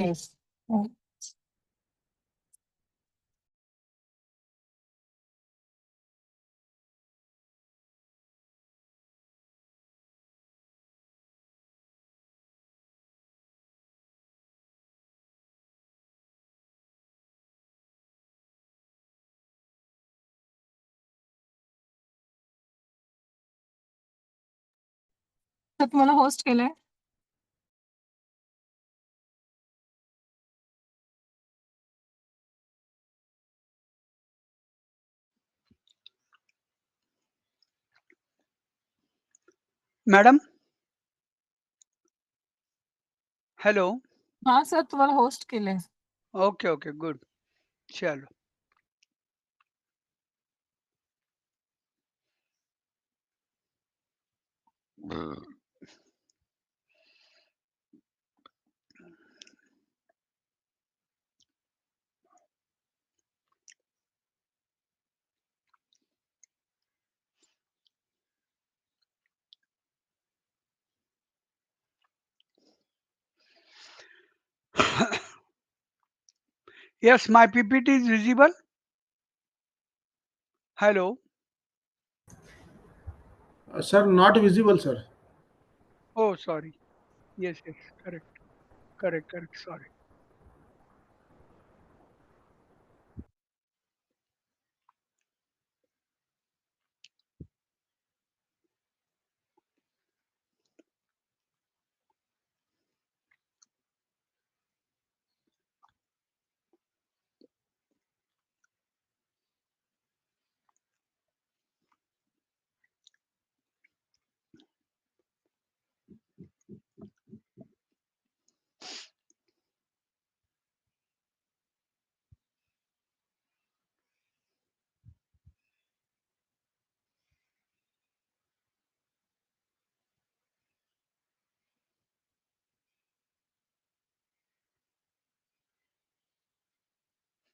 Yes. Mm. तर तुम्हाला host केलंय? Madam hello. हां सर, तुम्हाला होस्ट केलंय. Okay, okay. गुड. चलो. Yes, my PPT is visible. Hello. Sir, not visible, sir. Oh, sorry. Yes, yes. Correct. Correct, correct. Sorry.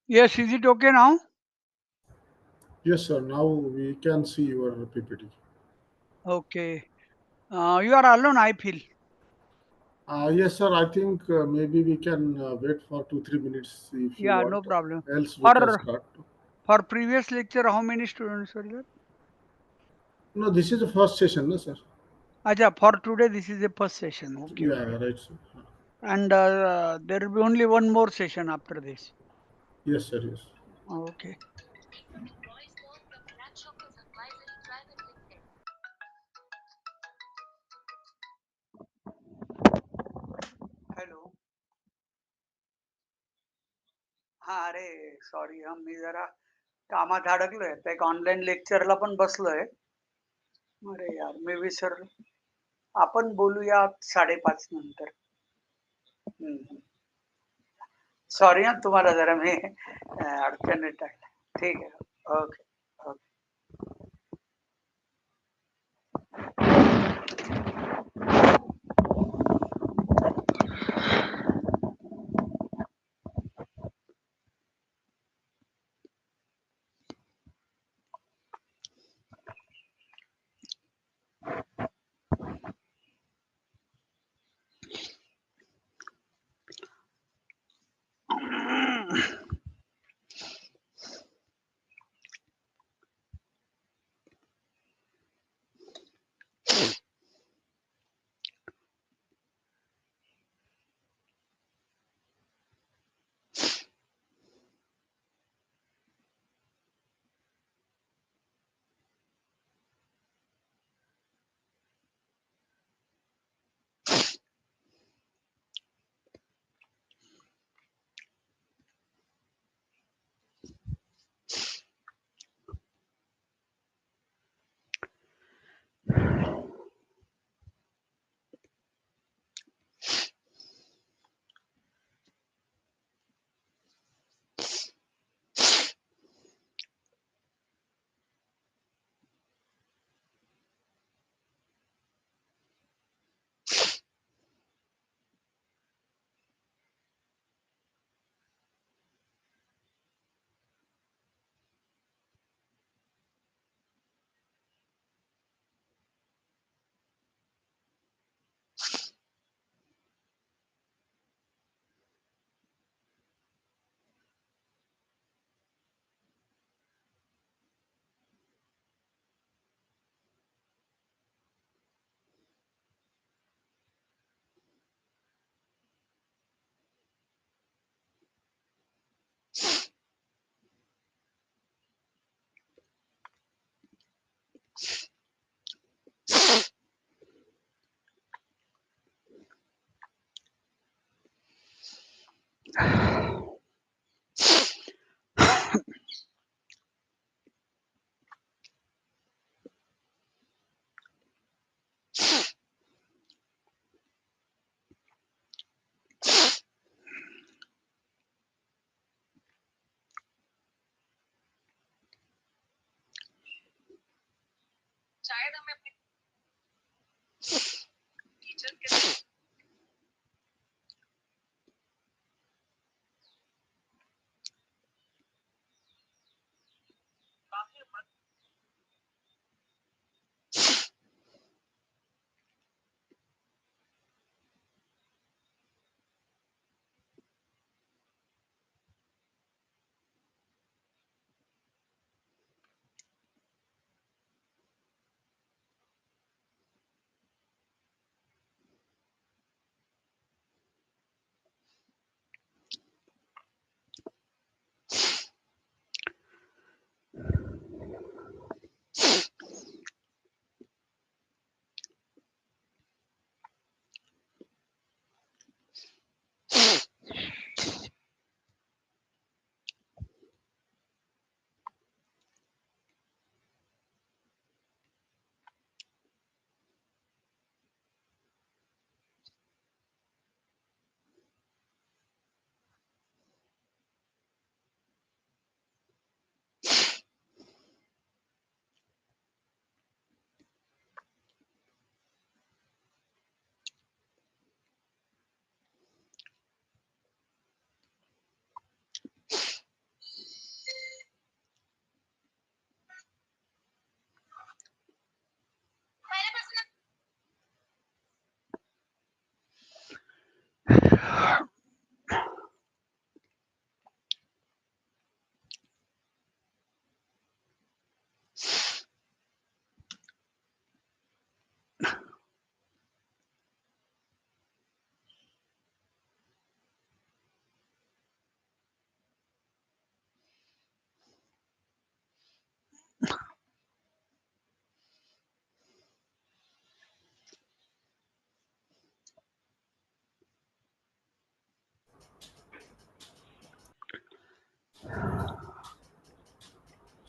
Yes, is it okay now? Yes, sir. Now we can see your PPT. Okay. You are alone, I feel. Yes, sir. I think maybe we can wait for 2-3 minutes if you Yeah, no want. problem. Else we can For start. for previous lecture, how many students were there? No, this is the first session, no, sir. Acha, for today, this is the first session. Okay, Yeah, okay. right, sir. And there will be only one more session after this. Yes, sir. Yes. Okay. Hello. हा अरे sorry हा मी जरा कामात अडकलोय. आता एक online लेक्चरला पण बसलोय. अरे यार मी विसरलो. आपण बोलूया 5:30 नंतर. सॉरी हा तुम्हाला जरा मी अडचणीत टाकलं. ठीक आहे. Okay. Okay.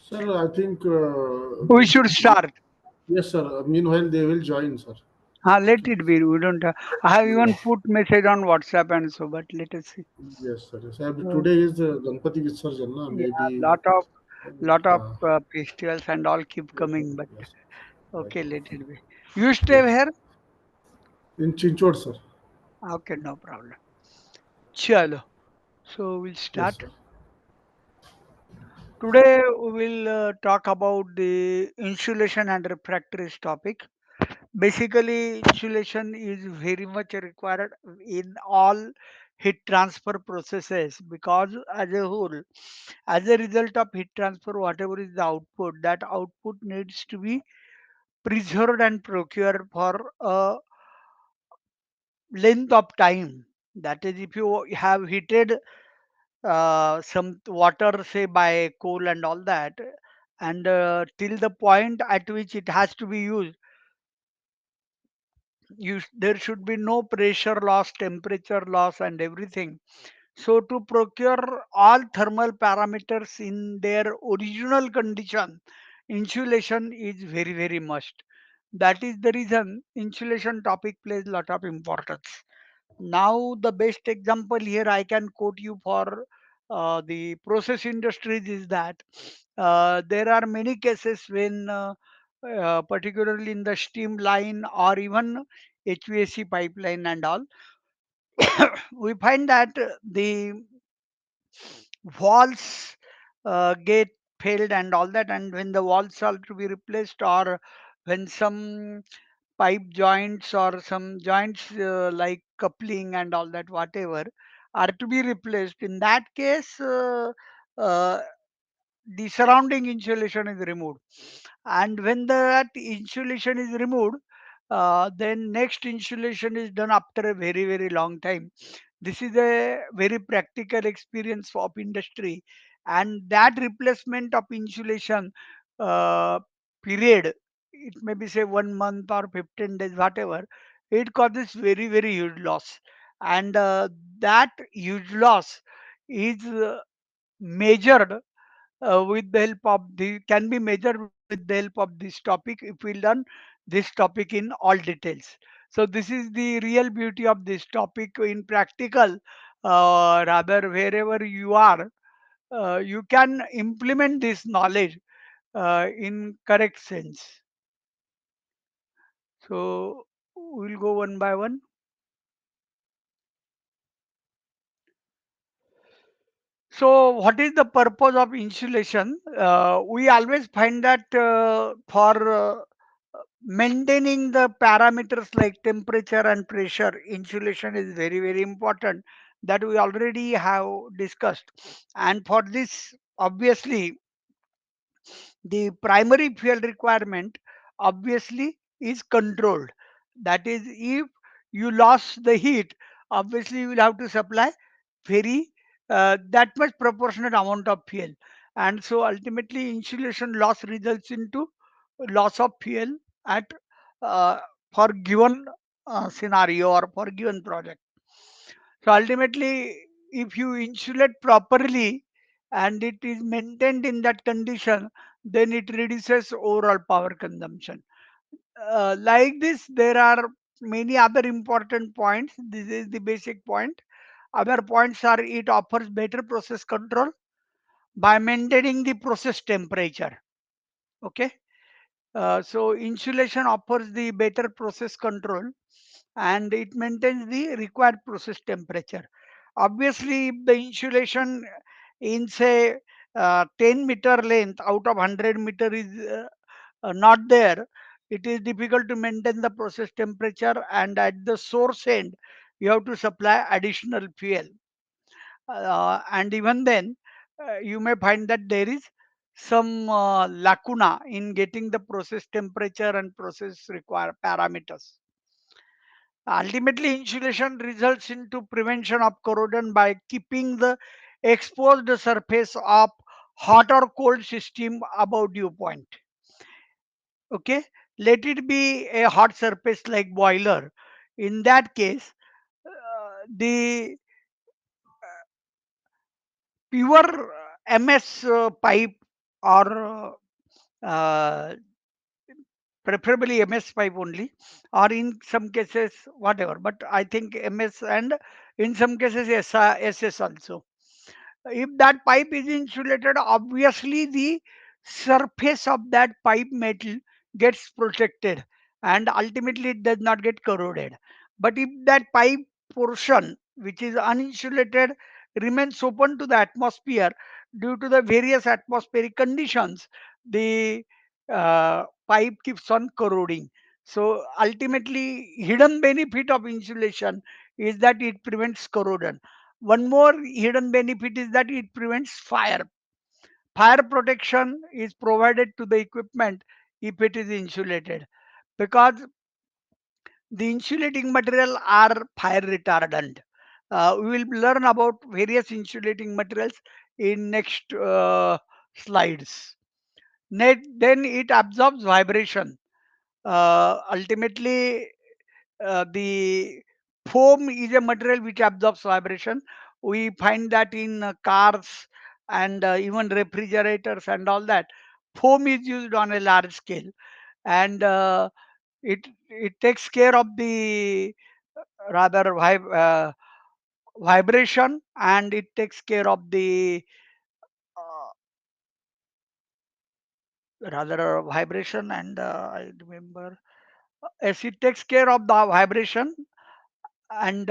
Sir, I think We should start. yes, sir. Meanwhile, they will join, sir. Let it be. We don't. I have even Yes, put message on WhatsApp and so, but let us see. yes, sir. Yes. Uh, Today is Ganpati Visarjan, na? yeah, Maybe. lot of Uh, festivals and all keep yes, sir. coming, but Yes, right. okay, let it be. You stay Yes. here. In Chinchod, sir. Okay, no problem. Chalo. So we'll Yes, start. sir. Today we will talk about the insulation and refractories topic. Basically, insulation is very much required in all heat transfer processes because as a whole, as a result of heat transfer, whatever is the output, that output needs to be preserved and procured for a length of time. That is, if you have heated some water, say by coal and all that, and till the point at which it has to be used, there should be no pressure loss, temperature loss, and everything. So, to procure all thermal parameters in their original condition, insulation is very, very must. That is the reason insulation topic plays lot of importance. Now, the best example here I can quote you for the process industries is that there are many cases when, particularly in the steam line or even HVAC pipeline and all, we find that the walls get failed and all that, and when the walls are to be replaced, or when some pipe joints or some joints like coupling and all that whatever are to be replaced, in that case uh, the surrounding insulation is removed, and when that insulation is removed, then next insulation is done after a very very long time. This is a very practical experience of industry, and that replacement of insulation uh, period, it may be say 1 month or 15 days whatever, it causes very very huge loss, and that huge loss is measured with the help of the can be measured with the help of this topic if we learn this topic in all details. So this is the real beauty of this topic in practical, rather wherever you are, you can implement this knowledge in correct sense. So we'll go one by one. So, what is the purpose of insulation? We always find that for maintaining the parameters like temperature and pressure, insulation is very, very important. That we already have discussed. And for this, obviously, the primary fuel requirement obviously is controlled. That is, if you lost the heat, obviously you will have to supply very that much proportionate amount of fuel, and so ultimately insulation loss results into loss of fuel at uh, for given scenario or for given project. So ultimately, if you insulate properly and it is maintained in that condition, then it reduces overall power consumption. Like this, there are many other important points. This is the basic point. Other points are it offers better process control by maintaining the process temperature. Okay. So insulation offers the better process control and it maintains the required process temperature. Obviously, if the insulation in say 10-meter length out of 100-meter is not there, it is difficult to maintain the process temperature, and at the source end, you have to supply additional fuel. And even then, you may find that there is some lacuna in getting the process temperature and process require parameters. Ultimately, insulation results into prevention of corrosion by keeping the exposed surface of hot or cold system above dew point. Okay, let it be a hot surface like boiler. In that case, the pure MS pipe or preferably MS pipe only, or in some cases whatever. But I think MS and in some cases SS also. If that pipe is insulated, obviously the surface of that pipe metal gets protected and ultimately it does not get corroded. But if that pipe portion which is uninsulated remains open to the atmosphere due to the various atmospheric conditions, the pipe keeps on corroding. So ultimately, hidden benefit of insulation is that it prevents corrosion. One more hidden benefit is that it prevents fire. Fire protection is provided to the equipment if it is insulated, because the insulating material are fire retardant. We will learn about various insulating materials in next slides. Then it absorbs vibration. Ultimately, the foam is a material which absorbs vibration. We find that in cars and even refrigerators and all that. Foam is used on a large scale, and it takes care of the rather vibration, and it takes care of the uh, rather vibration, and I remember, yes, it takes care of the vibration, and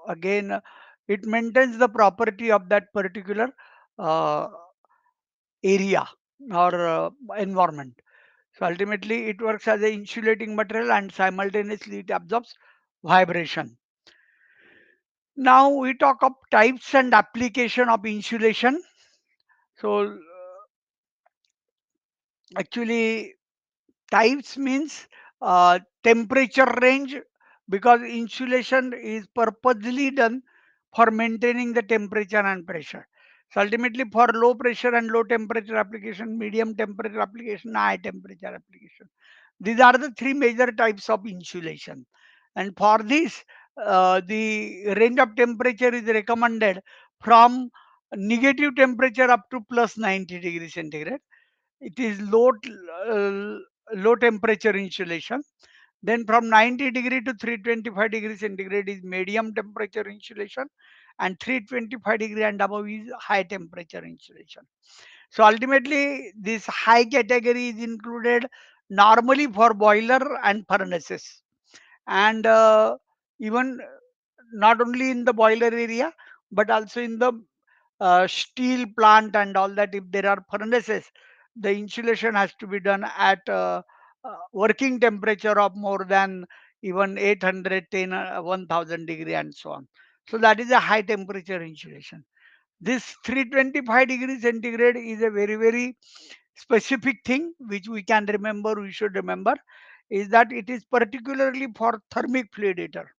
again it maintains the property of that particular uh, area or environment. So ultimately it works as an insulating material and simultaneously it absorbs vibration. Now we talk of types and application of insulation. So actually types means temperature range, because insulation is purposely done for maintaining the temperature and pressure. So ultimately for low pressure and low temperature application, medium temperature application, high temperature application. These are the three major types of insulation. And for this, the range of temperature is recommended from negative temperature up to plus 90 degrees centigrade. It is low temperature insulation. Then from 90 degree to 325 degrees centigrade is medium temperature insulation, and 325 degree and above is high temperature insulation. So ultimately this high category is included normally for boiler and furnaces, and even not only in the boiler area but also in the steel plant and all that, if there are furnaces, the insulation has to be done at working temperature of more than even 810 1000 degree and so on. So that is a high temperature insulation. This 325 degrees centigrade is a very, very specific thing which we can remember, we should remember, is that it is particularly for thermic fluid heater.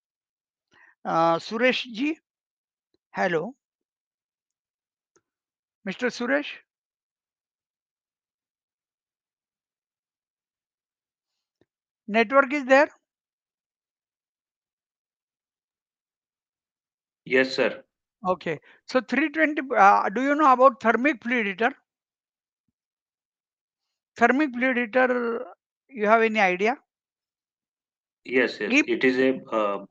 Suresh ji, hello, Mr. Suresh, network is there? Yes, sir. Okay, so 320, do you know about thermic fluid heater? Thermic fluid heater, you have any idea? Yes, yes. If It is a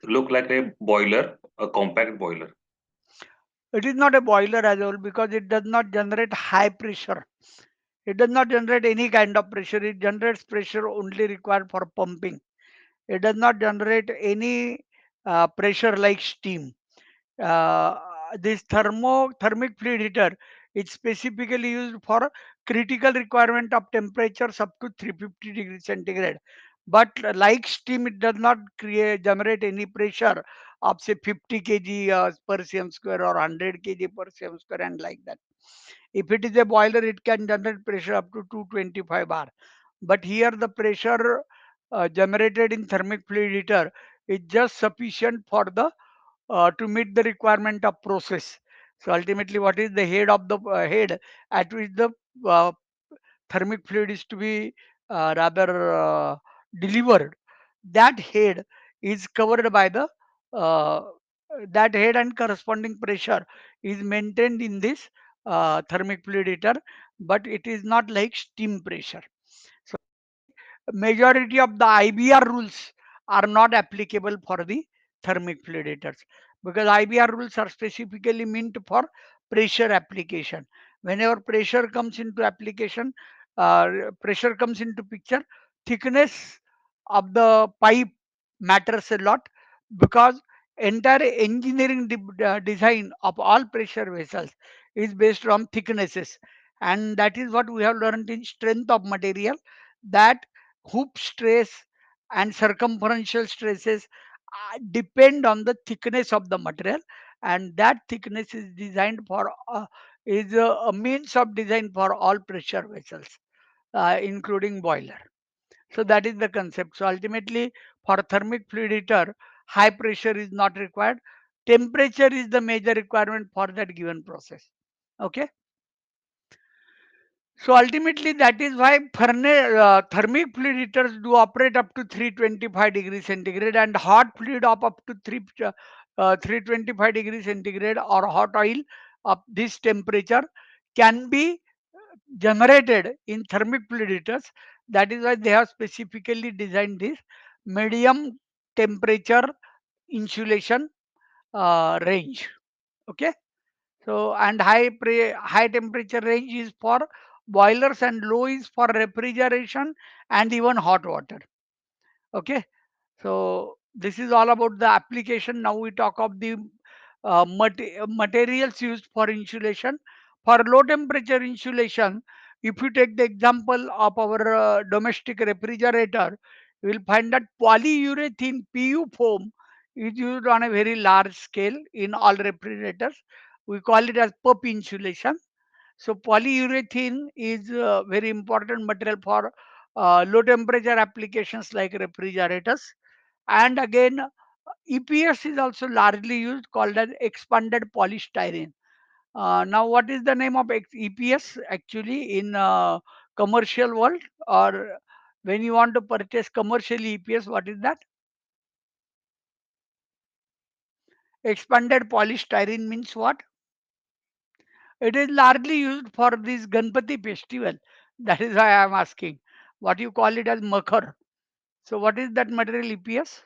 look like a boiler, a compact boiler. it is not a boiler as well, because it does not generate high pressure. It does not generate any kind of pressure. It generates pressure only required for pumping. It does not generate any pressure like steam. uh, this thermic fluid heater is specifically used for critical requirement of temperatures up to 350 degrees centigrade, but like steam, it does not generate any pressure of say 50 kg per cm square or 100 kg per cm square and like that. If it is a boiler, it can generate pressure up to 225 bar, but here the pressure generated in thermic fluid heater is just sufficient for the to meet the requirement of process. So ultimately, what is the head of the head at which the uh, thermic fluid is to be rather delivered? That head is covered by the uh, that head, and corresponding pressure is maintained in this thermic fluid heater, but it is not like steam pressure. So majority of the IBR rules are not applicable for the thermic fluid heaters, because IBR rules are specifically meant for pressure application. Whenever pressure comes into application, pressure comes into picture, thickness of the pipe matters a lot, because entire engineering design of all pressure vessels is based on thicknesses, and that is what we have learned in strength of material, that hoop stress and circumferential stresses depend on the thickness of the material, and that thickness is designed for is a means of design for all pressure vessels, including boiler. So that is the concept. So ultimately, for thermic fluid heater, high pressure is not required. Temperature is the major requirement for that given process. Okay. So ultimately, that is why thermic fluid heaters do operate up to 325 degrees centigrade, and hot fluid of up to 325 degrees centigrade, or hot oil of this temperature can be generated in thermic fluid heaters. That is why they have specifically designed this medium temperature insulation range. Okay. So, and high temperature range is for boilers, and low is for refrigeration and even hot water. Okay. So this is all about the application. Now we talk of the materials used for insulation. For low temperature insulation, if you take the example of our domestic refrigerator, you will find that polyurethane PU foam is used on a very large scale in all refrigerators. We call it as PUP insulation. So polyurethane is a very important material for low temperature applications like refrigerators. And again, EPS is also largely used, called as expanded polystyrene. Now, what is the name of EPS actually in commercial world, or when you want to purchase commercial EPS? What is that? Expanded polystyrene means what? It is largely used for this Ganpati festival. That is why I am asking. What you call it as makhar. So, what is that material EPS?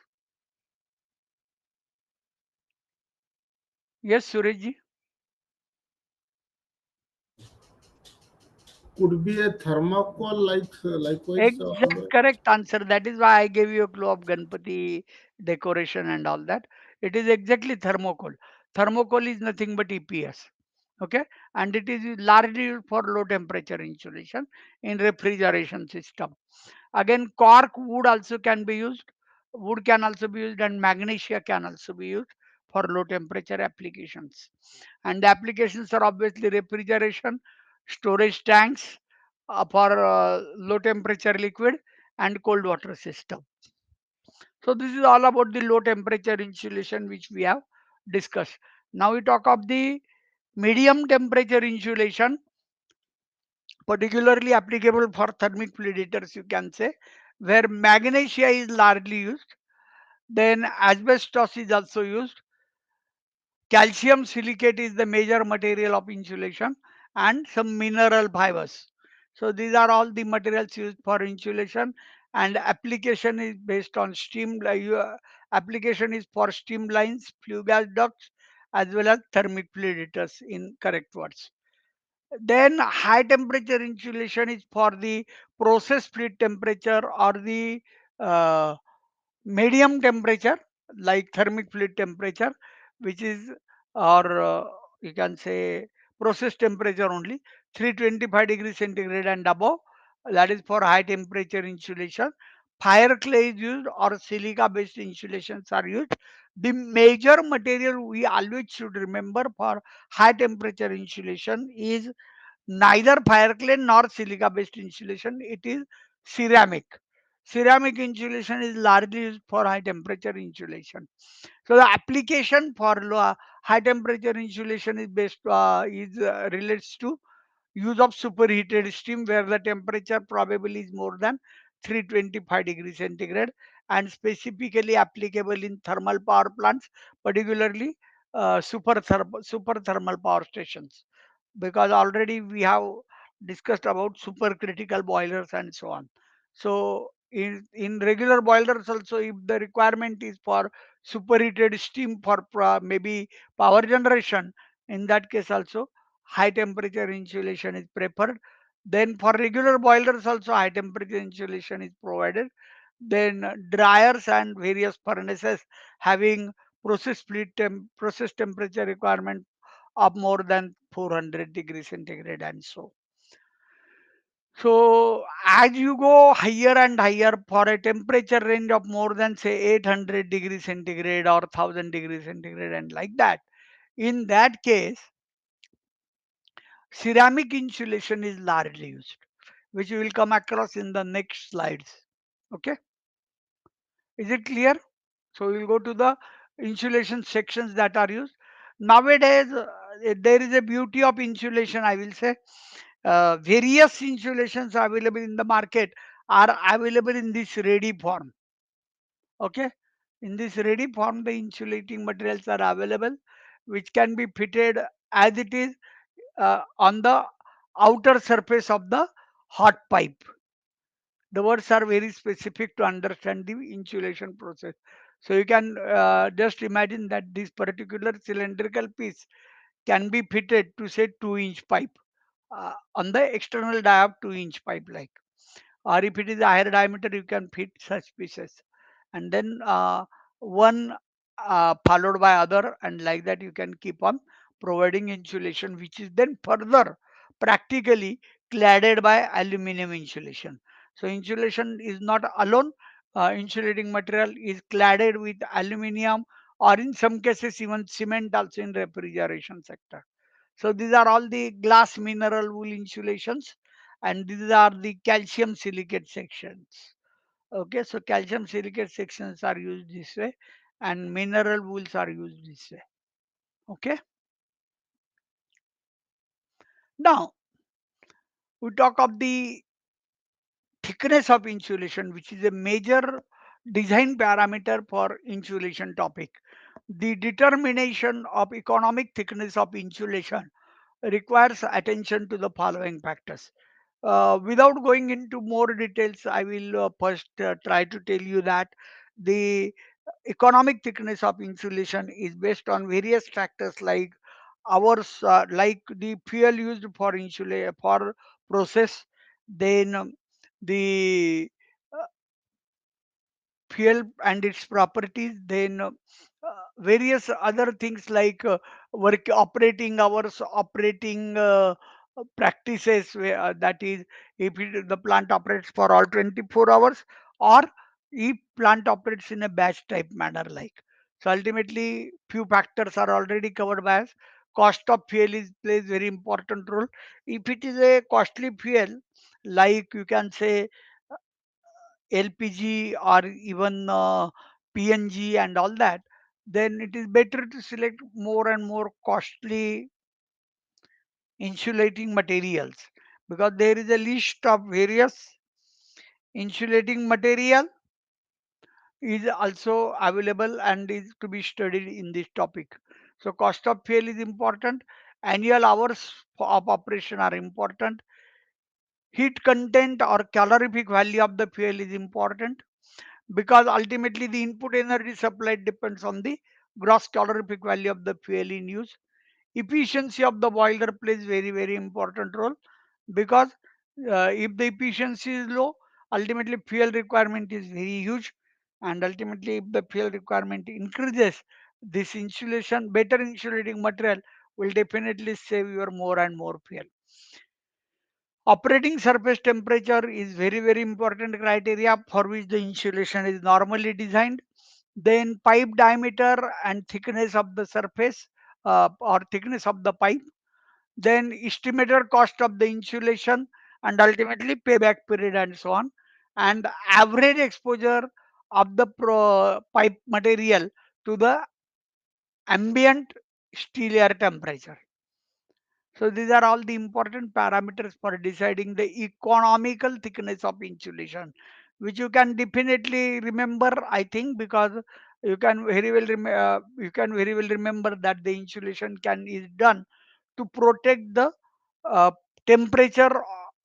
Yes, Surajji. Could be a thermocol likewise. Exact correct answer. That is why I gave you a clue of Ganpati decoration and all that. It is exactly thermocol. Thermocol is nothing but EPS. Okay, and it is largely used for low temperature insulation in refrigeration system. Again, cork wood also can be used. Wood can also be used, and magnesia can also be used for low temperature applications. And the applications are obviously refrigeration, storage tanks for low temperature liquid, and cold water system. So this is all about the low temperature insulation which we have discussed. Now we talk of the medium temperature insulation, particularly applicable for thermic fluid heaters, you can say, where magnesia is largely used. Then asbestos is also used. Calcium silicate is the major material of insulation, and some mineral fibers. So these are all the materials used for insulation, and application is based on application is for steam lines, flue gas ducts, as well as thermic fluid heaters in correct words. Then high temperature insulation is for the process fluid temperature or the uh, medium temperature, like thermic fluid temperature, which is, or you can say process temperature only, 325 degrees centigrade and above. That is for high temperature insulation. Fire clay is used, or silica based insulations are used. The major material we always should remember for high temperature insulation is neither fire clay nor silica based insulation. It is ceramic. Ceramic insulation is largely used for high temperature insulation. So the application for high temperature insulation is relates to use of superheated steam, where the temperature probably is more than 325 degrees centigrade, and specifically applicable in thermal power plants, particularly super thermal power stations, because already we have discussed about supercritical boilers and so on. So in regular boilers also, if the requirement is for superheated steam for maybe power generation, in that case also high temperature insulation is preferred. Then for regular boilers also high temperature insulation is provided. Then dryers and various furnaces having process temperature requirement of more than 400 degrees centigrade and so. So as you go higher and higher for a temperature range of more than say 800 degrees centigrade or 1000 degrees centigrade and like that, in that case ceramic insulation is largely used, which we will come across in the next slides. Okay, is it clear? So we will go to the insulation sections that are used. Nowadays, there is a beauty of insulation, I will say. Various insulations available in the market are available in this ready form. Okay, in this ready form, the insulating materials are available, which can be fitted as it is on the outer surface of the hot pipe. The words are very specific to understand the insulation process. So you can just imagine that this particular cylindrical piece can be fitted to say 2-inch pipe on the external dia of 2-inch pipe, like, or if it is a higher diameter, you can fit such pieces, and then one followed by other, and like that you can keep on providing insulation, which is then further practically cladded by aluminum insulation. So insulation is not alone, insulating material is cladded with aluminum, or in some cases even cement also in refrigeration sector. So these are all the glass mineral wool insulations, and these are the calcium silicate sections. Okay, so calcium silicate sections are used this way, and mineral wools are used this way. Okay, now we talk of the thickness of insulation, which is a major design parameter for insulation topic. The determination of economic thickness of insulation requires attention to the following factors. Without going into more details, I will first try to tell you that the economic thickness of insulation is based on various factors, like hours, like the fuel used for insulation for process, then the fuel and its properties, then various other things like work operating hours, operating practices, that is, if the plant operates for all 24 hours, or if plant operates in a batch type manner like. So ultimately few factors are already covered by us. Cost of fuel is plays very important role. If it is a costly fuel, like you can say LPG or even PNG and all that, then it is better to select more and more costly insulating materials, because there is a list of various insulating material is also available and is to be studied in this topic. So cost of fuel is important, annual hours of operation are important, heat content or calorific value of the fuel is important, because ultimately the input energy supplied depends on the gross calorific value of the fuel in use. Efficiency of the boiler plays very important role, because if the efficiency is low, ultimately fuel requirement is very huge, and ultimately if the fuel requirement increases, this insulation, better insulating material will definitely save your more and more fuel. Operating surface temperature is very important criteria for which the insulation is normally designed. Then pipe diameter and thickness of the surface, or thickness of the pipe. Then estimated cost of the insulation, and ultimately payback period and so on. And average exposure of the pipe material to the ambient steel air temperature. So these are all the important parameters for deciding the economical thickness of insulation, which you can definitely remember, I think, because you can very well remember that the insulation can is done to protect the uh, temperature,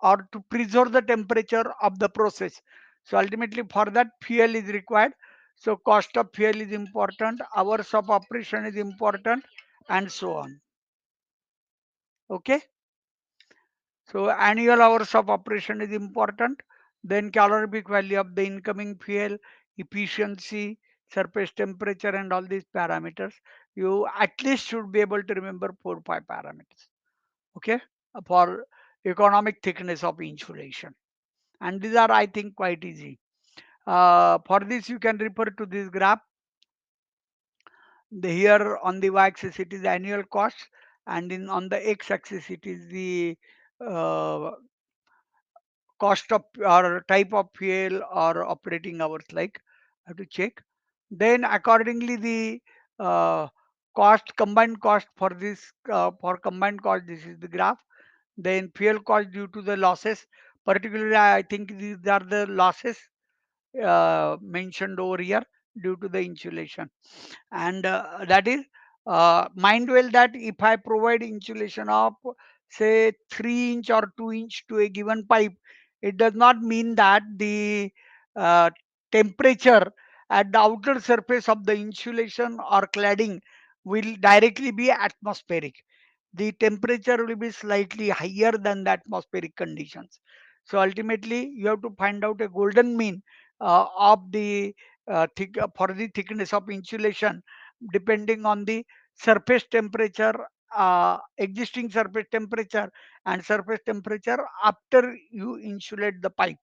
or to preserve the temperature of the process. So ultimately for that fuel is required. So cost of fuel is important, hours of operation is important, and so on. Okay. So annual hours of operation is important. Then calorific value of the incoming fuel, efficiency, surface temperature, and all these parameters. You at least should be able to remember 4 5 parameters. Okay, for economic thickness of insulation. And these are, I think, quite easy. For this, you can refer to this graph. Here on the y-axis it is annual cost, and in on the x-axis it is the uh, cost of or type of fuel or operating hours, like I have to check. Then accordingly the cost, combined cost for this, for combined cost, this is the graph. Then fuel cost due to the losses, particularly I think these are the losses mentioned over here due to the insulation. And that is, mind well that if I provide insulation of say 3 inch or 2 inch to a given pipe, it does not mean that the uh, temperature at the outer surface of the insulation or cladding will directly be atmospheric. The temperature will be slightly higher than the atmospheric conditions. So ultimately you have to find out a golden mean of the for the thickness of insulation, depending on the surface temperature, existing surface temperature, and surface temperature after you insulate the pipe.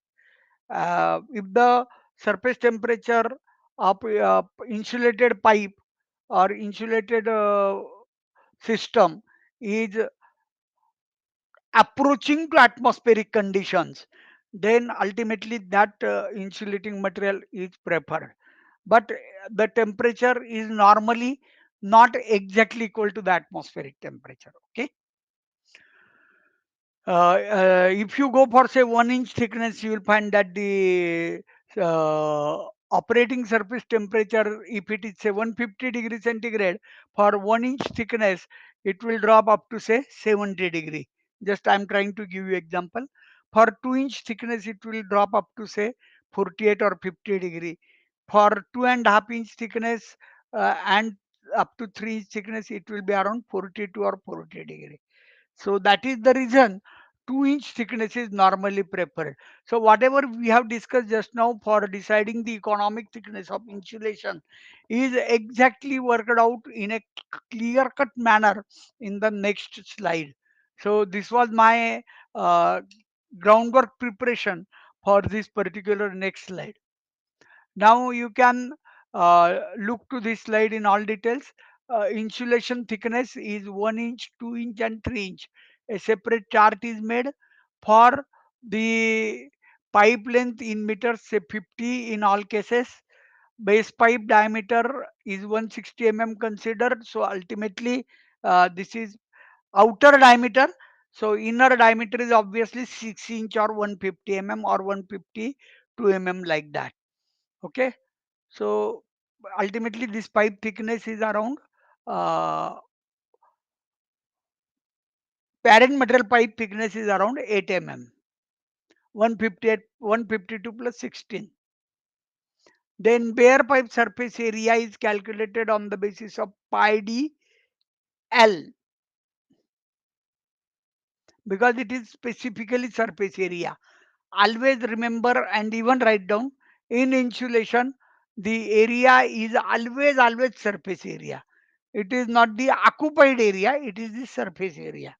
If the surface temperature of insulated pipe or insulated system is approaching to atmospheric conditions, then ultimately that insulating material is preferred. But the temperature is normally not exactly equal to the atmospheric temperature. Okay. If you go for say 1 inch thickness, you will find that the uh, operating surface temperature, if it is say 150 degree centigrade, for 1 inch thickness, it will drop up to say 70 degree. Just I am trying to give you example. For 2 inch thickness, it will drop up to say 48 or 50 degree. For 2.5 inch thickness and up to 3 inch thickness, it will be around 42 or 40 degree. So that is the reason 2-inch thickness is normally preferred. So whatever we have discussed just now for deciding the economic thickness of insulation is exactly worked out in a clear cut manner in the next slide. So this was my groundwork preparation for this particular next slide. Now you can look to this slide in all details. Insulation thickness is 1 inch, 2 inch and 3 inch. A separate chart is made for the pipe length in meters, say 50 in all cases. Base pipe diameter is 160 mm considered. So ultimately, this is outer diameter. So inner diameter is obviously 6 inch or 150 mm or 152 mm like that. Okay. So ultimately, this pipe thickness is around parent material pipe thickness is around 8 mm, 158, 152 plus 16. Then bare pipe surface area is calculated on the basis of pi d L because it is specifically surface area. Always remember and even write down, in insulation the area is always surface area. It is not the occupied area, it is the surface area.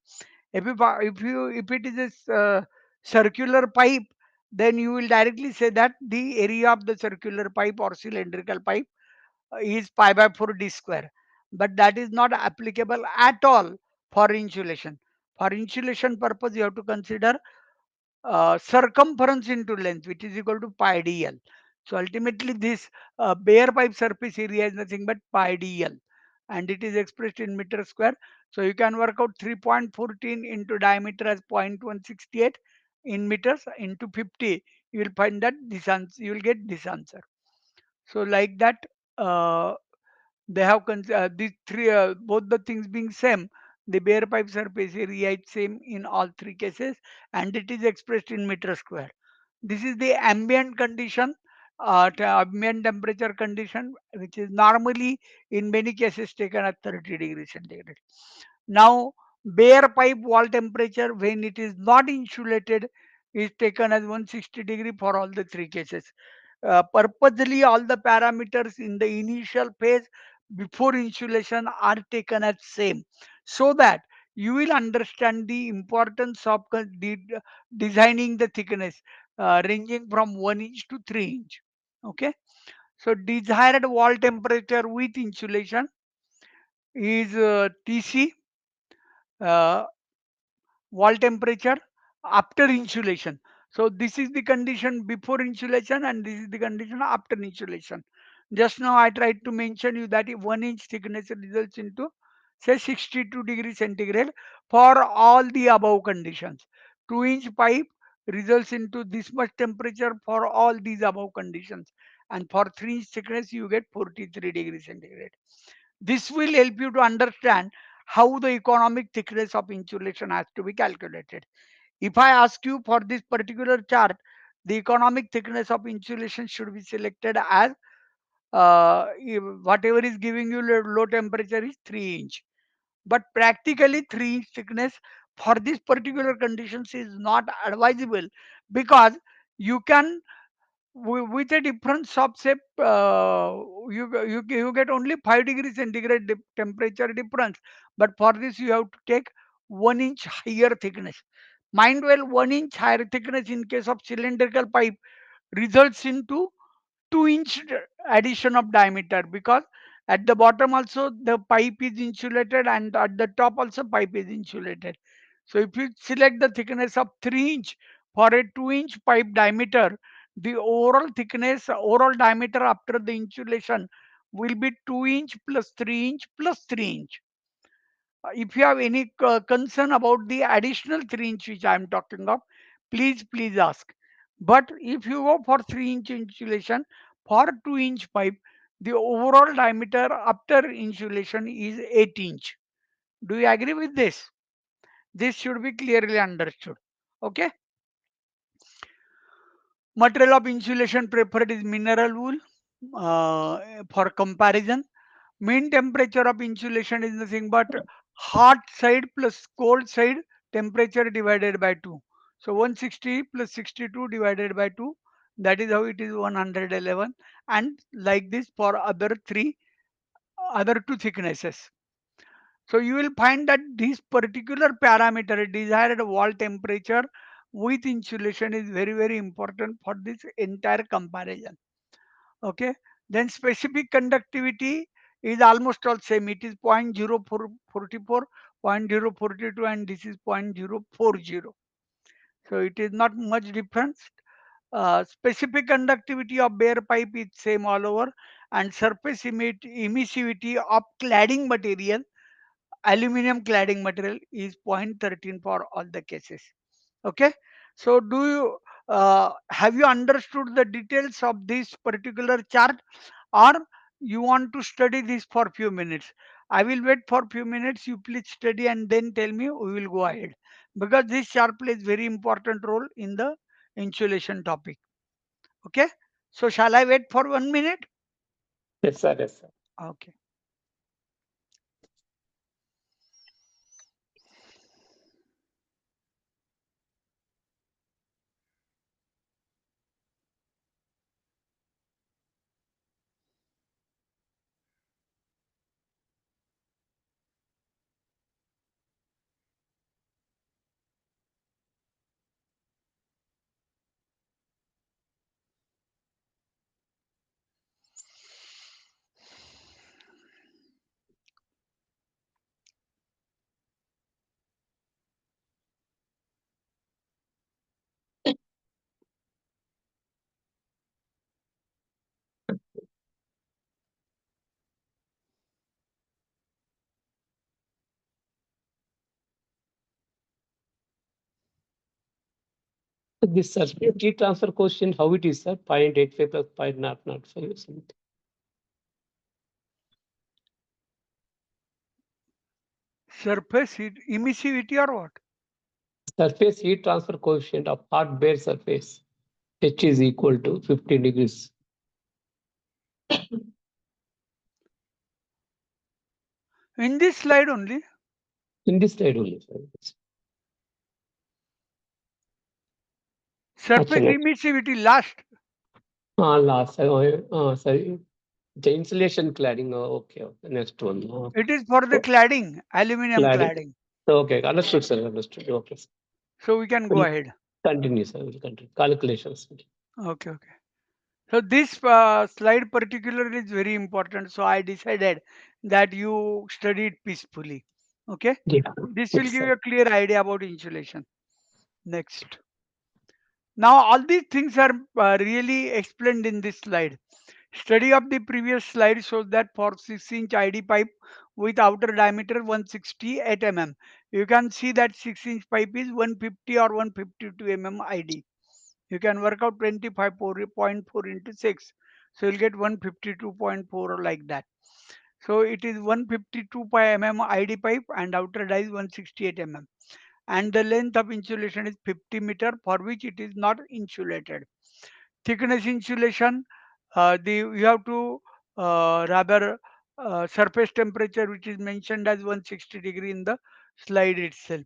If it is a circular pipe, then you will directly say that the area of the circular pipe or cylindrical pipe is pi by 4 d square. But that is not applicable at all for insulation. For insulation purpose, you have to consider circumference into length, which is equal to pi dl. So ultimately, this bare pipe surface area is nothing but pi dl, and it is expressed in meter square. So you can work out 3.14 into diameter as 0.168 in meters into 50. You will find that this answer. You will get this answer. So like that, uh, they have these three, both the things being same, the bare pipe surface area is same in all three cases, and it is expressed in meter square. This is the ambient condition, ambient temperature condition, which is normally in many cases taken at 30 degrees centigrade. Now, bare pipe wall temperature when it is not insulated is taken as 160 degree for all the three cases. Purposely, all the parameters in the initial phase before insulation are taken as same, so that you will understand the importance of designing the thickness ranging from 1 inch to 3 inch. Okay. So desired wall temperature with insulation is TC, uh, wall temperature after insulation. So this is the condition before insulation and this is the condition after insulation. Just now I tried to mention you that if 1 inch thickness results into say 62 degrees centigrade for all the above conditions. 2-inch pipe results into this much temperature for all these above conditions, and for 3-inch thickness you get 43 degrees centigrade. This will help you to understand how the economic thickness of insulation has to be calculated. If I ask you for this particular chart, the economic thickness of insulation should be selected as whatever is giving you low temperature is 3 inch. But practically 3 inch thickness for this particular conditions is not advisable, because you can with a difference of say you get only 5 degrees centigrade temperature difference, but for this you have to take 1 inch higher thickness. Mind well, 1 inch higher thickness in case of cylindrical pipe results into 2-inch addition of diameter, because at the bottom also the pipe is insulated and at the top also pipe is insulated. So if you select the thickness of 3 inch for a 2-inch pipe diameter, the overall thickness, overall diameter after the insulation will be 2 inch plus 3 inch plus 3 inch. If you have any concern about the additional 3 inch which I am talking of, please ask. But if you go for 3-inch insulation for 2-inch pipe, the overall diameter after insulation is 8 inch. Do you agree with this? This should be clearly understood. Okay. Material of insulation preferred is mineral wool. For comparison, mean temperature of insulation is nothing but hot side plus cold side temperature divided by 2. So 160 plus 62 divided by 2, that is how it is 111, and like this for other two thicknesses. So you will find that this particular parameter, desired wall temperature with insulation, is very important for this entire comparison. Okay. Then specific conductivity is almost all same. It is 0.0444, 0.042, and this is 0.040. So it is not much difference. Specific conductivity of bare pipe is same all over, and surface emissivity of cladding material, aluminum cladding material, is 0.13 for all the cases. Okay. So do you have you understood the details of this particular chart, or you want to study this for few minutes? I will wait for few minutes, you please study and then tell me, we will go ahead, because this chart plays very important role in the insulation topic. Okay. So shall I wait for 1 minute? Yes, sir. Yes, sir. Okay. This surface heat transfer coefficient, how it is, sir? 0.85 plus 0.005 or something. Surface heat emissivity or what? Surface heat transfer coefficient of hot bare surface, H is equal to 15 degrees. In this slide only. In this slide only, sir. Surface Actually, emissivity last. last, sorry. The insulation cladding. Okay, okay. Next one. It is for the cladding, aluminum cladding. Okay, understood, sir. Understood. Okay. Sir. So we can go ahead. Continue, sir. We'll continue. Calculations. Okay. So this slide particularly is very important. So I decided that you study it peacefully. Okay. Yeah. This will Yes, give sir. you a clear idea about insulation. Next. Now all these things are really explained in this slide. Study of the previous slide shows that for 6-inch ID pipe with outer diameter 168 mm, you can see that 6-inch pipe is 150 or 152 mm ID. You can work out 25.4 into 6. So you'll get 152.4 like that. So it is 152 mm ID pipe and outer die is 168 mm. And the length of insulation is 50 meter, for which it is not insulated. Thickness insulation, you have to rather surface temperature, which is mentioned as 160 degree in the slide itself.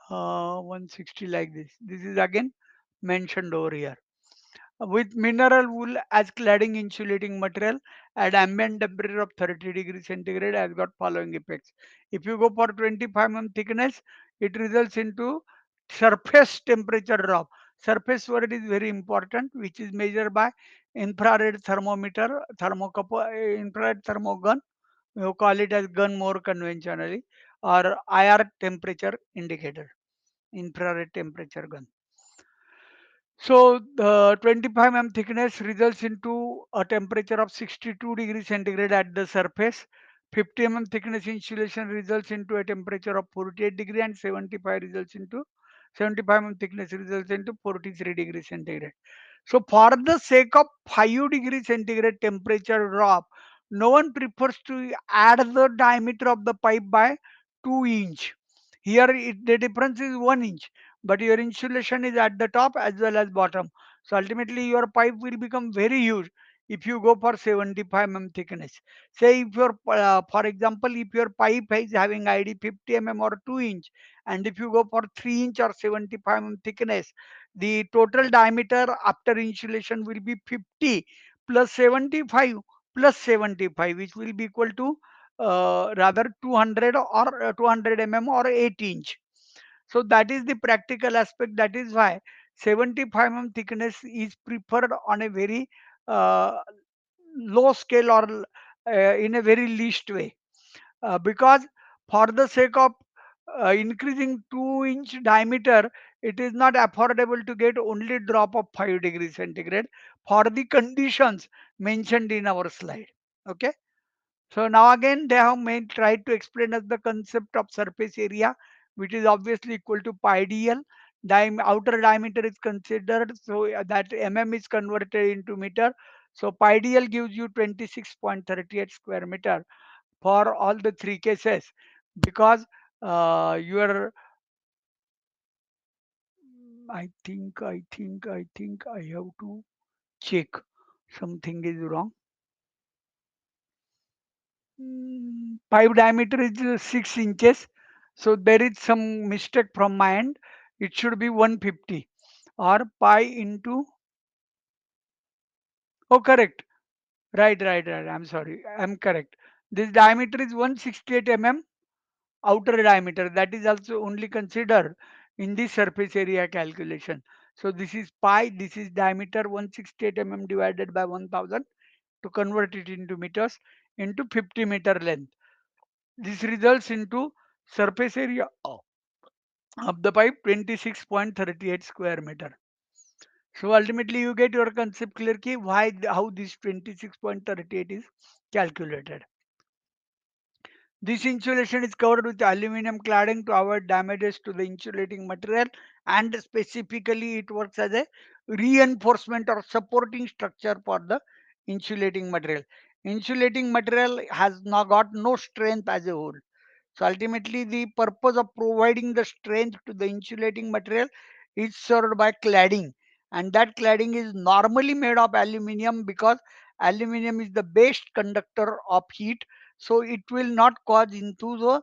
160 like this. This is again mentioned over here. With mineral wool as cladding insulating material at ambient temperature of 30 degrees centigrade has got following effects. If you go for 25 mm thickness, it results into surface temperature drop. Surface word is very important, which is measured by infrared thermometer, infrared thermogun. You call it as gun more conventionally, or IR temperature indicator, infrared temperature gun. So the 25 mm thickness results into a temperature of 62 degrees centigrade at the surface. 50 mm thickness insulation results into a temperature of 48 degree, and 75 mm thickness results into 43 degrees centigrade. So for the sake of 5 degrees centigrade temperature drop, no one prefers to add the diameter of the pipe by 2 inch. Here the difference is 1 inch, but your insulation is at the top as well as bottom. So ultimately your pipe will become very huge. if you go for 75 thickness. Say if your, for example, if your pipe is having ID 50 or 2 inch, and if you go for 3 inch or 75 thickness, the total diameter after insulation will be 50 plus 75 plus 75, which will be equal to rather 200 or 200 or 8 inch. So that is the practical aspect. That is why 75 thickness is preferred on a very uh, low scale, or in a very least way, because for the sake of increasing 2-inch diameter, it is not affordable to get only drop of 5 degrees centigrade for the conditions mentioned in our slide. Okay. So now again they have tried to explain us the concept of surface area, which is obviously equal to pi dl. Outer diameter is considered, so that mm is converted into meter. So pi dl gives you 26.38 square meter for all the three cases, because your I think I have to check something is wrong. Pipe diameter is 6 inches, so there is some mistake from my end. It should be 150 or pi into, oh correct, right, I'm sorry, I'm correct. This diameter is 168 outer diameter, that is also only considered in the surface area calculation. So this is pi, this is diameter 168 divided by 1000 to convert it into meters into 50 meter length. This results into surface area of the pipe 26.38 square meter. So ultimately you get your concept clear key why how this 26.38 is calculated. This insulation is covered with aluminum cladding to avoid damages to the insulating material, and specifically it works as a reinforcement or supporting structure for the insulating material. Insulating material has now got no strength as a whole. So ultimately the purpose of providing the strength to the insulating material is served by cladding, and that cladding is normally made of aluminum, because aluminum is the best conductor of heat, so it will not cause into the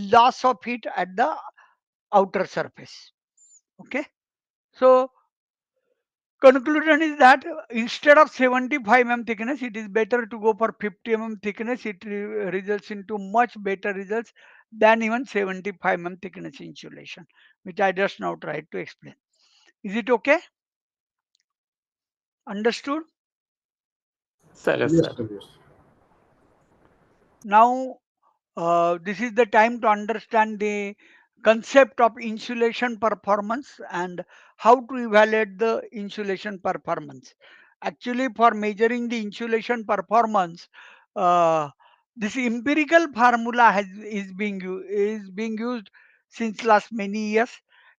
loss of heat at the outer surface. Okay. So conclusion is that instead of 75 thickness, it is better to go for 50 thickness. It results into much better results than even 75 thickness insulation, which I just now tried to explain. Is it okay? Understood? Yes, Yes, sir. sir, yes. Now this is the time to understand the concept of insulation performance and how to evaluate the insulation performance. Actually, for measuring the insulation performance, uh, this empirical formula is being used since last many years.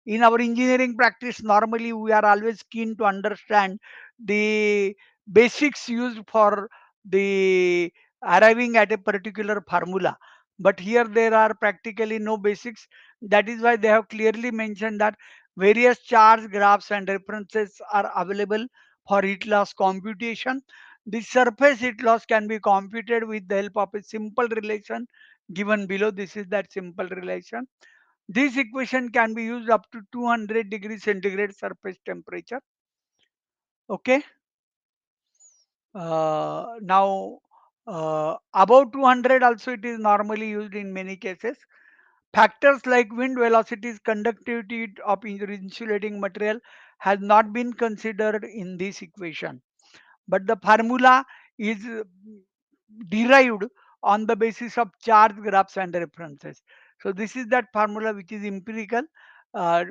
In our engineering practice, normally we are always keen to understand the basics used for the arriving at a particular formula, but here there are practically no basics. That is why they have clearly mentioned that various charts, graphs and references are available for heat loss computation. The surface heat loss can be computed with the help of a simple relation given below. This is that simple relation. This equation can be used up to 200 degrees centigrade surface temperature. Okay. Now above 200 also it is normally used in many cases. Factors like wind velocities, conductivity of insulating material has not been considered in this equation, but the formula is derived on the basis of charge graphs and references. So this is that formula which is empirical,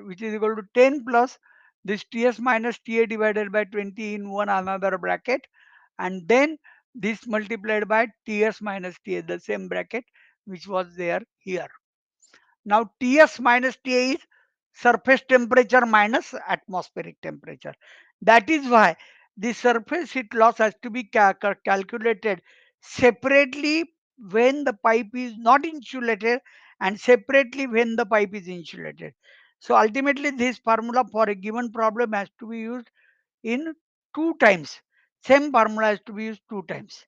which is equal to 10 plus this Ts minus Ta divided by 20 in one another bracket, and then this multiplied by Ts minus Ta, the same bracket which was there here. Now Ts minus Ta is surface temperature minus atmospheric temperature. That is why the surface heat loss has to be calculated separately when the pipe is not insulated and separately when the pipe is insulated. So ultimately this formula for a given problem has to be used in two times. Same formula has to be used 2 times.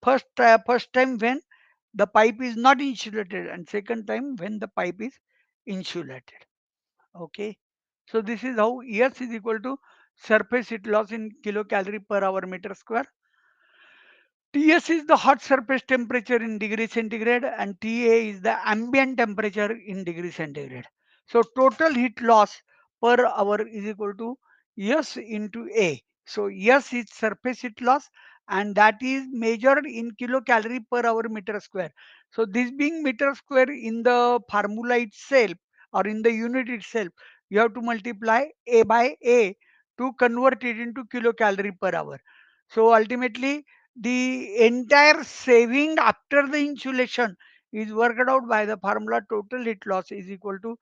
First time when the pipe is not insulated, and second time when the pipe is insulated. Okay. So this is how S is equal to surface heat loss in kilocalorie per hour meter square. Ts is the hot surface temperature in degree centigrade, and Ta is the ambient temperature in degree centigrade. So total heat loss per hour is equal to S into A. So S is surface heat loss, and that is measured in kilocalorie per hour meter square. So this being meter square in the formula itself or in the unit itself, you have to multiply A by A to convert it into kilocalorie per hour. So ultimately the entire saving after the insulation is worked out by the formula total heat loss is equal to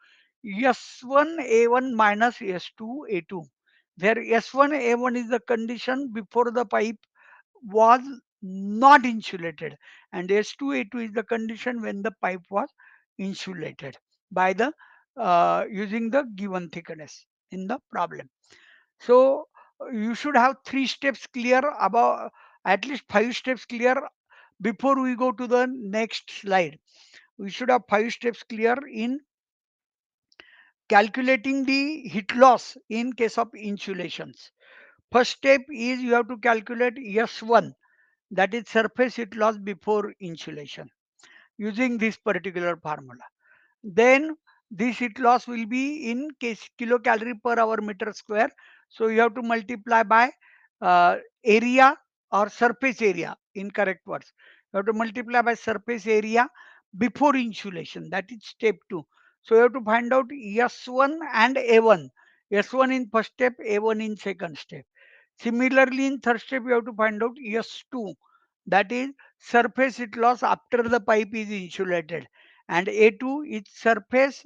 S1A1 minus S2A2, where S1A1 is the condition before the pipe was not insulated, and S2A2 is the condition when the pipe was insulated by the using the given thickness in the problem. So you should have 3 steps clear, about at least 5 steps clear before we go to the next slide. We should have 5 steps clear in calculating the heat loss in case of insulations. First step is you have to calculate S1, that is surface heat loss before insulation, using this particular formula. Then this heat loss will be in case kilocalorie per hour meter square. So you have to multiply by area or surface area in correct words. You have to multiply by surface area before insulation. That is step 2. So you have to find out S1 and A1. S1 in first step, A1 in second step. Similarly, in third step, you have to find out S2, that is surface heat loss after the pipe is insulated, and A2 is surface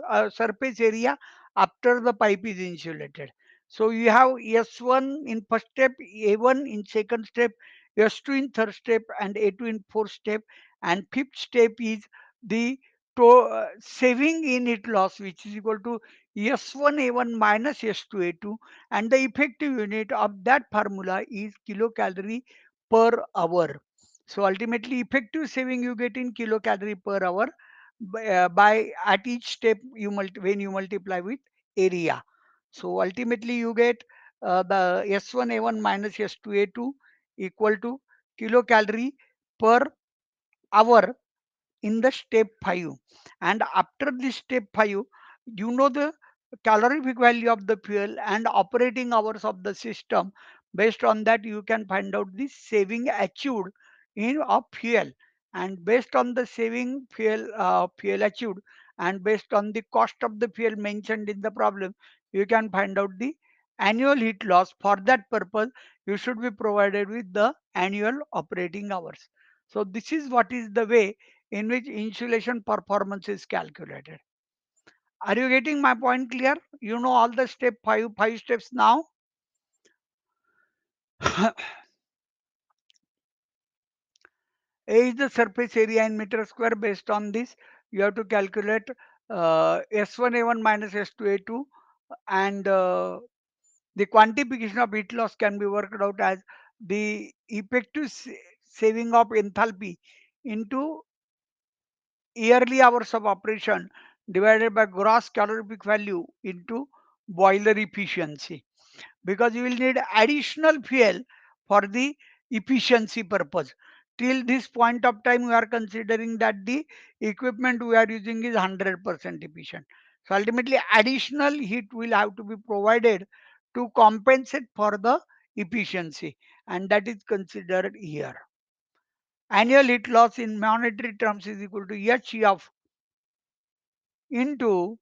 area after the pipe is insulated. So you have S1 in first step, A1 in second step, S2 in third step, and A2 in fourth step, and fifth step is the saving in heat loss, which is equal to S1A1 minus S2A2, and the effective unit of that formula is kilocalorie per hour. So ultimately effective saving you get in kilocalorie per hour by at each step you when you multiply with area. So ultimately you get the S1A1 minus S2A2 equal to kilocalorie per hour in the step 5. And after this step 5, you know the calorific value of the fuel and operating hours of the system. Based on that, you can find out the saving achieved in of fuel, and based on the saving fuel achieved, and based on the cost of the fuel mentioned in the problem, you can find out the annual heat loss. For that purpose, you should be provided with the annual operating hours. So this is what is the way in which insulation performance is calculated. Are you getting my point clear? You know all the five steps now. A is the surface area in meter square. Based on this, you have to calculate S1A1 minus S2A2, and the quantification of heat loss can be worked out as the effective saving of enthalpy into yearly hours of operation divided by gross calorific value into boiler efficiency, because you will need additional fuel for the efficiency purpose. Till this point of time, we are considering that the equipment we are using is 100% efficient. So ultimately additional heat will have to be provided to compensate for the efficiency, and that is considered here. Annual heat loss in monetary terms is equal to H of into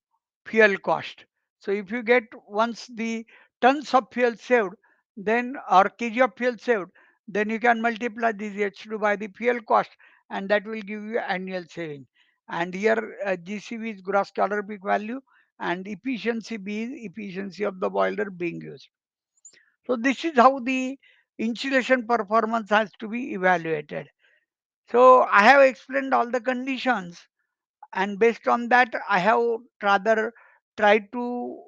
fuel cost. So if you get once the tons of fuel saved, then or kg of fuel saved, then you can multiply this H2 by the fuel cost, and that will give you annual saving. And here GCV is gross calorific value, and efficiency B is efficiency of the boiler being used. So this is how the insulation performance has to be evaluated. So I have explained all the conditions, and based on that I have rather tried to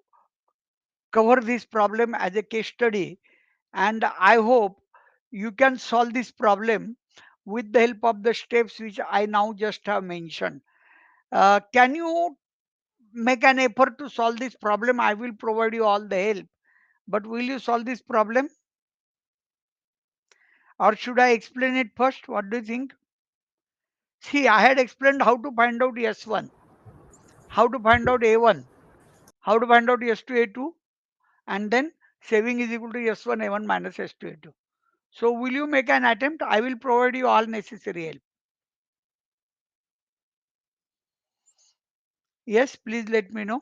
cover this problem as a case study, and I hope you can solve this problem with the help of the steps which I now just have mentioned. Can you make an effort to solve this problem? I will provide you all the help, but will you solve this problem? Or should I explain it first? What do you think? See, I had explained how to find out S1, how to find out A1, how to find out S2, A2, and then saving is equal to S1, A1 minus S2, A2. So will you make an attempt? I will provide you all necessary help. Yes, please let me know.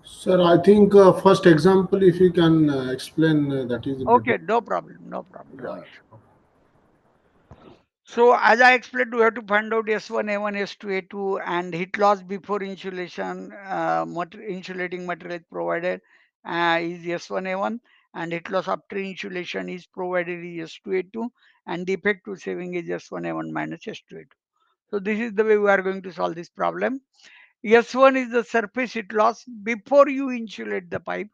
Sir, I think first example, if you can explain, that is Okay, better. no problem, no problem, no Yeah. issue. So as I explained, we have to find out S1, A1, S2, A2 and heat loss before insulation, insulating material is provided is S1, A1, and heat loss after insulation is provided is S2, A2, and the effective saving is S1, A1 minus S2, A2. So this is the way we are going to solve this problem. S1 is the surface heat loss before you insulate the pipe,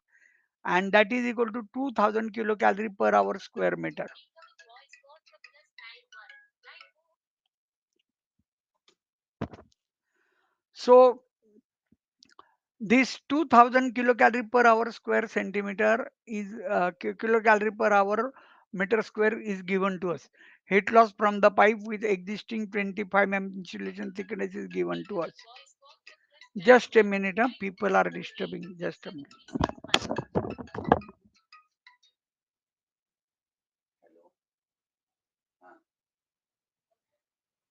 and that is equal to 2000 kilocalorie per hour square meter. So this 2000 kilocalorie per hour square centimeter is kilocalorie per hour meter square is given to us. Heat loss from the pipe with existing 25 mm insulation thickness is given to us. Just a minute, people are disturbing. Just a minute.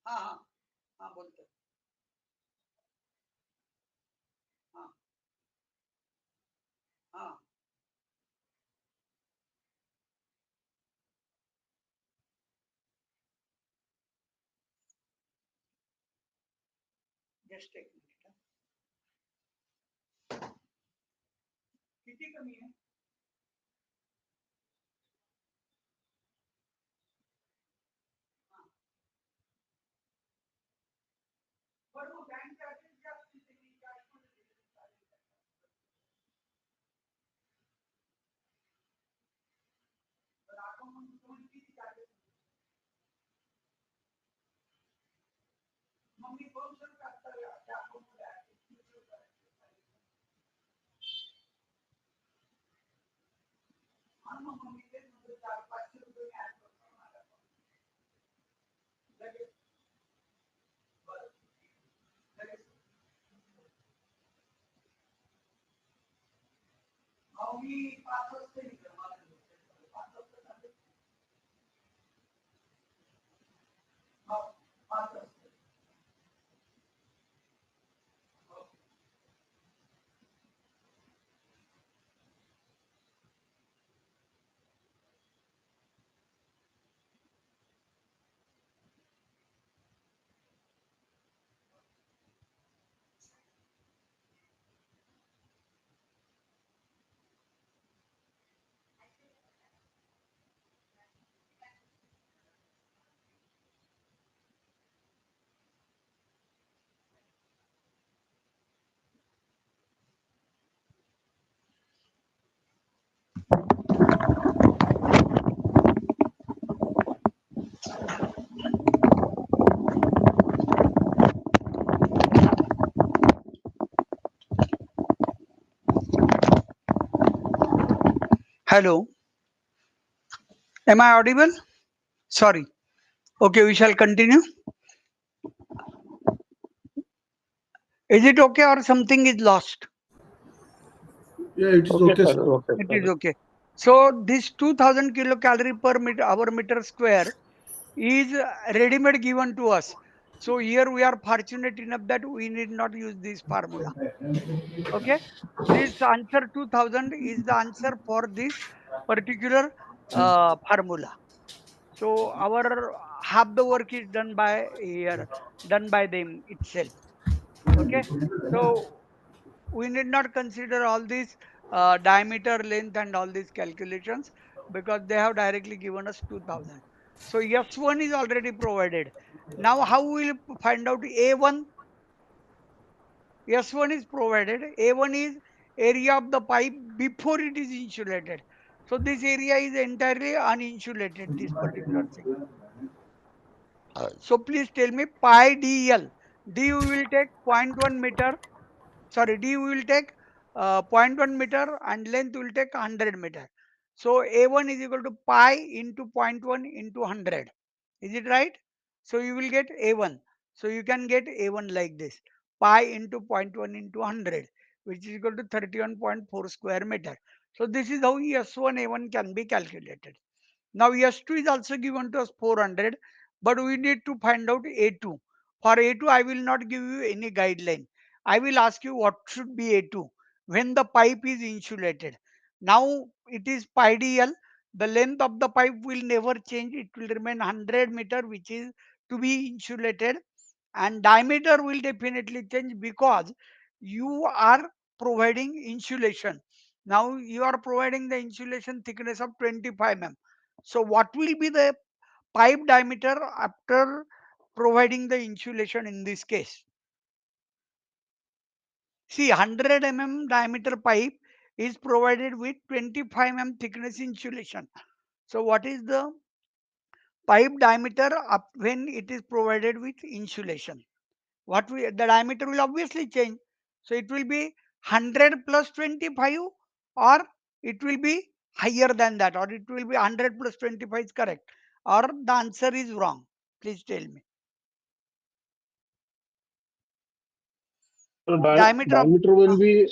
हाँ हाँ हाँ बोलते हाँ हाँ just एक minute किती कमी आहे बरोबर बँक चार्जेस जे असतील ते मी तर अकाउंट म्हणून किती चार्जेस मग मी 200 रुपये त्या अकाउंटमध्ये आणि मग मी तेच म्हणतो 400-500 रुपये ऍड करतो मला लगेच बरं लगेच अहो मी 5 वाजता निघतो मला 5 वाजता चालेल हो 5 वाजता Hello, am I audible? Sorry. Okay, we shall continue. Is it okay or something is lost? Yeah, it is okay, sir. sir. Okay, It sir. is okay. So this 2000 kilocalorie per meter, hour meter square is ready-made given to us. So here we are fortunate enough that we need not use this formula. Okay. This answer 2000 is the answer for this particular formula. So our half the work is done by here, done by them itself. Okay. So we need not consider all these diameter, length, and all these calculations because they have directly given us 2000. So S1 is already provided. Now how will we find out A1? S1 is provided. A1 is area of the pipe before it is insulated. So this area is entirely uninsulated, this particular thing. So please tell me pi dl. D we will take 0.1 meter. Sorry, D we will take 0.1 meter and length will take 100 meter. So A1 is equal to pi into 0.1 into 100. Is it right? So you will get A1. So you can get A1 like this. Pi into 0.1 into 100, which is equal to 31.4 square meter. So this is how S1 A1 can be calculated. Now S2 is also given to us 400, but we need to find out A2. For A2, I will not give you any guideline. I will ask you what should be A2 when the pipe is insulated. Now it is pi dl. The length of the pipe will never change. It will remain 100 meter, which is to be insulated, and diameter will definitely change because you are providing insulation. Now you are providing the insulation thickness of 25 mm. So what will be the pipe diameter after providing the insulation in this case? See, 100 mm diameter pipe is provided with 25 mm thickness insulation. So what is the pipe diameter up when it is provided with insulation? The diameter will obviously change. So it will be 100 plus 25, or it will be higher than that, or it will be 100 plus 25 is correct, or the answer is wrong. Please tell me. So Diameter of diameter will be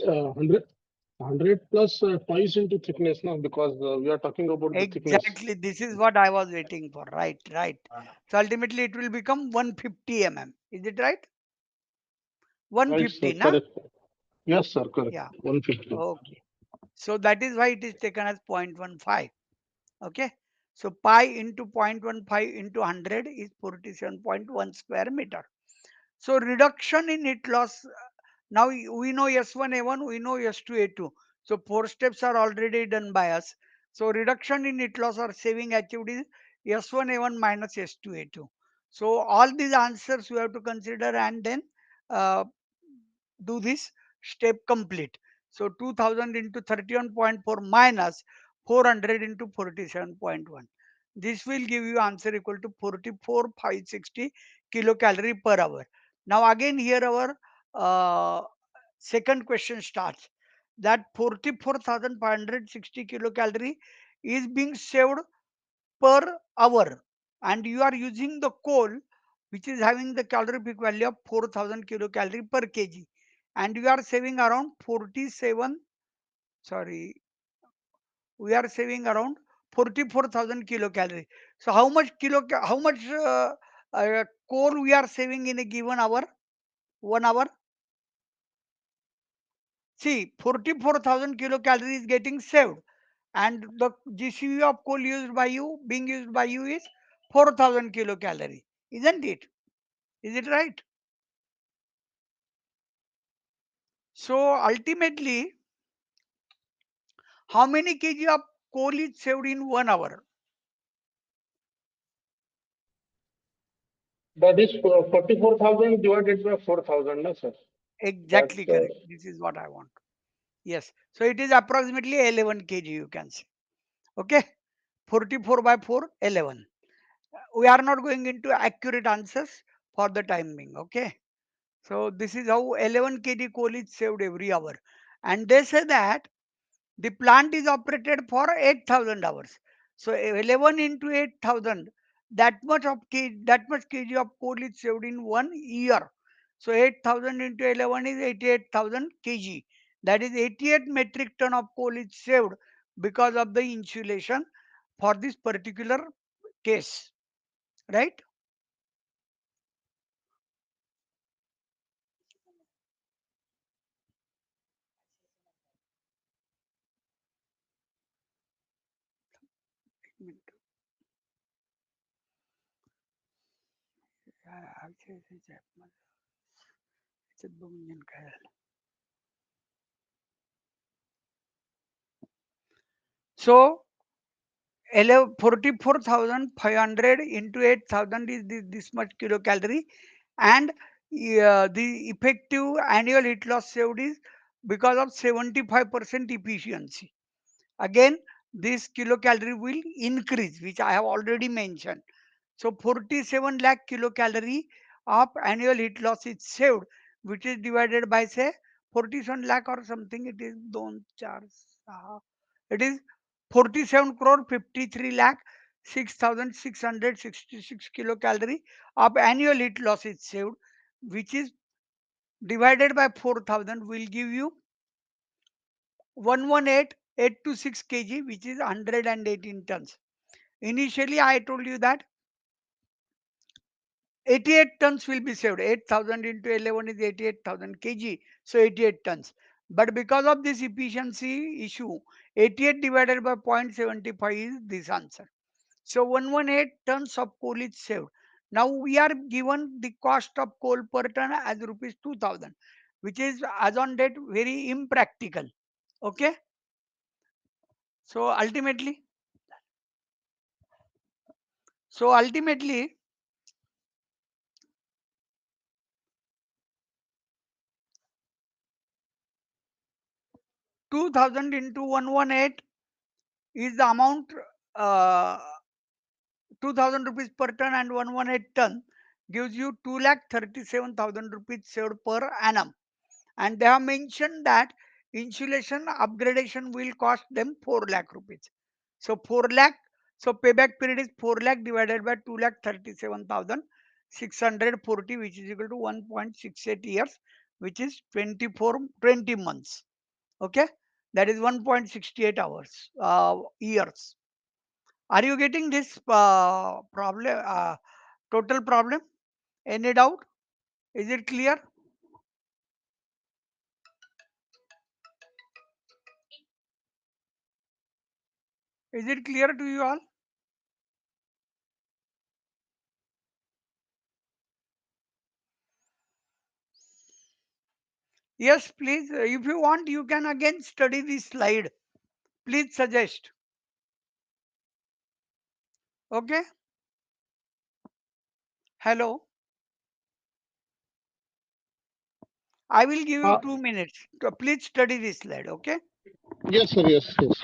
100 plus twice into thickness now, because we are talking about the thickness. exactly, this is what I was waiting for. Right, right. So ultimately it will become 150 mm. Is it right? Right, sir, 150, na? correct. Yes, sir, correct. Yeah. 150. Okay. So that is why it is taken as 0.15. Okay. So pi into 0.15 into 100 is 47.1 square meter. So reduction in heat loss. Now we know S1 A1, we know S2 A2. So 4 steps are already done by us. So reduction in heat loss or saving achieved is S1 A1 minus S2 A2. So all these answers we have to consider and then uh, do this step complete. So 2000 into 31.4 minus 400 into 47.1. This will give you answer equal to 44,560 kilocalorie per hour. Now again here our second question starts, that 44,560 kilocalorie is being saved per hour, and you are using the coal which is having the calorific value of 4,000 kilocalorie per kg, and you are saving around 47, sorry, we are saving around 44,000 kilocalorie. So how much coal we are saving in a given hour? 1 hour. See, 44,000 kilocalorie is getting saved, and the GCV of coal being used by you is 4,000 kilocalorie, isn't it? Is it right? So ultimately, how many kg of coal is saved in 1 hour? That is 44,000 divided by 4,000, no, sir? Exactly That's correct. This is what I want. Yes. So it is approximately 11 kg, you can say. Okay. 44 by 4, 11. We are not going into accurate answers for the time being. Okay. So this is how 11 kg coal is saved every hour. And they say that the plant is operated for 8,000 hours. So 11 into 8,000, that much kg of coal is saved in 1 year. So 8,000 into 11 is 88,000 kg. That is 88 metric ton of coal is saved because of the insulation for this particular case. Right? So 44,500 into 8,000 is this much kilocalorie, and the effective annual heat loss saved is because of 75% efficiency. Again, this kilocalorie will increase, which I have already mentioned. So 47 lakh kilocalorie of annual heat loss is saved, which is divided by say 47 lakh or something. It is don't charge. It is 47 crore 53 lakh 6,666 kilocalorie of annual heat loss is saved, which is divided by 4,000 will give you 118,826 kg, which is 118 tons. Initially, I told you that 88 tons will be saved. 8,000 into 11 is 88,000 kg. So 88 tons. But because of this efficiency issue, 88 divided by 0.75 is this answer. So 118 tons of coal is saved. Now we are given the cost of coal per ton as rupees 2,000, which is as on date very impractical. Okay. So ultimately, so ultimately 2,000 into 118 is the amount, uh, 2,000 rupees per ton, and 118 ton gives you 2,37,000 rupees saved per annum. And they have mentioned that insulation upgradation will cost them 4 lakh rupees. So 4 lakh, so payback period is 4 lakh divided by 2,37,640, which is equal to 1.68 years, which is 20 months. Okay, that is 1.68 hours, years. Are you getting this problem, total problem? Any doubt? Is it clear? Is it clear to you all? Yes, please. If you want, you can again study this slide. Please suggest. Okay. Hello. I will give you 2 minutes. Please study this slide. Okay. Yes, sir. Yes, yes.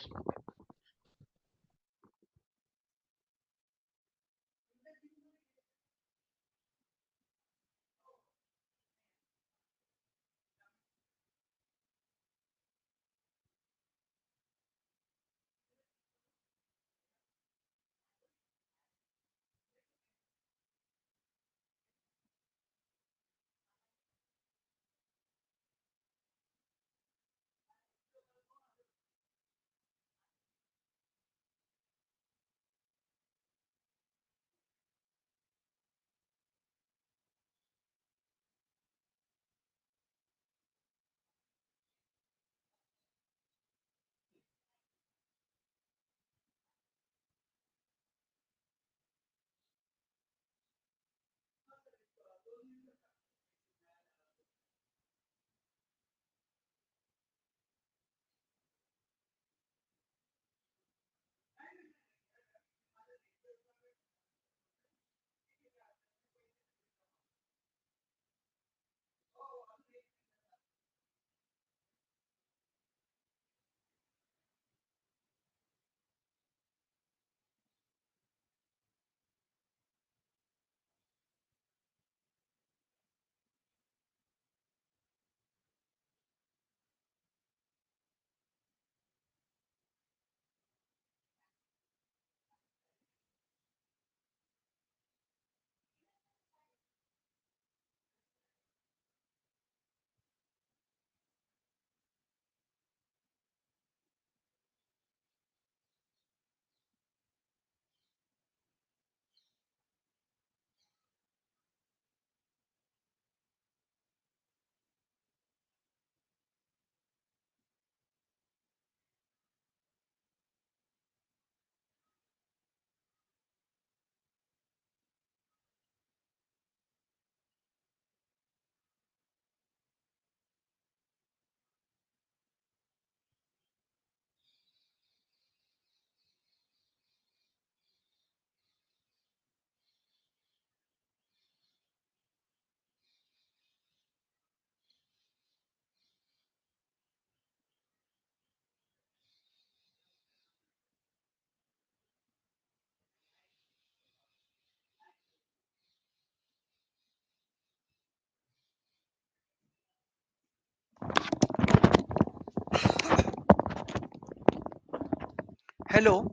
Hello.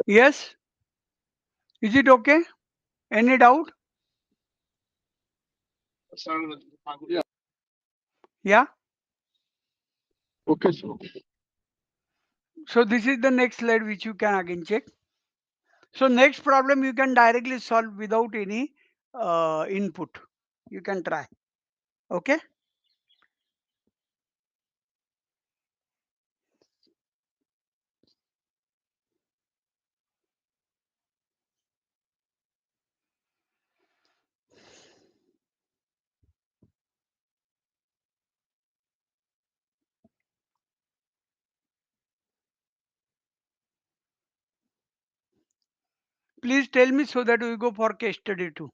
Yes. Is it okay? Any doubt? Yeah. Yeah. Okay, sir. So this is the next slide which you can again check. So next problem you can directly solve without any input. You can try. Okay. Please tell me so that we go for case study 2.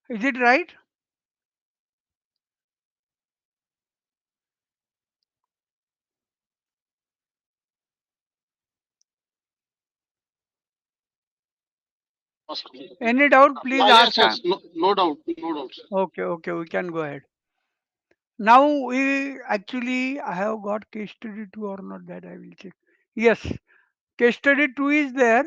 Is it right? Any doubt? Please ask. Yes, no, no doubt, no doubt, sir. Okay, we can go ahead. Now we actually, I have got case study 2 or not, that I will check. Yes, case study 2 is there,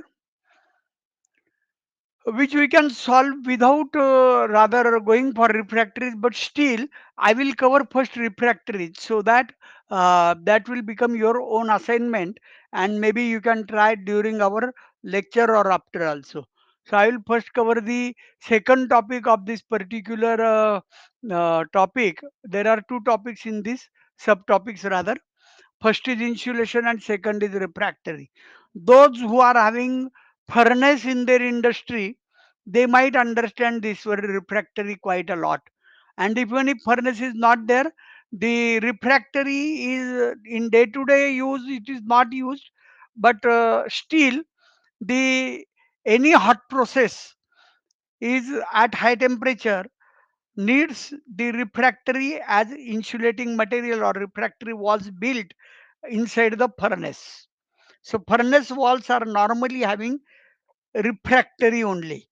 which we can solve without rather going for refractories, but still I will cover first refractories so that that will become your own assignment, and maybe you can try during our lecture or after also. So I will first cover the second topic of this particular topic. There are two topics in this, subtopics rather. First is insulation and second is refractory. Those who are having furnace in their industry, they might understand this word refractory quite a lot. And even if furnace is not there, the refractory is in day to day use, it is not used, but still the any hot process is at high temperature needs the refractory as insulating material, or refractory walls built inside the furnace. So furnace walls are normally having refractory only.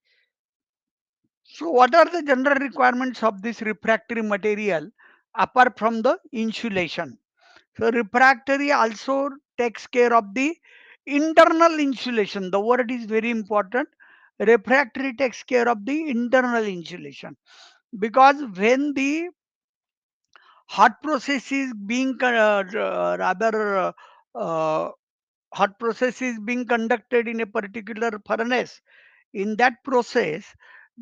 So what are the general requirements of this refractory material apart from the insulation? So refractory also takes care of the internal insulation. The word is very important. Refractory takes care of the internal insulation, because when the hot process is being rather hot process is being conducted in a particular furnace, in that process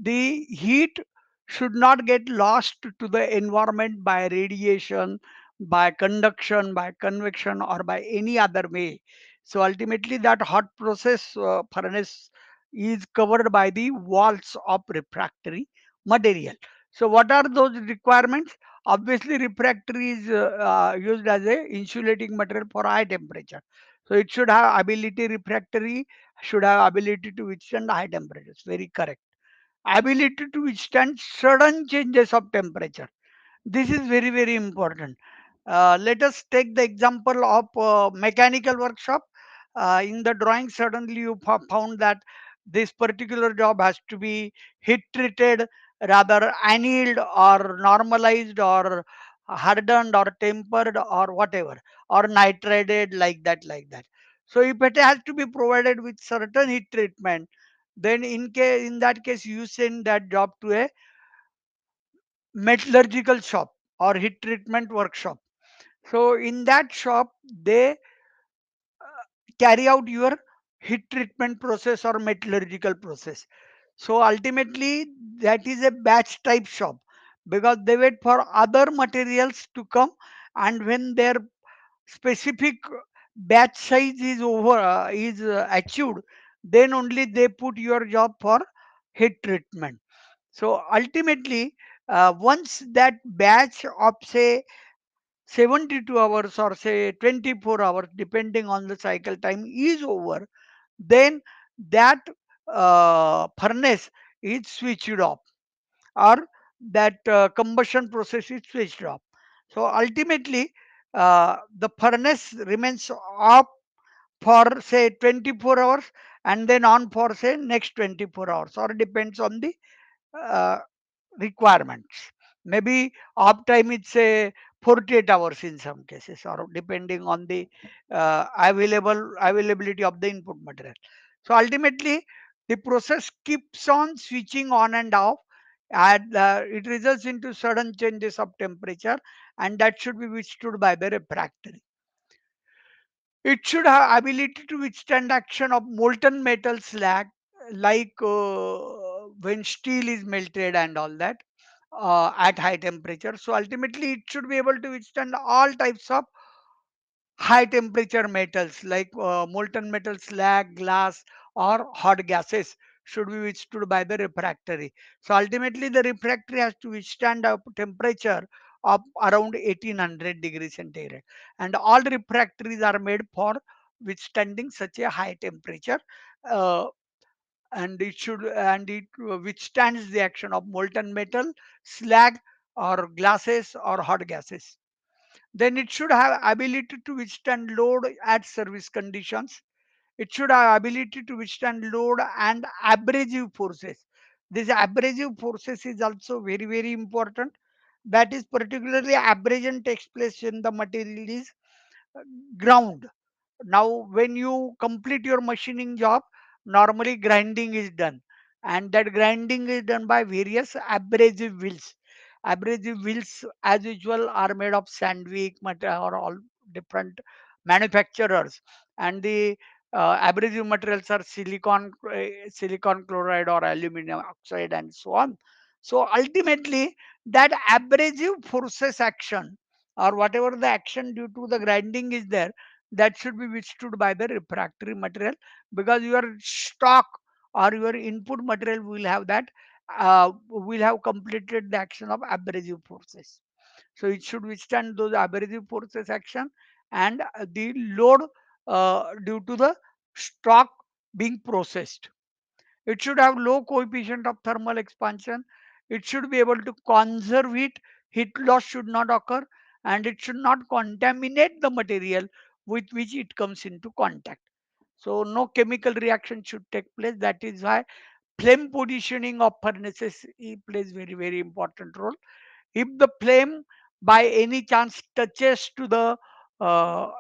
the heat should not get lost to the environment by radiation, by conduction, by convection, or by any other way. So ultimately that hot process furnace is covered by the walls of refractory material. So what are those requirements? Obviously refractory is used as a insulating material for high temperature. So it should have ability, refractory should have ability to withstand high temperatures. Very correct. Ability to withstand sudden changes of temperature. This is very, very important. Let us take the example of mechanical workshop. In the drawing, suddenly you found that this particular job has to be heat treated, rather annealed or normalized or hardened or tempered or whatever, or nitrided, like that. So if it has to be provided with certain heat treatment, then in that case you send that job to a metallurgical shop or heat treatment workshop. So in that shop they carry out your heat treatment process or metallurgical process. So ultimately, that is a batch type shop, because they wait for other materials to come, and when their specific batch size is achieved, then only they put your job for heat treatment. So ultimately, once that batch of say 72 hours or say 24 hours, depending on the cycle time, is over, then that furnace is switched off, or that combustion process is switched off. So ultimately, the furnace remains off for say 24 hours, and then on for say next 24 hours, or depends on the uh, requirements. Maybe uptime is say 48 hours in some cases, or depending on the availability of the input material. So ultimately, the process keeps on switching on and off, and it results into sudden changes of temperature, and that should be withstood by the refractory. It should have ability to withstand action of molten metal slag, like when steel is melted and all that at high temperature. So ultimately, it should be able to withstand all types of high temperature metals, like molten metal slag, glass, or hot gases should be withstood by the refractory. So ultimately, the refractory has to withstand a temperature of around 1800 degrees centigrade, and all refractories are made for withstanding such a high temperature. Uh, and it withstands the action of molten metal, slag, or glasses, or hot gases. Then it should have ability to withstand load at service conditions. It should have ability to withstand load and abrasive forces. This abrasive forces is also very, very important. That is, particularly abrasion takes place when the material is ground. Now when you complete your machining job, normally grinding is done, and that grinding is done by various abrasive wheels. Abrasive wheels, as usual, are made of sandwich material or all different manufacturers, and the abrasive materials are silicon chloride or aluminum oxide and so on. So ultimately, that abrasive forces action, or whatever the action due to the grinding is there, that should be withstood by the refractory material, because your stock or your input material will have that will have completed the action of abrasive forces. So it should withstand those abrasive forces action, and the load due to the stock being processed. It should have low coefficient of thermal expansion. It should be able to conserve heat. Heat loss should not occur, and it should not contaminate the material with which it comes into contact. So no chemical reaction should take place. That is why flame positioning of furnaces plays very, very important role. If the flame by any chance touches to the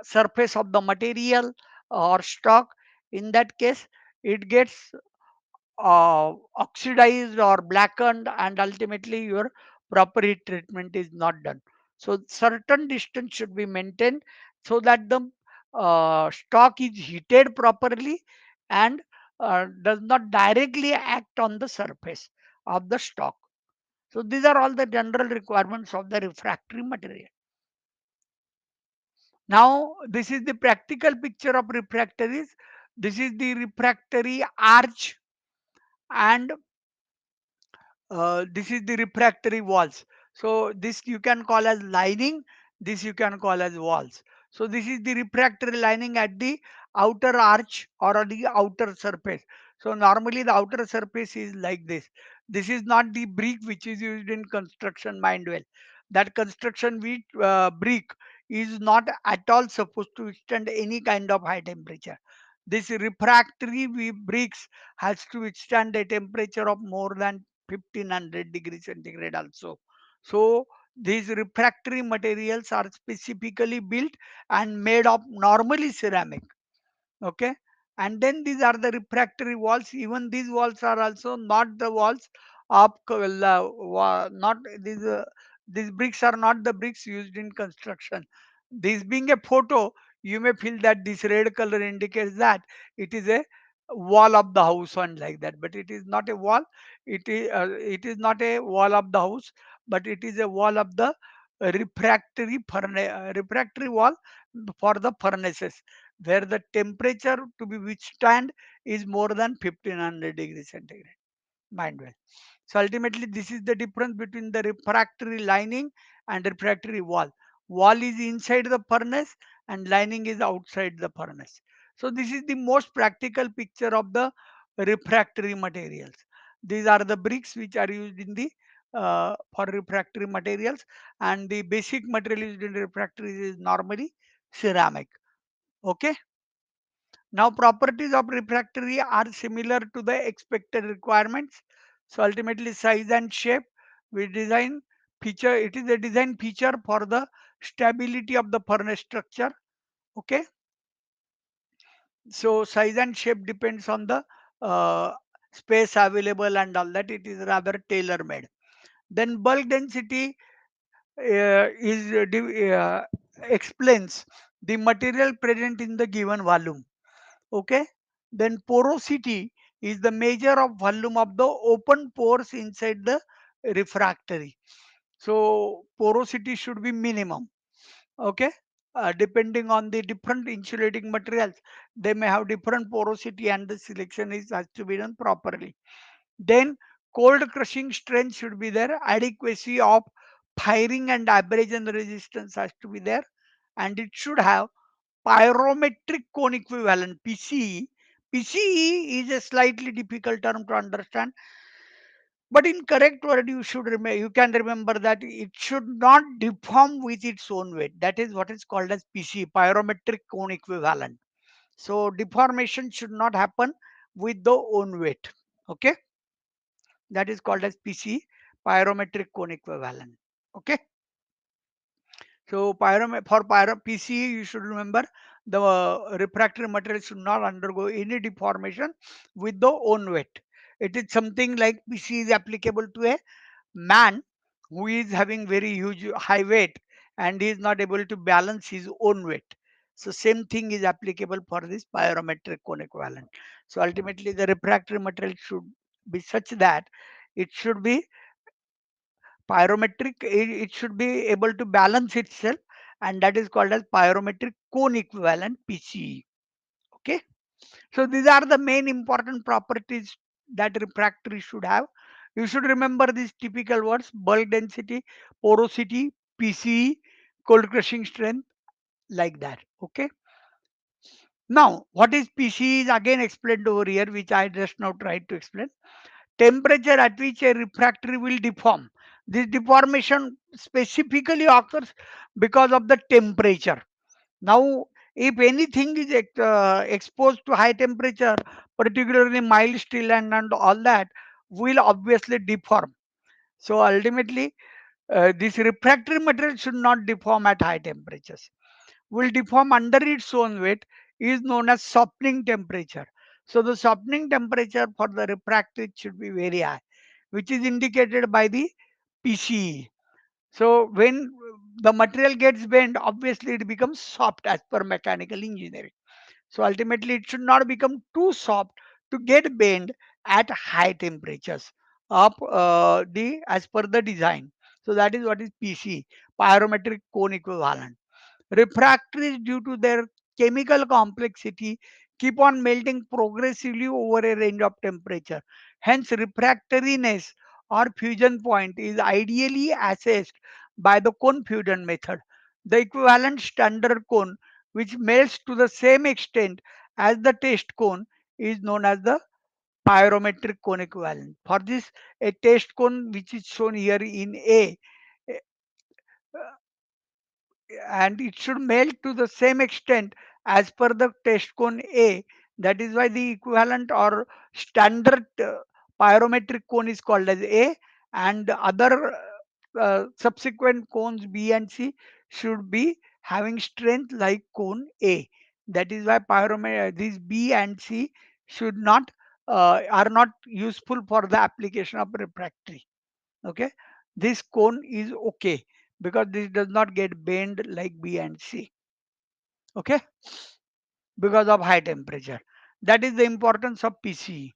surface of the material or stock, in that case it gets oxidized or blackened, and ultimately your proper heat treatment is not done. So certain distance should be maintained, so that the stock is heated properly, and does not directly act on the surface of the stock. So these are all the general requirements of the refractory material. Now this is the practical picture of refractories. This is the refractory arch, and this is the refractory walls. So this you can call as lining, this you can call as walls. So this is the refractory lining at the outer arch or the outer surface. So normally the outer surface is like this. This is not the brick which is used in construction, mind well. That construction brick is not at all supposed to withstand any kind of high temperature. This refractory bricks has to withstand a temperature of more than 1500 degrees centigrade also. So these refractory materials are specifically built and made of normally ceramic. Okay. And then these are the refractory walls. Even these walls are also not the walls of not these bricks are not the bricks used in construction. This being a photo, you may feel that this red color indicates that it is a wall of the house and like that, but it is not a wall. It is not a wall of the house, but it is a wall of the refractory wall for the furnaces, where the temperature to be withstand is more than 1500 degrees centigrade. Mind well. So ultimately, this is the difference between the refractory lining and refractory wall. Wall is inside the furnace and lining is outside the furnace. So this is the most practical picture of the refractory materials. These are the bricks which are used in the for refractory materials, and the basic material used in refractories is normally ceramic. Okay. Now properties of refractory are similar to the expected requirements. So ultimately size and shape, we design feature, it is a design feature for the stability of the furnace structure. Okay. So size and shape depends on the uh, space available and all that. It is rather tailor made. Then bulk density explains the material present in the given volume. Okay. Then porosity is the measure of volume of the open pores inside the refractory. So porosity should be minimum. Okay. Depending on the different insulating materials, they may have different porosity, and the selection is has to be done properly. Then cold crushing strength should be there. Adequacy of firing and abrasion resistance has to be there, and it should have pyrometric cone equivalent, PCE. PCE is a slightly difficult term to understand, but in correct word you should remember, you can remember that it should not deform with its own weight. That is what is called as PCE, pyrometric cone equivalent. So deformation should not happen with the own weight. Okay, that is called as PCE, pyrometric cone equivalent. Okay. So PCE, you should remember the refractory material should not undergo any deformation with the own weight. It is something like PCE is applicable to a man who is having very huge high weight and he is not able to balance his own weight. So same thing is applicable for this pyrometric cone equivalent. So ultimately the refractory material should be such that it should be pyrometric, it should be able to balance itself, and that is called as pyrometric cone equivalent, PCE. Okay. So these are the main important properties that refractory should have. You should remember these typical words: bulk density, porosity, PCE, cold crushing strength, like that. Okay. Now what is PCE is again explained over here, which I just now tried to explain. Temperature at which a refractory will deform. This deformation specifically occurs because of the temperature. Now, if anything is exposed to high temperature, particularly mild steel and all that, will obviously deform. So ultimately, this refractory material should not deform at high temperatures. Will deform under its own weight is known as softening temperature. So the softening temperature for the refractory should be very high, which is indicated by the PCE. So when the material gets bent, obviously it becomes soft as per mechanical engineering. So ultimately it should not become too soft to get bent at high temperatures of the as per the design. So that is what is PC, pyrometric cone equivalent. Refractories, due to their chemical complexity, keep on melting progressively over a range of temperature. Hence, refractoriness or fusion point is ideally assessed by the cone fusion method. The equivalent standard cone, which melts to the same extent as the test cone, is known as the pyrometric cone equivalent. For this, a test cone, which is shown here in A, and it should melt to the same extent as per the test cone A. That is why the equivalent or standard pyrometric cone is called as A, and other subsequent cones B and C should be having strength like cone A. That is why these B and C should not are not useful for the application of refractory. Okay, this cone is okay because this does not get bent like B and C. Okay, because of high temperature. That is the importance of PCE.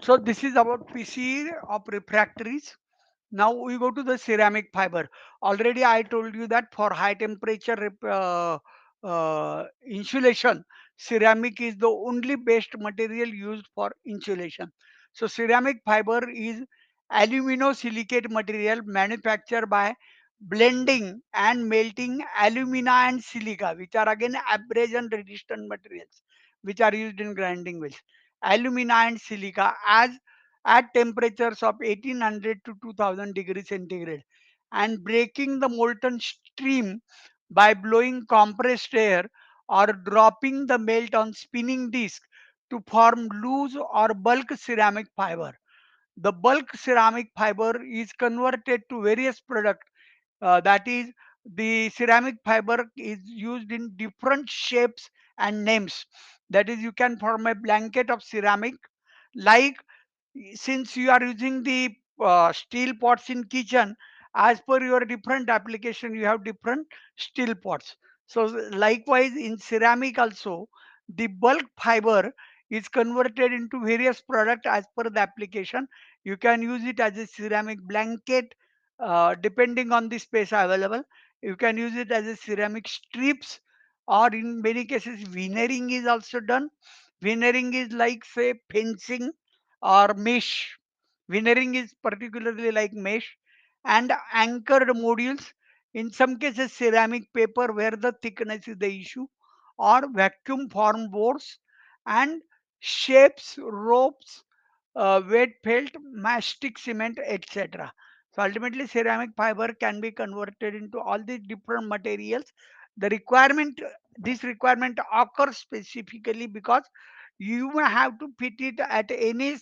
So this is about PCE of refractories. Now we go to the ceramic fiber. Already I told you that for high temperature insulation, ceramic is the only best material used for insulation. So ceramic fiber is aluminosilicate material manufactured by blending and melting alumina and silica, which are again abrasion resistant materials, which are used in grinding wheels. Alumina and silica as at temperatures of 1800 to 2000 degrees centigrade and breaking the molten stream by blowing compressed air or dropping the melt on spinning disc to form loose or bulk ceramic fiber. The bulk ceramic fiber is converted to various products. That is, the ceramic fiber is used in different shapes and names. That is, you can form a blanket of ceramic, like since you are using the steel pots in kitchen, as per your different application you have different steel pots. So likewise in ceramic also, the bulk fiber is converted into various product as per the application. You can use it as a ceramic blanket, depending on the space available. You can use it as a ceramic strips, or in many cases veneering is also done. Veneering is like say fencing or mesh. Veneering is particularly like mesh, and anchored modules. In some cases, ceramic paper where the thickness is the issue, or vacuum formed boards and shapes, ropes, wet felt, mastic cement, etc. So ultimately, ceramic fiber can be converted into all these different materials. The requirement, this requirement occurs specifically because you may have to fit it at any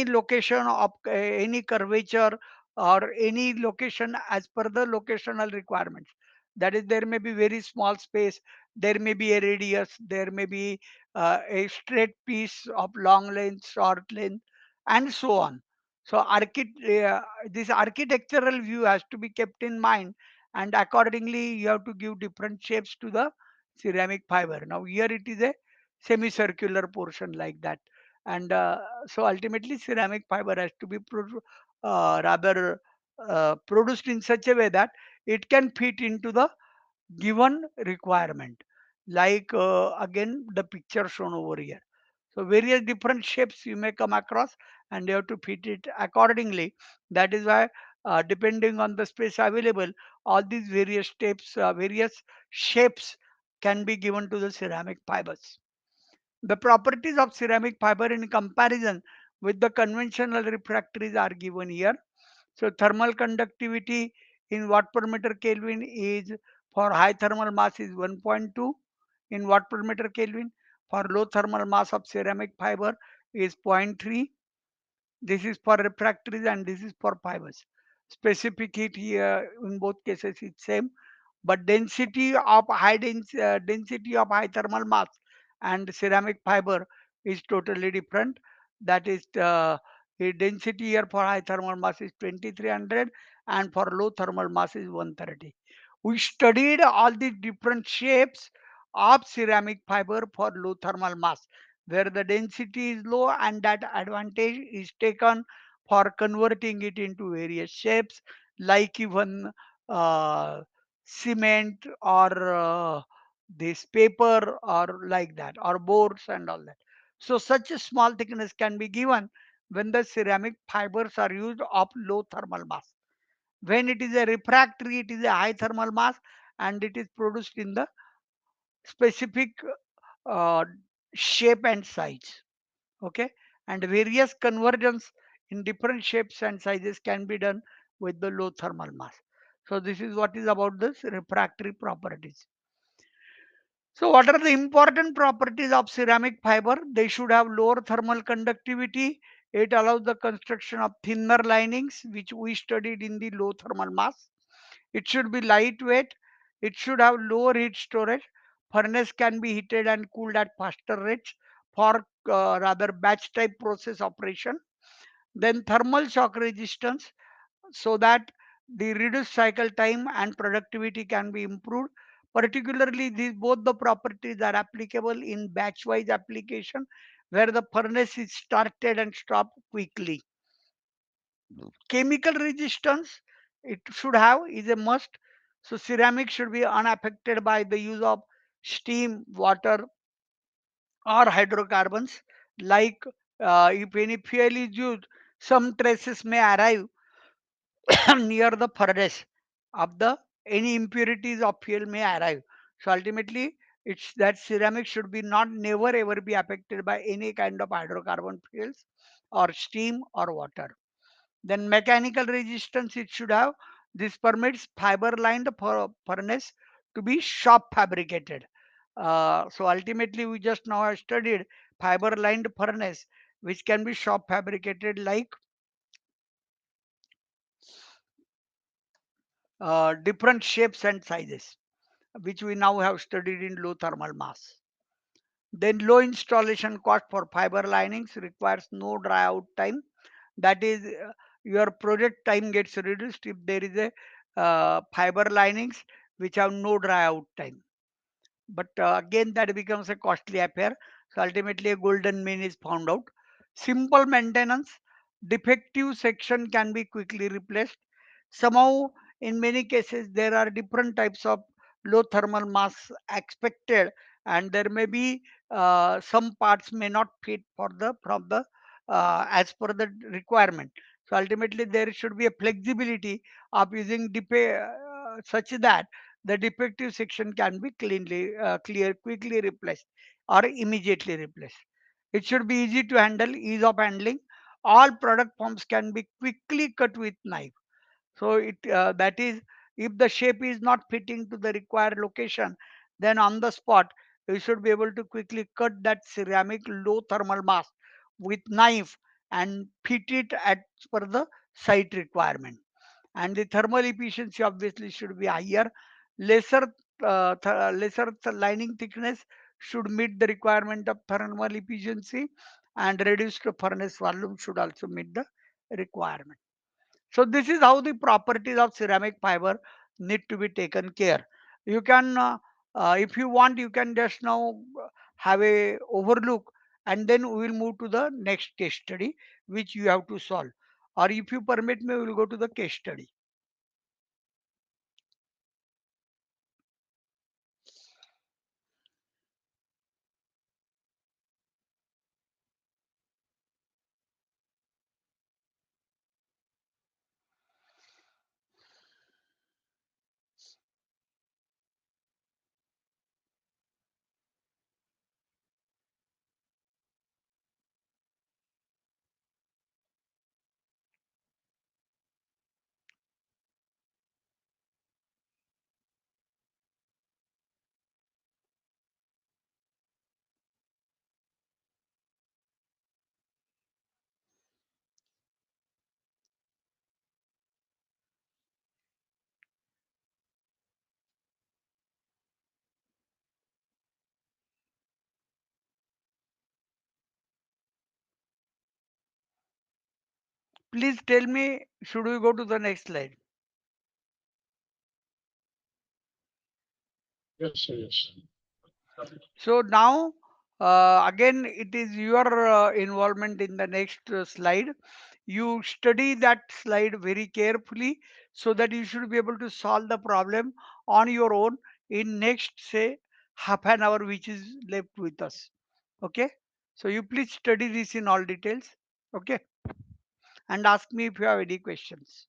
location of any curvature or any location as per the locational requirements. That is, there may be very small space, there may be a radius, there may be a straight piece of long length, short length, and so on. So this architectural view has to be kept in mind, and accordingly you have to give different shapes to the ceramic fiber. Now here it is a semicircular portion like that, and so ultimately ceramic fiber has to be rather produced in such a way that it can fit into the given requirement, like again the picture shown over here. So various different shapes you may come across, and you have to fit it accordingly. That is why depending on the space available, all these various various shapes can be given to the ceramic fibers. The properties of ceramic fiber in comparison with the conventional refractories are given here. So thermal conductivity in watt per meter Kelvin is, for high thermal mass is 1.2 in watt per meter Kelvin. For low thermal mass of ceramic fiber is 0.3. This is for refractories and this is for fibers. Specific heat here in both cases is same, but density of high thermal mass and ceramic fiber is totally different. That is, the density here for high thermal mass is 2300 and for low thermal mass is 130. We studied all the different shapes of ceramic fiber for low thermal mass, where the density is low, and that advantage is taken for converting it into various shapes, like even uh, cement or this paper or like that, or boards and all that. So such a small thickness can be given when the ceramic fibers are used of low thermal mass. When it is a refractory, it is a high thermal mass, and it is produced in the specific uh, shape and size. Okay, and various conversions in different shapes and sizes can be done with the low thermal mass. So this is what is about this refractory properties. So what are the important properties of ceramic fiber? They should have lower thermal conductivity. It allows the construction of thinner linings, which we studied in the low thermal mass. It should be lightweight. It should have lower heat storage. Furnace can be heated and cooled at faster rates for rather batch type process operation. Then thermal shock resistance, so that the reduced cycle time and productivity can be improved. Particularly, these both the properties are applicable in batch wise application where the furnace is started and stopped quickly. Chemical resistance, it should have, is a must. So ceramic should be unaffected by the use of steam, water, or hydrocarbons. Like if any fuel is used, some traces may arrive near the furnace of the any impurities of fuel may arrive. So ultimately, it's that ceramic should be not never ever be affected by any kind of hydrocarbon fuels or steam or water. Then mechanical resistance it should have. This permits fiber lined furnace to be shop fabricated. So ultimately, we just now have studied fiber lined furnace, which can be shop fabricated like different shapes and sizes, which we now have studied in low thermal mass. Then low installation cost for fiber linings requires no dry out time. That is, your project time gets reduced if there is a fiber linings which have no dry out time. But again, that becomes a costly affair. So ultimately, a golden mean is found out. Simple maintenance, defective section can be quickly replaced. Somehow, in many cases, there are different types of low thermal mass expected, and there may be some parts may not fit for the from the as per the requirement. So ultimately, there should be a flexibility of using such that the defective section can be quickly replaced or immediately replaced. It should be easy to handle, ease of handling. All product forms can be quickly cut with knife. So that is, if the shape is not fitting to the required location, then on the spot you should be able to quickly cut that ceramic low thermal mass with knife and fit it as per the site requirement. And the thermal efficiency obviously should be higher. Lesser lining thickness should meet the requirement of thermal efficiency, and reduced furnace volume should also meet the requirement. So this is how the properties of ceramic fiber need to be taken care. You can, if you want, you can just now have a overlook, and then we will move to the next case study, which you have to solve. Or if you permit me, we will go to the case study. Please tell me, should we go to the next slide? Yes, sir, yes. So now, again, it is your involvement in the next slide. You study that slide very carefully so that you should be able to solve the problem on your own in next, say, half an hour, which is left with us. Okay. So you please study this in all details. Okay. And ask me if you have any questions.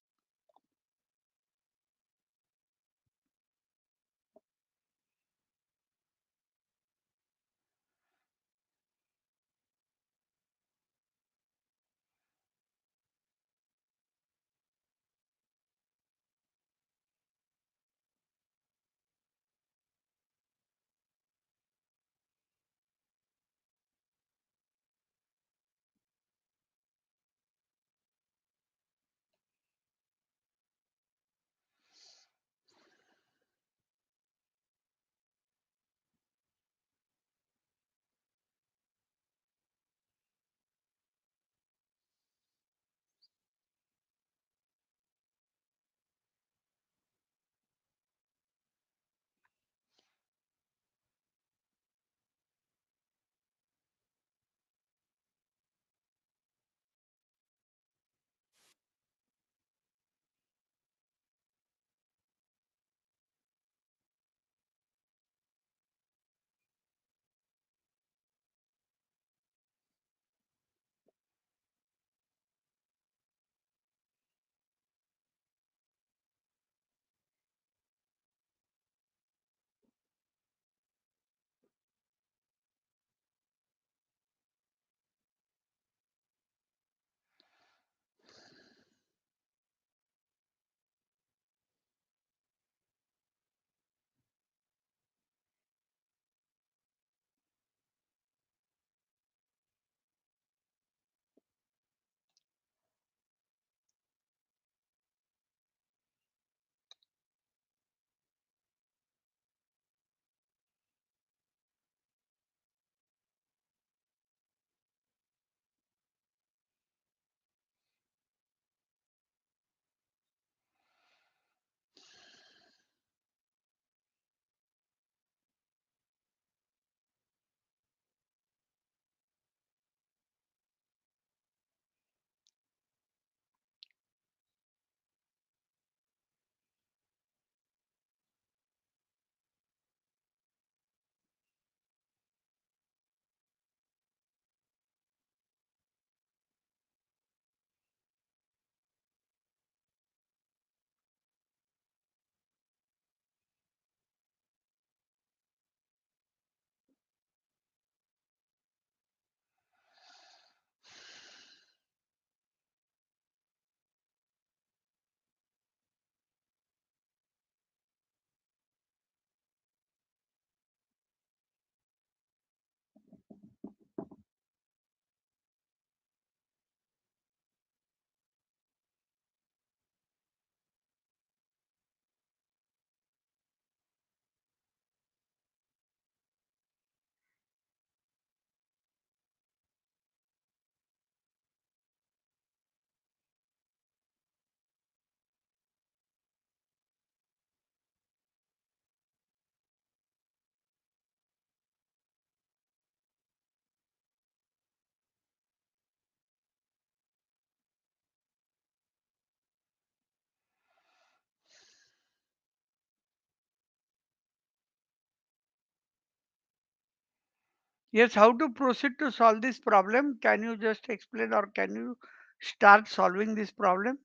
Yes, how to proceed to solve this problem? Can you just explain, or can you start solving this problem?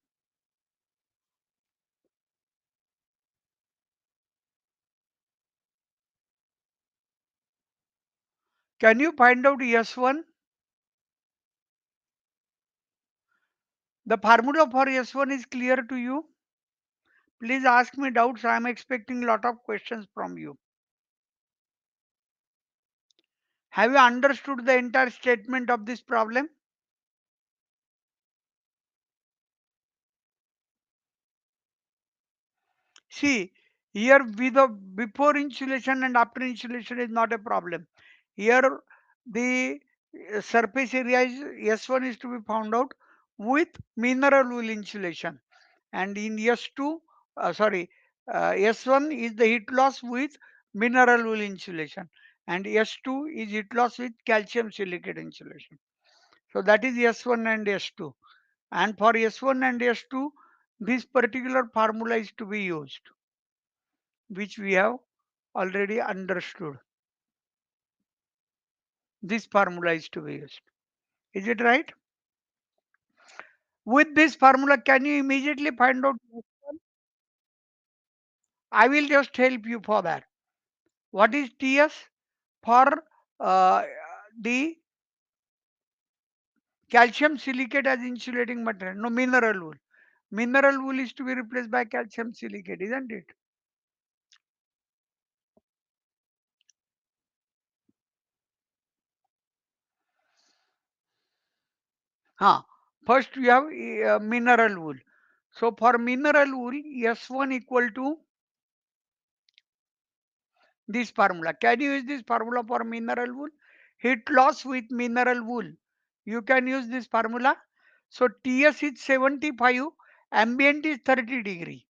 Can you find out S1? The formula for S1 is clear to you? Please ask me doubts. I am expecting a lot of questions from you. Have you understood the entire statement of this problem? See, here with the before insulation and after insulation is not a problem. Here the surface area is S1 is to be found out with mineral wool insulation, and in S2, S1 is the heat loss with mineral wool insulation, and S2 is heat loss with calcium silicate insulation. So that is S1 and S2, and for S1 and S2 this particular formula is to be used, which we have already understood. This formula is to be used. Is it right? With this formula, can you immediately find out? I will just help you for that. What is TS? For uh, the calcium silicate as insulating material. No, mineral wool. Mineral wool is to be replaced by calcium silicate, isn't it? Huh. First we have mineral wool. So for mineral wool, S1 equal to this formula. Can you use this formula for mineral wool? Heat loss with mineral wool. You can use this formula. So TS is 75, ambient is 30 degree,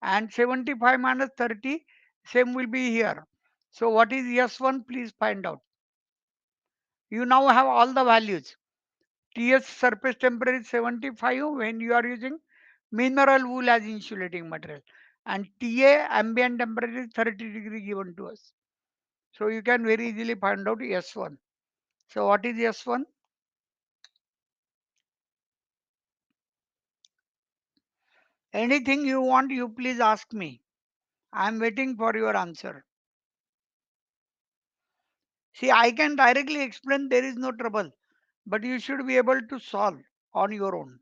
and 75 minus 30, same will be here. So what is S1? Please find out. You now have all the values. TS surface temperature is 75 when you are using mineral wool as insulating material, and TA ambient temperature is 30 degree given to us. So you can very easily find out S1. So what is S1? Anything you want, you please ask me. I am waiting for your answer. See, I can directly explain, there is no trouble, but you should be able to solve on your own.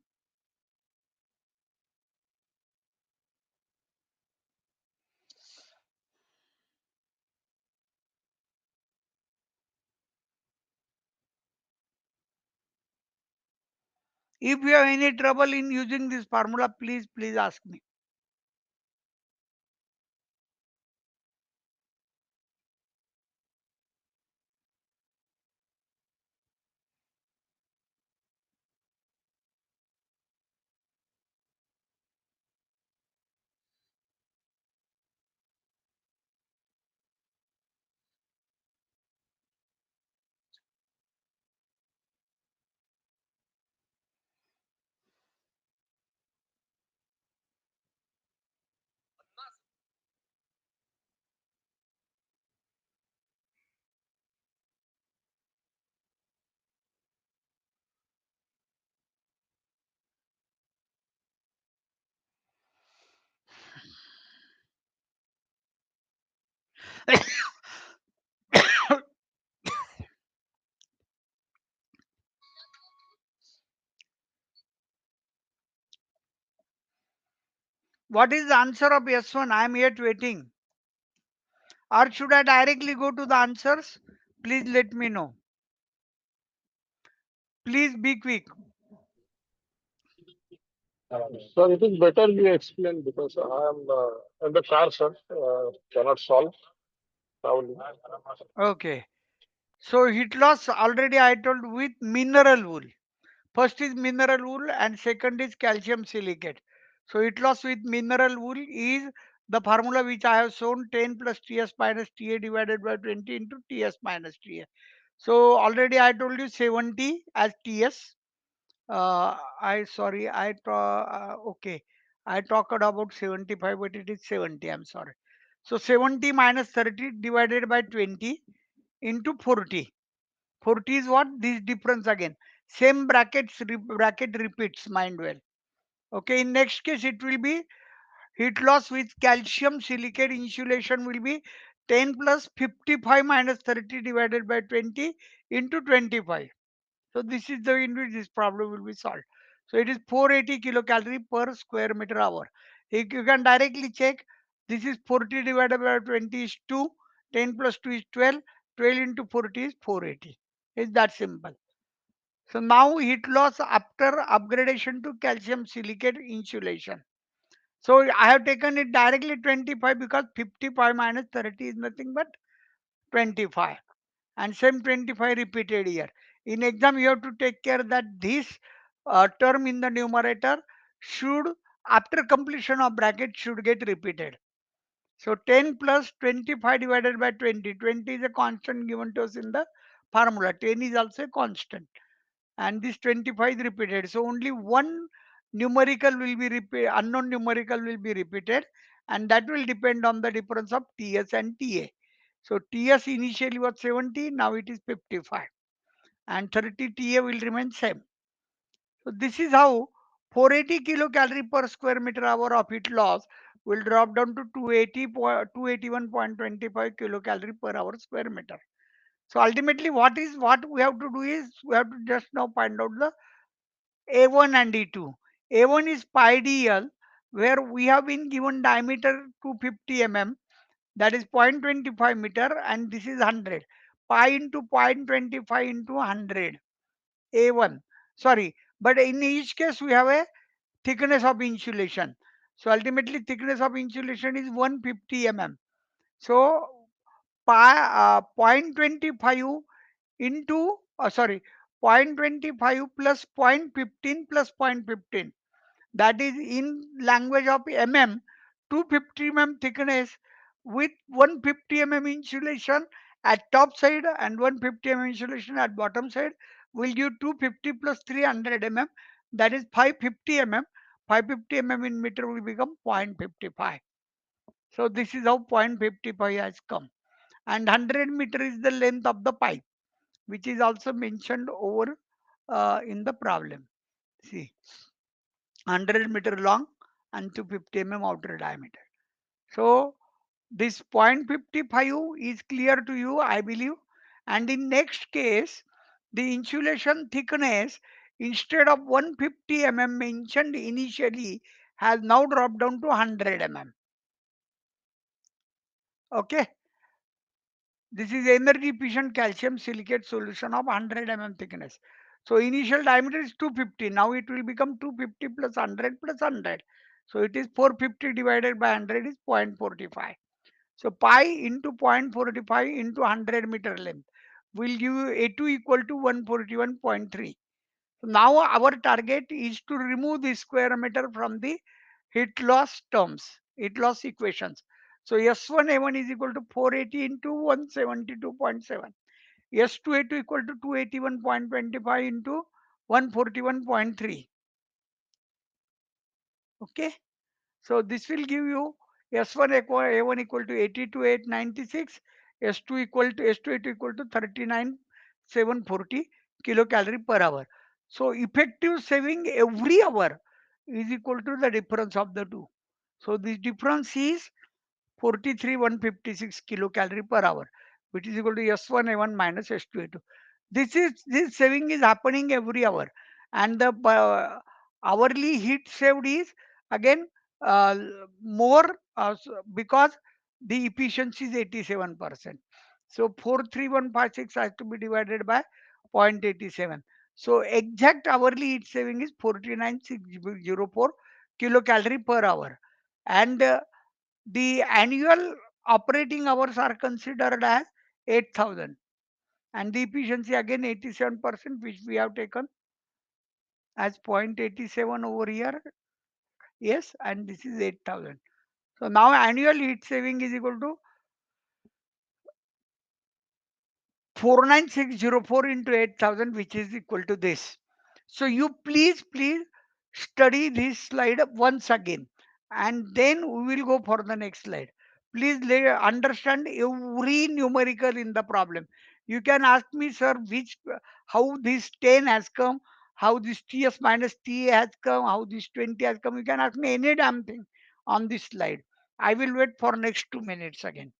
If you have any trouble in using this formula, please ask me. What is the answer of S1? I am yet waiting. Or should I directly go to the answers? Please let me know. Please be quick. Sir, it is better you explain because I am in the car, sir. Cannot solve. Traveling. Okay. So heat loss already I told with mineral wool. First is mineral wool and second is calcium silicate. So heat loss with mineral wool is the formula which I have shown, 10 plus Ts minus Ta divided by 20 into Ts minus Ta. So already I told you 70 as Ts. Okay. I talked about 75, but it is 70. I'm sorry. So 70 minus 30 divided by 20 into 40. 40 is what? This difference again. Same bracket repeats, mind well. Okay, in next case it will be heat loss with calcium silicate insulation will be 10 plus 55 minus 30 divided by 20 into 25. So this is the in which this problem will be solved. So it is 480 kilocalorie per square meter hour. You can directly check. This is 40 divided by 20 is 2. 10 plus 2 is 12. 12 into 40 is 480. It's that simple. So now heat loss after upgradation to calcium silicate insulation. So I have taken it directly 25 because 55 minus 30 is nothing but 25. And same 25 repeated here. In exam, you have to take care that this term in the numerator should, after completion of bracket, should get repeated. So 10 plus 25 divided by 20. 20 is a constant given to us in the formula. 10 is also a constant. And this 25 is repeated. So only one numerical will be repeated, unknown numerical will be repeated, and that will depend on the difference of TS and TA. So TS initially was 70, now it is 55, and 30 TA will remain same. So this is how 480 kilocalorie per square meter hour of heat loss will drop down to 281.25 kilocalorie per hour square meter. So ultimately, what we have to do is we have to just now find out the A1 and E2. A1 is pi dl, where we have been given diameter 250 mm, that is 0.25 meter, and this is 100. Pi into 0.25 into 100. A1. Sorry, but in each case we have a thickness of insulation. So ultimately, thickness of insulation is 150 mm. So pi 0.25 into sorry 0.25 plus 0.15 plus 0.15, that is in language of mm, 250 mm thickness with 150 mm insulation at top side and 150 mm insulation at bottom side will give 250 plus 300 mm, that is 550 mm. 550 mm in meter will become 0.55. So this is how 0.55 has come, and 100 meter is the length of the pipe, which is also mentioned over in the problem. See, 100 meter long and 250 mm outer diameter. So this 0.55 is clear to you, I believe. And in next case, the insulation thickness, instead of 150 mm mentioned initially, has now dropped down to 100 mm. Okay. This is energy efficient calcium silicate solution of 100 mm thickness. So initial diameter is 250. Now it will become 250 plus 100 plus 100. So it is 450 divided by 100 is 0.45. So pi into 0.45 into 100 meter length will give you A2 equal to 141.3. Now our target is to remove the square meter from the heat loss terms, heat loss equations. So S1 A1 is equal to 480 into 172.7. S2 A2 equal to 281.25 into 141.3. Okay. So this will give you S1 A1 equal to 82,896, S2 equal to S2 equal to 39,740 kilocalorie per hour. So effective saving every hour is equal to the difference of the two. So this difference is 43,156 kilocalorie per hour, which is equal to S1 A1 minus S2 A2. This saving is happening every hour, and the hourly heat saved is again uh, more because the efficiency is 87%. So 43156 has to be divided by 0.87. So exact hourly heat saving is 49,604 kilocalorie per hour, and the annual operating hours are considered as 8,000, and the efficiency again 87%, which we have taken as 0.87 over here. Yes, and this is 8,000. So now annual heat saving is equal to 49604 into 8,000, which is equal to this. So you please study this slide once again, and then we will go for the next slide. Please understand every numerical in the problem. You can ask me, sir, how this 10 has come, how this TS minus TA has come, how this 20 has come. You can ask me any damn thing on this slide. I will wait for next 2 minutes again.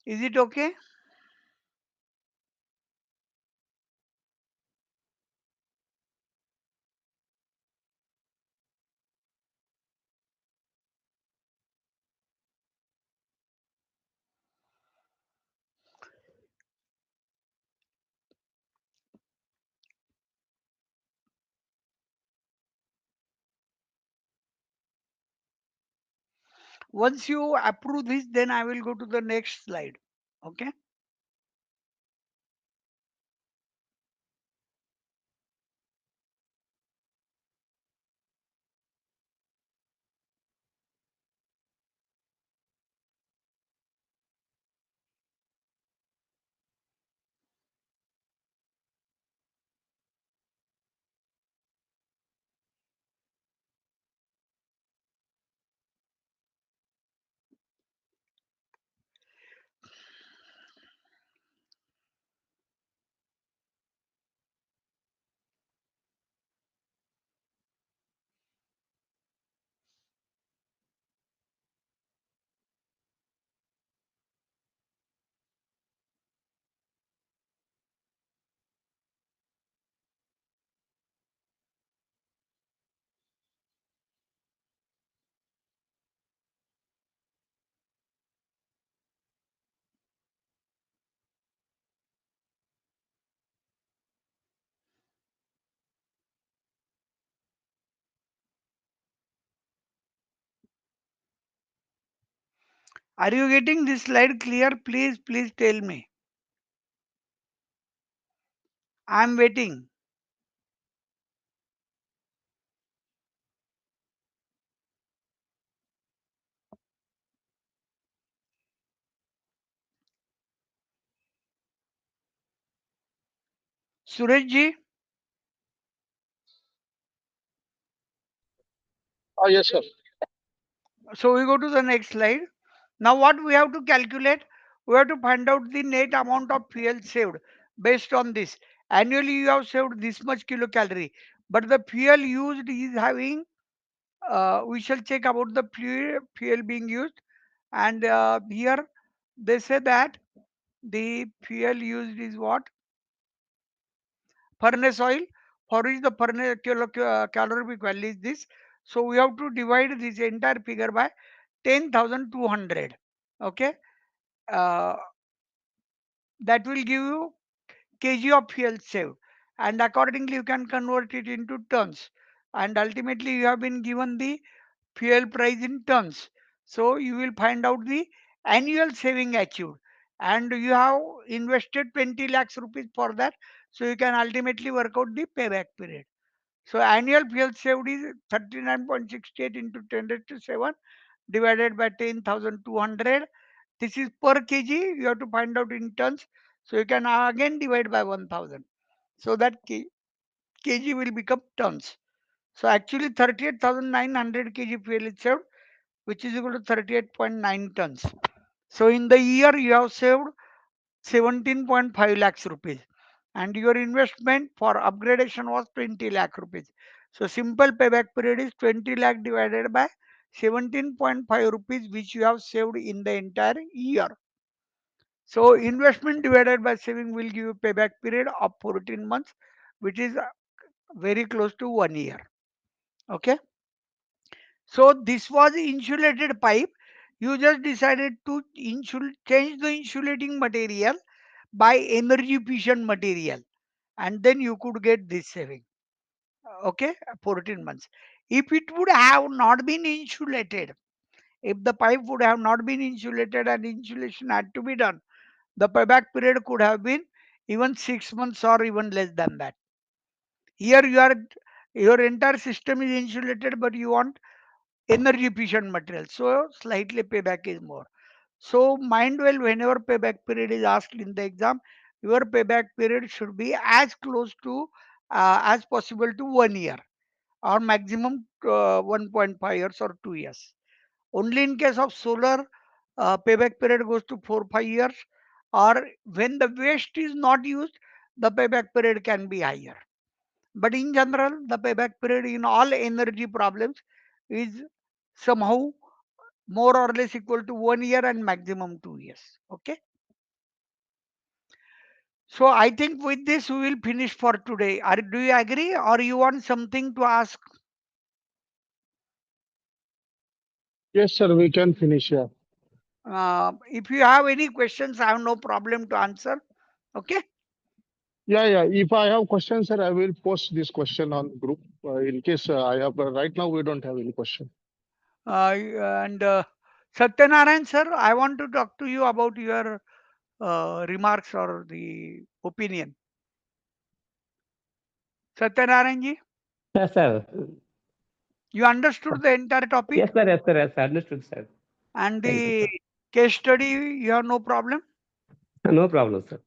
Is it okay? Once you approve this, then I will go to the next slide. Okay. Are you getting this slide clear? Please tell me. I am waiting. Surajji, Yes, sir. so we go to the next slide. Now what we have to calculate? We have to find out the net amount of fuel saved based on this. Annually you have saved this much kilocalorie, but the fuel used is having, we shall check about the fuel being used. And here they say that the fuel used is what? Furnace oil, for which the furnace calorific value is this. So we have to divide this entire figure by 10,200. Okay. Uh, that will give you kg of fuel saved, and accordingly you can convert it into tons, and ultimately you have been given the fuel price in tons. So you will find out the annual saving achieved, and you have invested 20 lakhs rupees for that, so you can ultimately work out the payback period. So annual fuel saved is 39.68 into 10 raised to 7 divided by 10,200. This is per kg. You have to find out in tons. So you can again divide by 1000. So that kg will become tons. So actually 38,900 kg fuel is saved, which is equal to 38.9 tons. So in the year you have saved 17.5 lakhs rupees, and your investment for upgradation was 20 lakh rupees. So simple payback period is 20 lakh divided by 17.5 rupees, which you have saved in the entire year. So investment divided by saving will give you payback period of 14 months, which is very close to 1 year. Okay. So this was insulated pipe. You just decided to change the insulating material by energy efficient material, and then you could get this saving. Okay, 14 months. If it would have not been insulated, if the pipe would have not been insulated and insulation had to be done, the payback period could have been even 6 months or even less than that. Here your entire system is insulated, but you want energy efficient material, so slightly payback is more. So mind well, whenever payback period is asked in the exam, your payback period should be as close to as possible to 1 year or maximum 1.5 years or 2 years. Only in case of solar, payback period goes to 4 5 years, or when the waste is not used, the payback period can be higher. But in general, the payback period in all energy problems is somehow more or less equal to 1 year and maximum 2 years. Okay. So I think with this we will finish for today. Do you agree, or you want something to ask? Yes, sir, we can finish. Yeah. If you have any questions, I have no problem to answer. Okay. Yeah. If I have questions, sir, I will post this question on group. In case I have, right now we don't have any question. And Satyanarayan sir, I want to talk to you about your remarks or the opinion. Satyanarayan ji, Yes, sir. you understood the entire topic? Yes, sir. Yes, sir. Yes, sir. Understood, sir. And Thank you, the sir. case study, you have no problem? No problem, sir.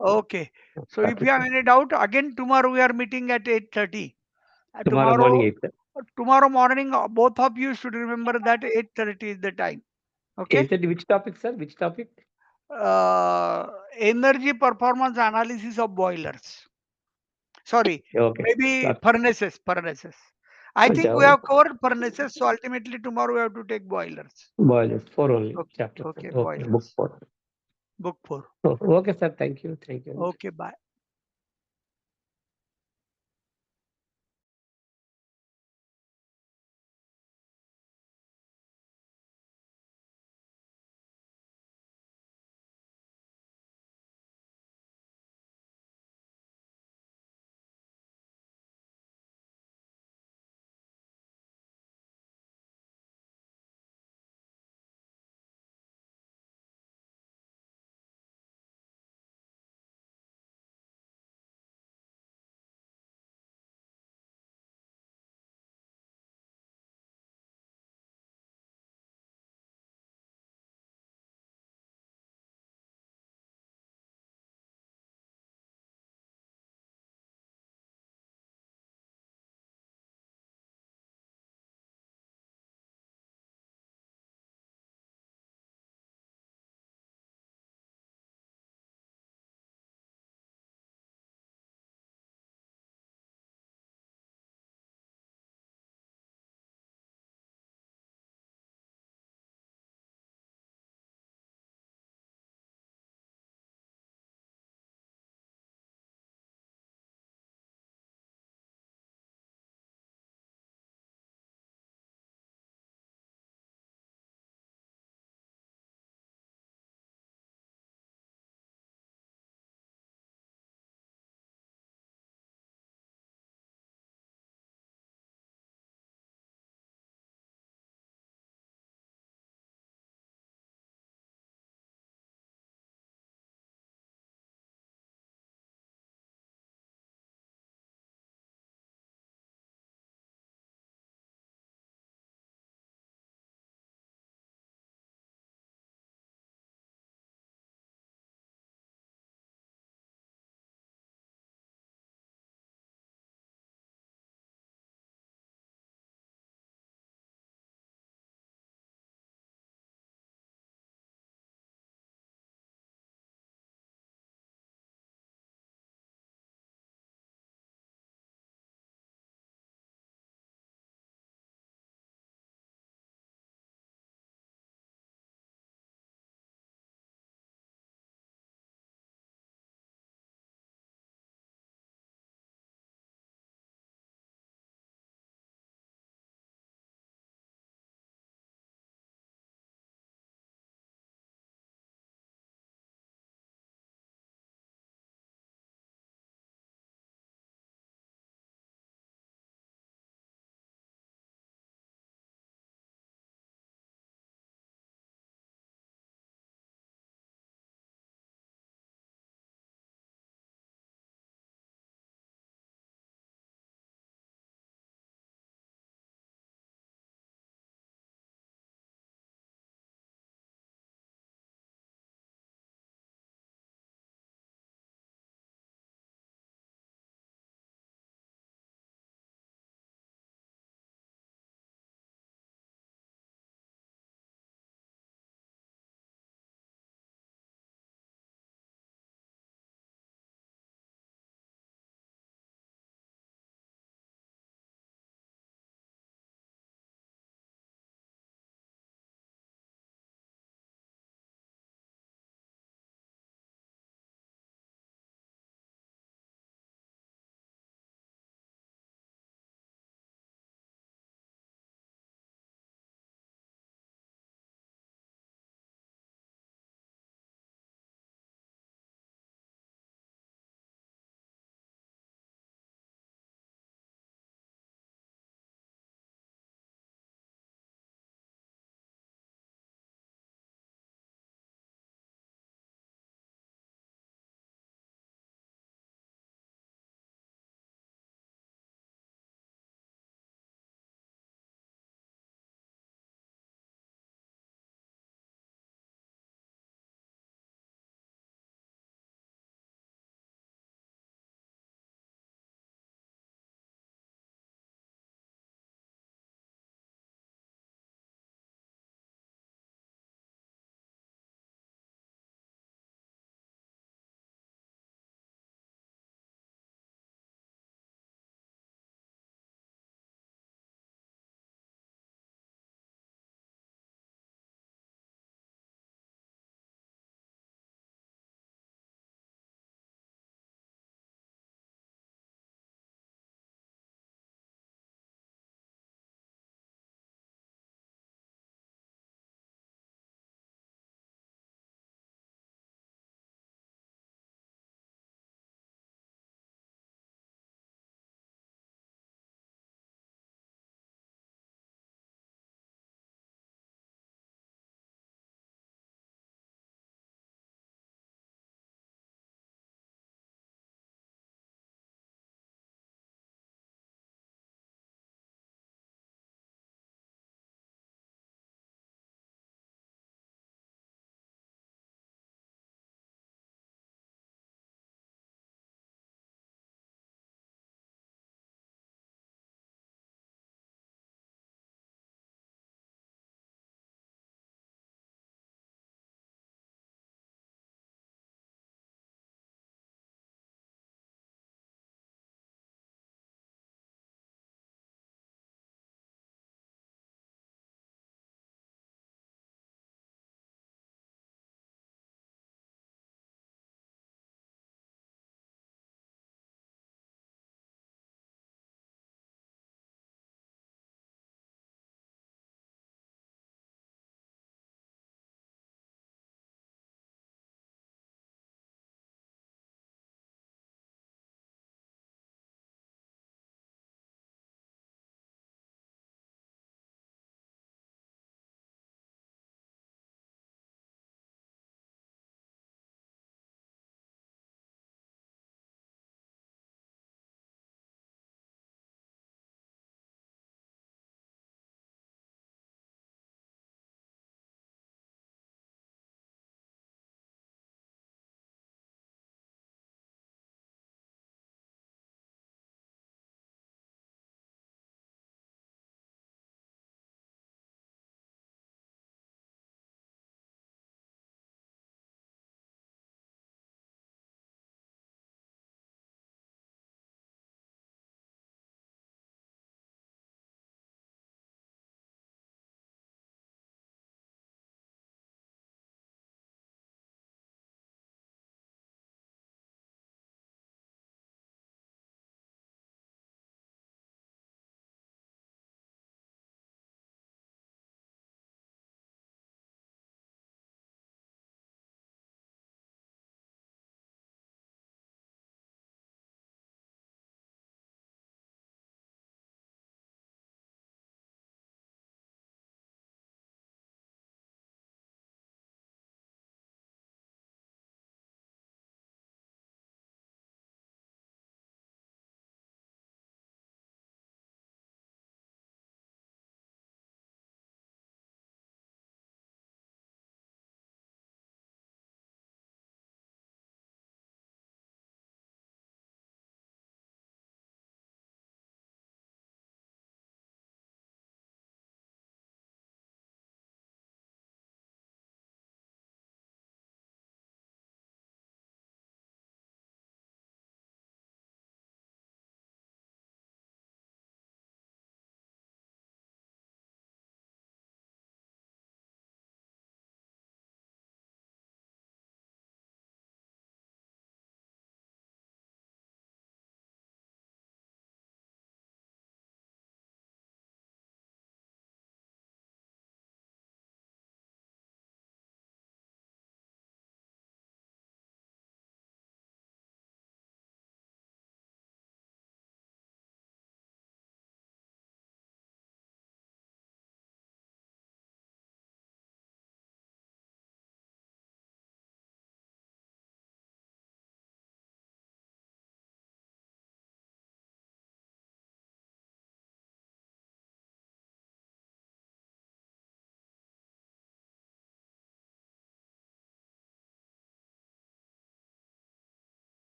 Okay. So if Got you it, have sir. any doubt, again tomorrow we are meeting at 8:30. Tomorrow morning, 8, sir. Tomorrow morning, both of you should remember that 8:30 is the time. Okay. 8:30, which topic, sir? Which topic? Energy performance analysis of boilers. Sorry, Okay. maybe Got furnaces. I it. think we have covered furnaces, so ultimately tomorrow we have to take boilers. Boilers, 4 only. Okay, Chapter 4. okay, Okay, book boilers. 4. Book 4. Oh, okay, sir. Thank you. Thank you. Okay, bye.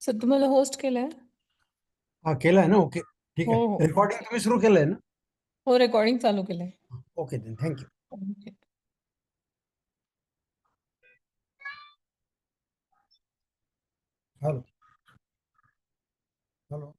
Sir तुम्हाला host केलंय? हा केलाय ना. Okay ठीक हो आहे. हो recording तुम्ही सुरू केलंय ना. हो रेकॉर्डिंग चालू केलंय. Okay then thank you. Okay. Hello hello.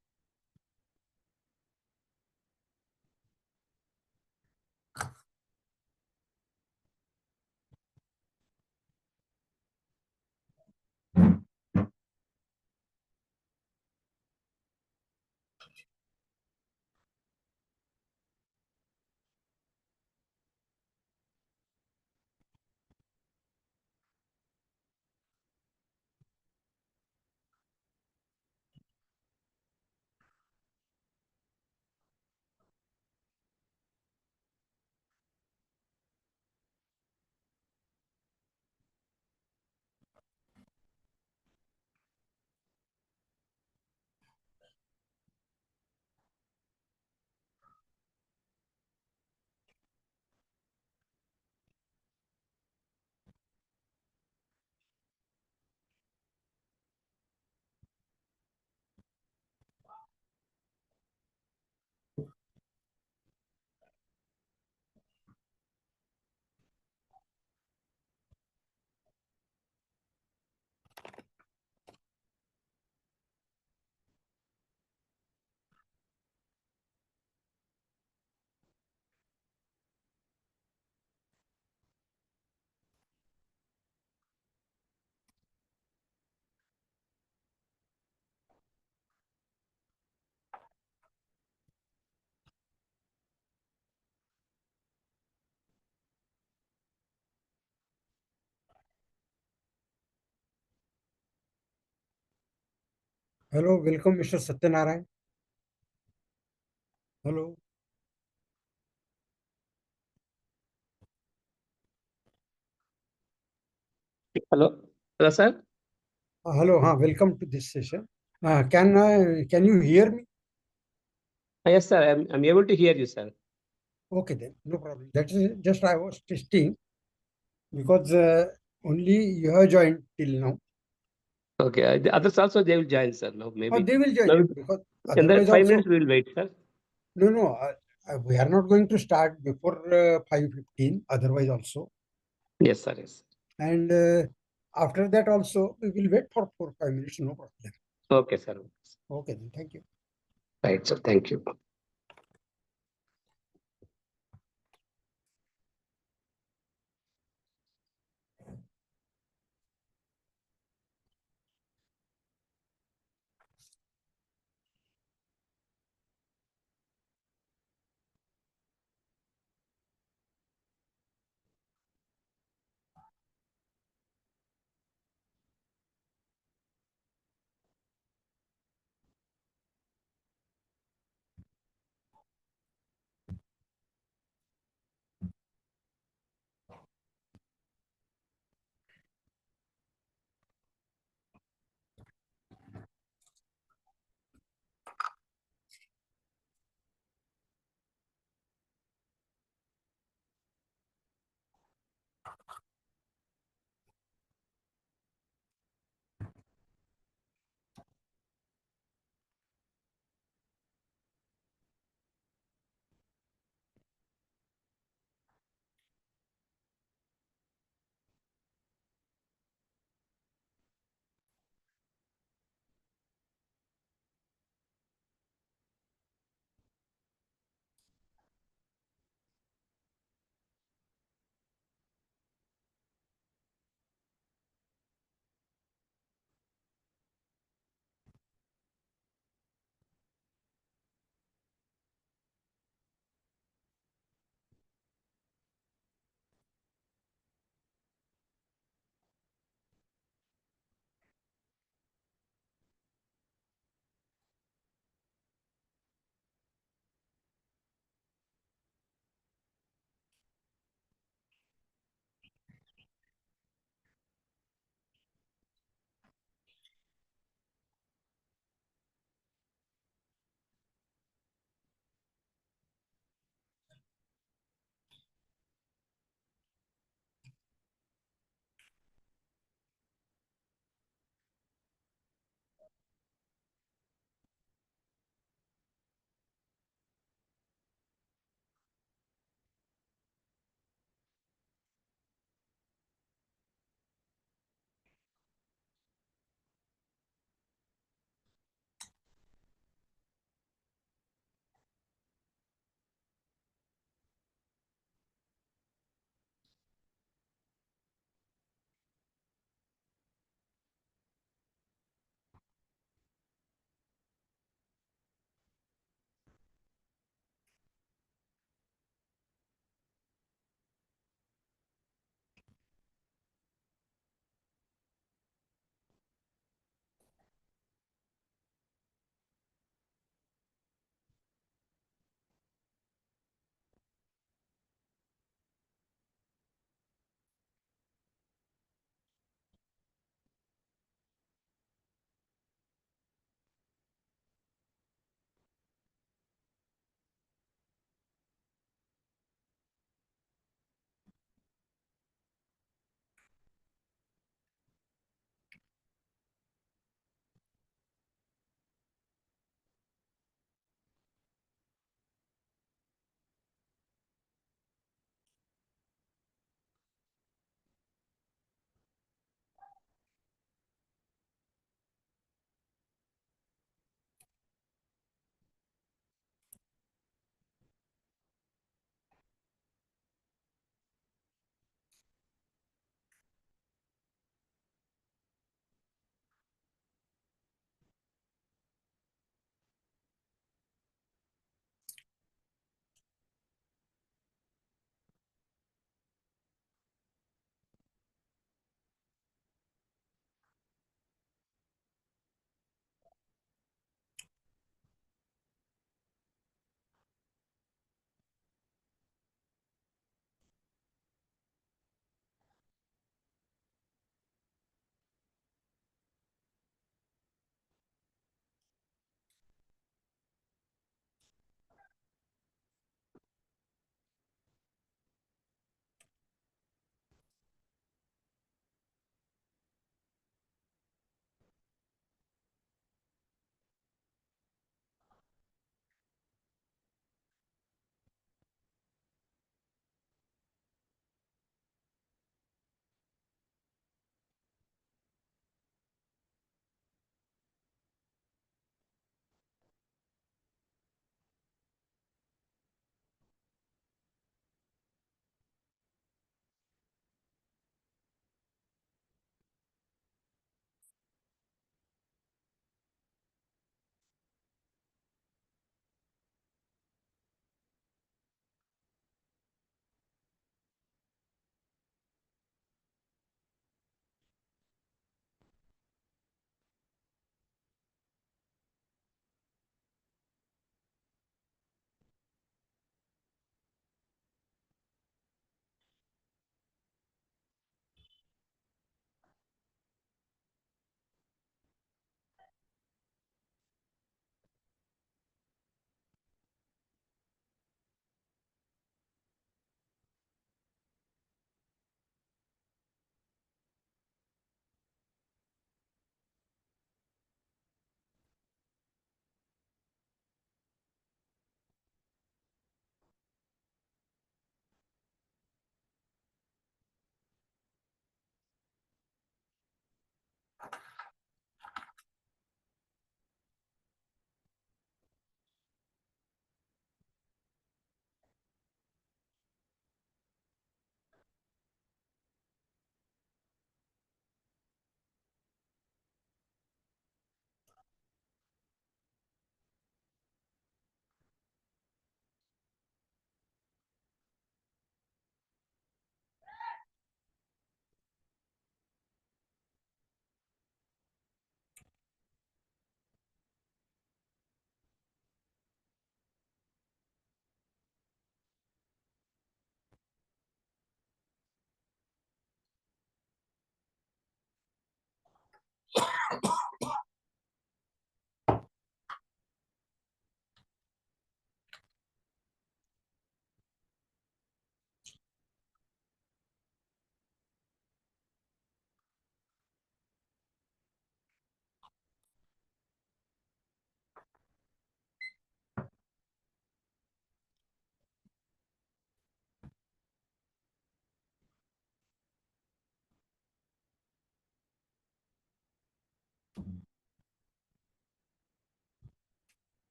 Hello welcome mister Satyanarayan. Hello. Hello. Hello, sir. Hello हा welcome to this session. Can you hear me? Yes, sir. I'm able to hear you, sir. Okay then, no problem. That is just I was testing because only you have joined till now. Okay. The others also they will join, sir. Now Or maybe. they will join Now, because in the otherwise 5 also minutes we will wait, sir. no, we are not going to start before 5:15. Otherwise also, Yes, sir. Yes. and after that also we will wait for 4-5 minutes. No problem. Okay, sir. Okay then, thank you. Right, sir. Thank you.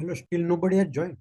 Hello, still nobody has joined.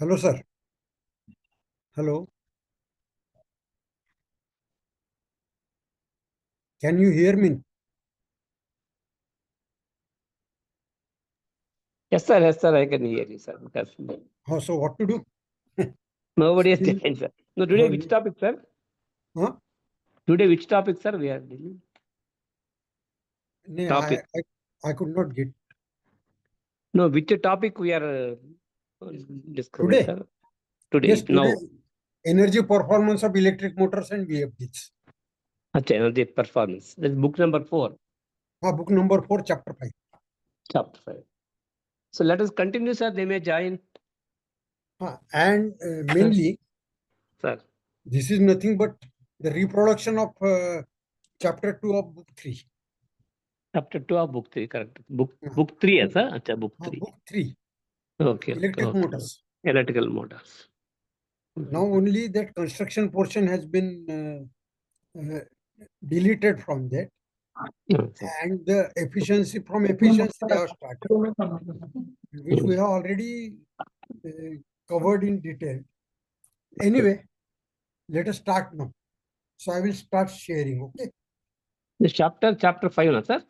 Hello, sir. Hello. Can you hear me? Yes, sir, I can hear you, sir. Because So what to do? nobody has Still- joined, sir. No, today Oh, which topic, sir? Huh? Today which topic, sir, we are dealing? No, Topic. I could not get. No, which topic we are discussing, Today? sir? Today, Yes, today, now. energy performance of electric motors and VFDs. Acha, energy performance. That's book number 4, Book number 4, chapter 5. chapter 5. So let us continue, sir. They may join, And mainly, sir. this is nothing but the reproduction of chapter 2 of book 3. Chapter 2 of book 3, correct. Book Yeah. book 3, yes, sir. Acha, book 3. Book 3, Okay. electric Okay. motors. Electrical motors. Now only that construction portion has been deleted from that, Okay. and the efficiency from efficiency they have started, which we have already covered in detail. Anyway, let us start now. So I will start sharing. Okay. The chapter 5, no, sir.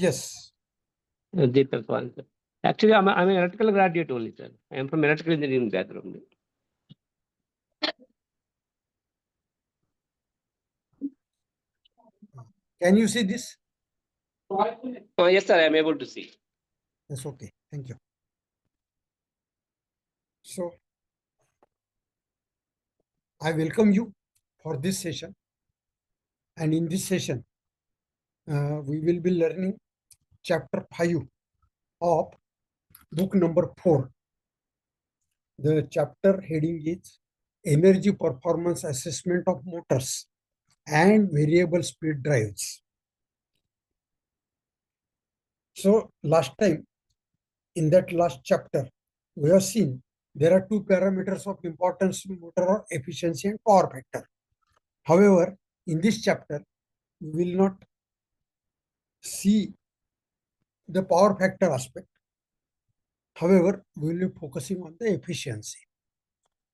Yes. Energy performance. Actually, I'm an electrical graduate only, sir. I am from electrical engineering background. Can you see this? Yes, sir. I am able to see. Yes. Okay. Thank you. So I welcome you for this session. And in this session, we will be learning chapter 5 of book number 4. The chapter heading is Energy Performance Assessment of Motors and Variable Speed Drives. So last time, in that last chapter, we have seen there are two parameters of importance: motor efficiency and power factor. However, in this chapter, we will not see the power factor aspect. However, we will be focusing on the efficiency.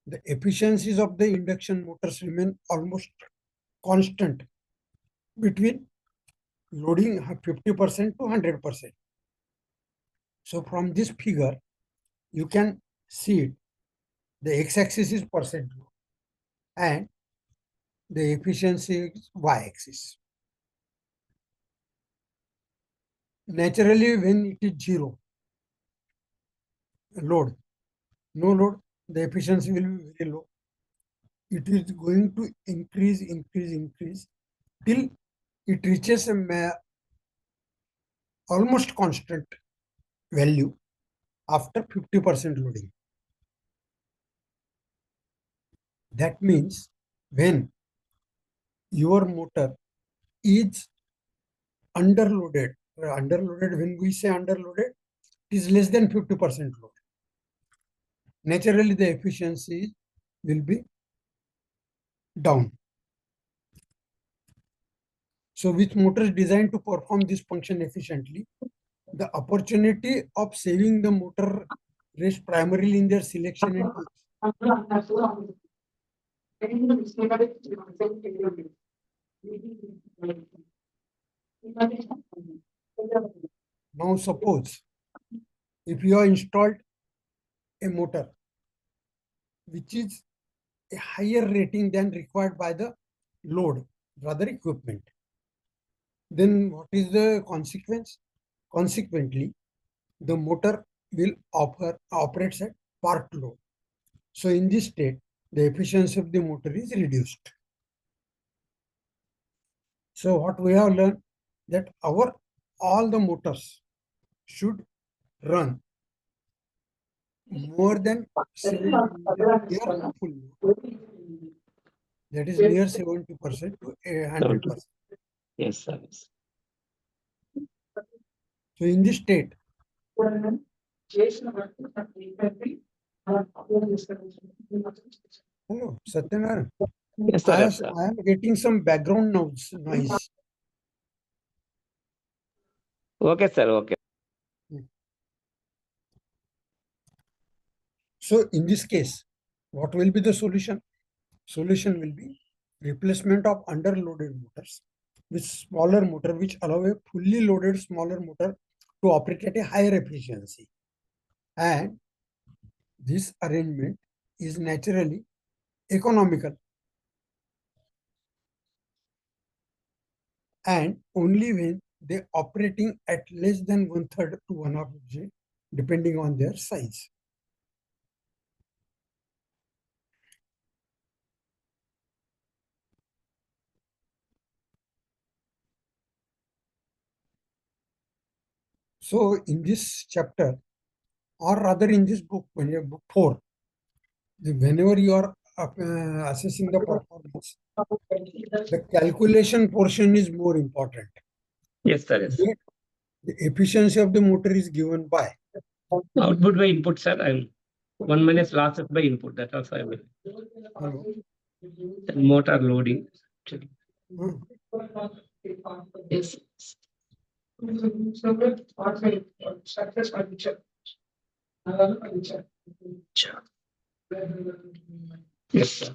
The efficiencies of the induction motors remain almost constant between loading 50% to 100%. So from this figure, you can see it. The x-axis is percent load and the efficiency is y-axis. Naturally, when it is zero load, no load, the efficiency will be very low. It is going to increase till it reaches almost constant value after 50% loading. That means when your motor is underloaded, when we say underloaded, it is less than 50% load. Naturally, the efficiency will be down. So which motor is designed to perform this function efficiently? The opportunity of saving the motor rests primarily in their selection and use. Now suppose if you have installed a motor which is a higher rating than required by the load, rather equipment, then what is the consequence? Consequently, the motor will operates at part load. So in this state, the efficiency of the motor is reduced. So what we have learned that all the motors should run more than 70% near full load. That is near 70% to 100%. Yes, sir. So in this state, hello, Satyanarayan. Yes, sir. Yes, sir. I am getting some background noise. Okay, sir. Okay. So in this case, what will be the solution? Solution will be replacement of underloaded motors with smaller motor which allow a fully loaded smaller motor to operate at a higher efficiency. And this arrangement is naturally economical and only when they operating at less than 1/3 to 1/2 J depending on their size. So in this chapter, or rather in this book, when you book 4, whenever you are assessing the performance, the calculation portion is more important. Yes, sir. Yes. The efficiency of the motor is given by Output by input, sir. I'm 1 minus losses by input. That also I will. hello, Motor loading. Yes. Yes, sir.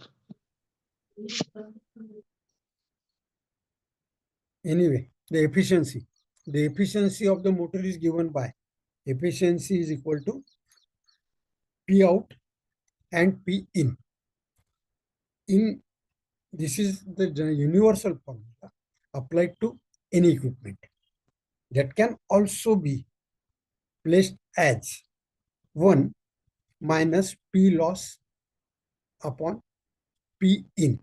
anyway, the efficiency of the motor is given by efficiency is equal to P out and P in. This is the universal formula applied to any equipment. That can also be placed as 1 minus P loss upon P in,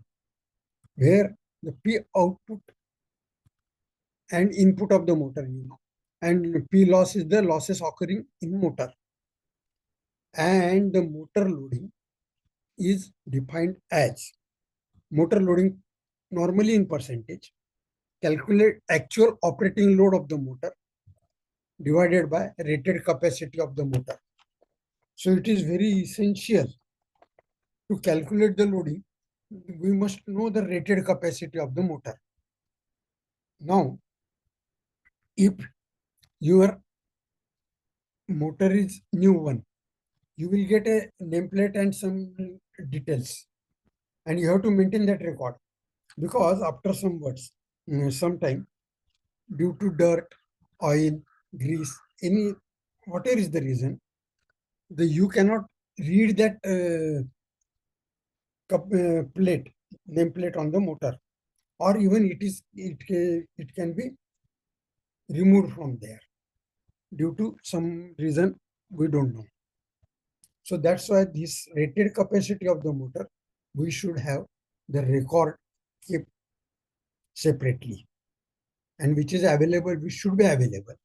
where the P output and input of the motor, and P loss is the losses occurring in motor. And the motor loading is defined as motor loading normally in percentage, calculate actual operating load of the motor divided by rated capacity of the motor. So it is very essential to calculate the loading. We must know the rated capacity of the motor. Now, if your motor is new one, you will get a nameplate and some details, and you have to maintain that record, because after some time, due to dirt, oil, grease, any whatever is the reason, you cannot read that nameplate on the motor, or even it can be removed from there due to some reason we don't know. So that's why this rated capacity of the motor, we should have the record kept separately, and which is available, which should be available.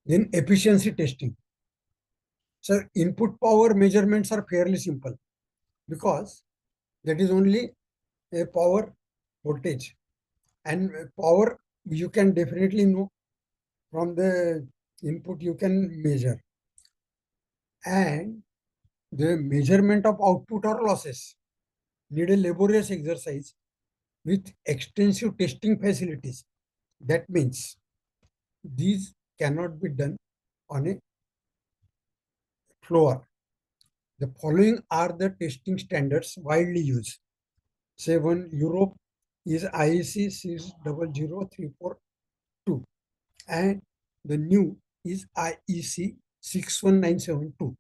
Then efficiency testing. So input power measurements are fairly simple, because that is only a power voltage, and power you can definitely know from the input you can measure, and the measurement of output or losses need a laborious exercise with extensive testing facilities. That means these cannot be done on a floor. The following are the testing standards widely used. Say one Europe is IEC 600342 and the new is IEC 61972.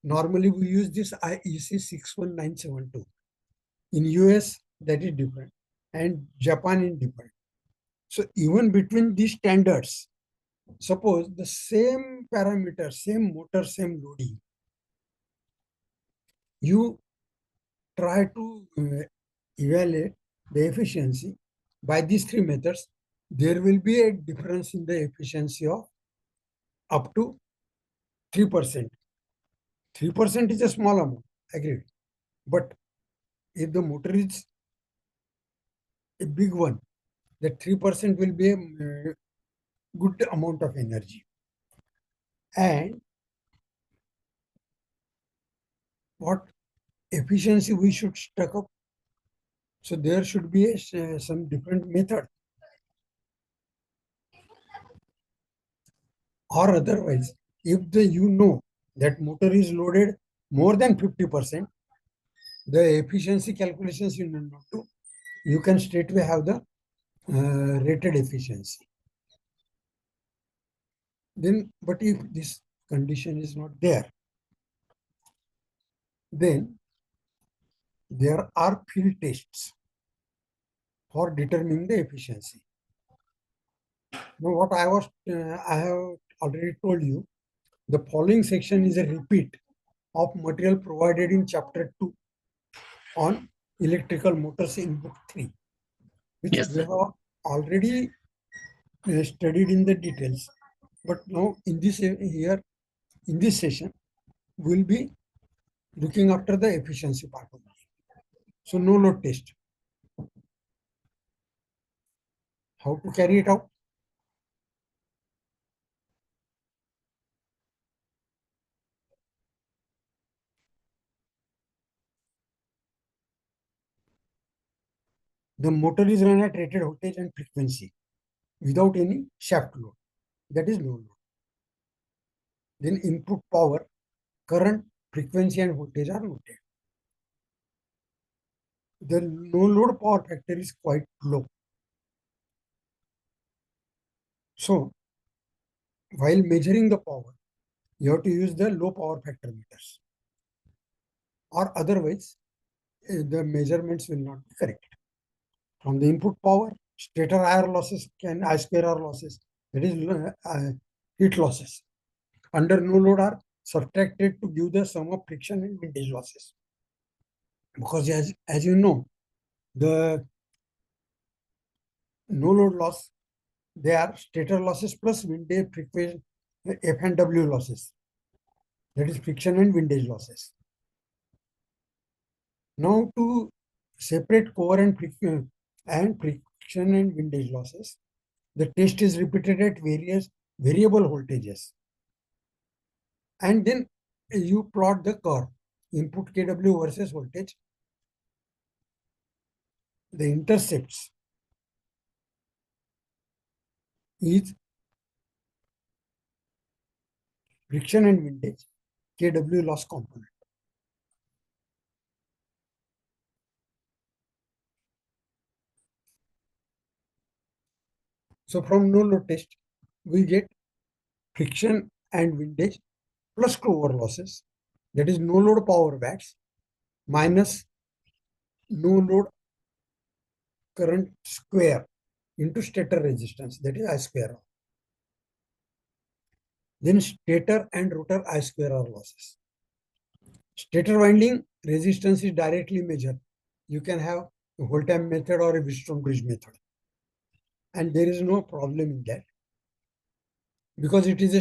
Normally we use this IEC 61972. In US that is different and Japan is different. So even between these standards, suppose the same parameter, same motor, same loading, you try to evaluate the efficiency by these three methods, there will be a difference in the efficiency of up to 3%. 3% is a small amount, agreed. But if the motor is a big one, that 3% will be a good amount of energy. And what efficiency we should stack up? So there should be some different method. Or otherwise, if you know that motor is loaded more than 50%, the efficiency calculations you need not do. You can straightway have the rated efficiency. Then, but if this condition is not there, then there are field tests for determining the efficiency. Now, what I have already told you, the following section is a repeat of material provided in chapter 2 on electrical motors in book 3, which Yes, we sir. have already studied in the details. But now in this in this session, we'll be looking after the efficiency part only. So no load test. How to carry it out? The motor is run at rated voltage and frequency without any shaft load. That is no load. Then input power, current, frequency and voltage are noted. The no load power factor is quite low. So while measuring the power, you have to use the low power factor meters. Or otherwise, the measurements will not be correct. From the input power, stator I losses can I square R losses, that is heat losses. Under no load are subtracted to give the sum of friction and windage losses. Because as you know, the no load loss, they are stator losses plus windage frequency, F and W losses. That is friction and windage losses. Now to separate core and friction and windage losses, the test is repeated at various variable voltages. And then you plot the curve, input kW versus voltage. The intercepts is friction and windage, kW loss component. So from no load test, we get friction and windage plus core losses, that is no load power watts minus no load current square into stator resistance, that is I square R. Then stator and rotor I square R losses. Stator winding resistance is directly measured. You can have a Voltamme method or a Wheatstone bridge method. And there is no problem in that. Because it is a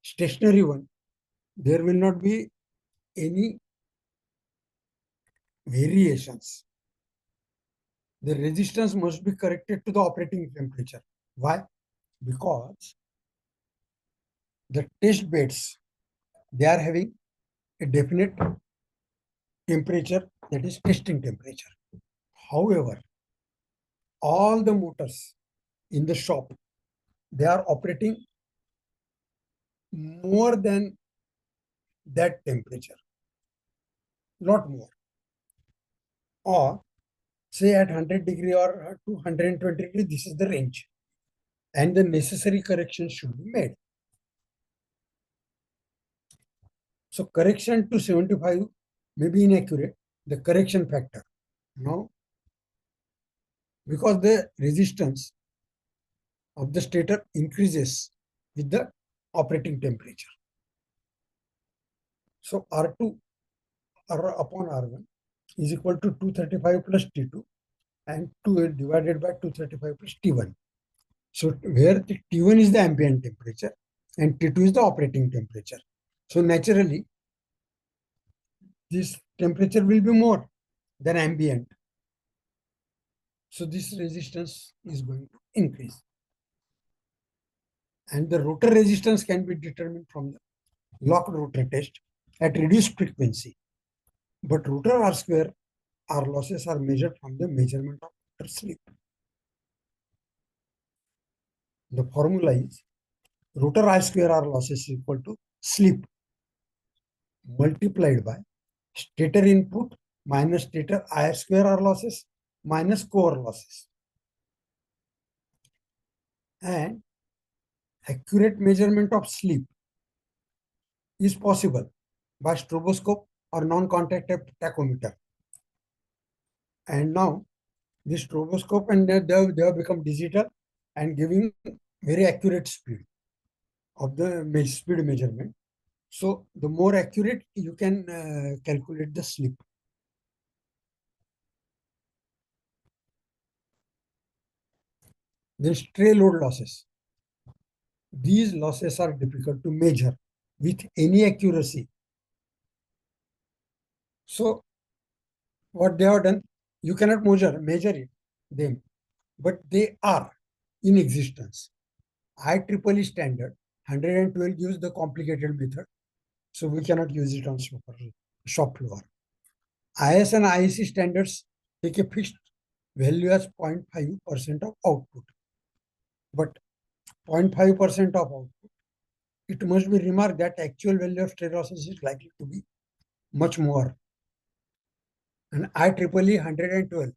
stationary one, there will not be any variations. The resistance must be corrected to the operating temperature. Why? Because the test beds, they are having a definite temperature, that is testing temperature. However, all the motors in the shop, they are operating more than that temperature. lot more. Or say at 100 degree or 220 degree, this is the range. And the necessary corrections should be made. So correction to 75 may be inaccurate, the correction factor. Now, because the resistance of the stator increases with the operating temperature. So R2 R upon R1 is equal to 235 plus T2 and 2 divided by 235 plus T1. So where the T1 is the ambient temperature and T2 is the operating temperature. So naturally, this temperature will be more than ambient. So this resistance is going to increase. And the rotor resistance can be determined from the locked rotor test at reduced frequency. But rotor R square R losses are measured from the measurement of rotor slip. The formula is rotor I square R losses is equal to slip multiplied by stator input minus stator I square R losses minus core losses. And accurate measurement of slip is possible by stroboscope or non-contact tachometer. And now this stroboscope and they have become digital and giving very accurate speed of the speed measurement. So the more accurate you can calculate the slip. Then stray load losses. These losses are difficult to measure with any accuracy. So what they have done, you cannot measure them, but they are in existence. IEEE standard 112 gives the complicated method, so we cannot use it on shop floor. IS and IEC standards take a fixed value as 0.5% of output, but 0.5% of output. It must be remarked that actual value of stray losses is likely to be much more. And IEEE 112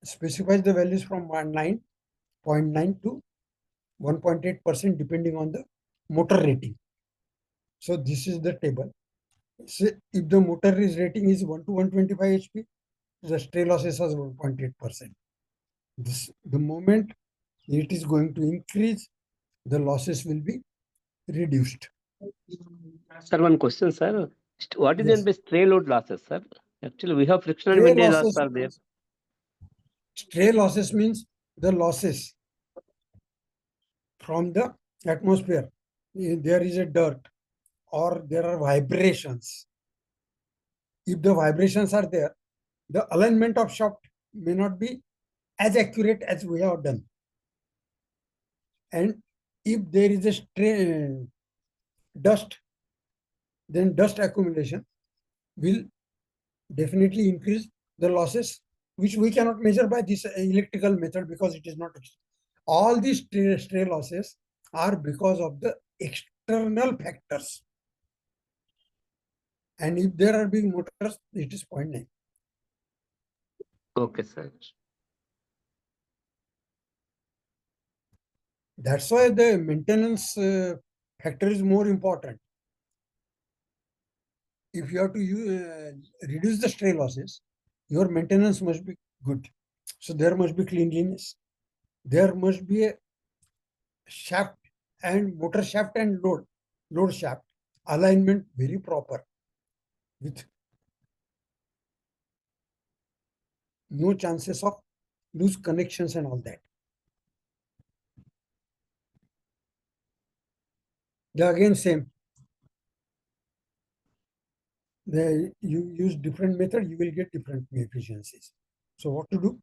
specifies the values from 0.9 to 1.8% depending on the motor rating. So this is the table. So if the motor is rating is 1 to 125 HP, the stray losses are 1.8%. The moment it is going to increase, the losses will be reduced. Sir, one question, sir. What is Yes. meant by stray load losses, sir? Actually, we have frictional Stray windage losses, loss are there. stray losses means the losses from the atmosphere. There is a dirt or there are vibrations. If the vibrations are there, the alignment of shaft may not be as accurate as we have done. And if there is a stray dust, then dust accumulation will definitely increase the losses, which we cannot measure by this electrical method because it is not. All these stray losses are because of the external factors. And if there are big motors, it is 0.9. Okay, sir. That's why the maintenance factor is more important. If you have to reduce the stray losses, your maintenance must be good. So there must be cleanliness. There must be a shaft and motor shaft and load shaft alignment very proper with no chances of loose connections and all that. They again same. You use different method, you will get different efficiencies. So what to do?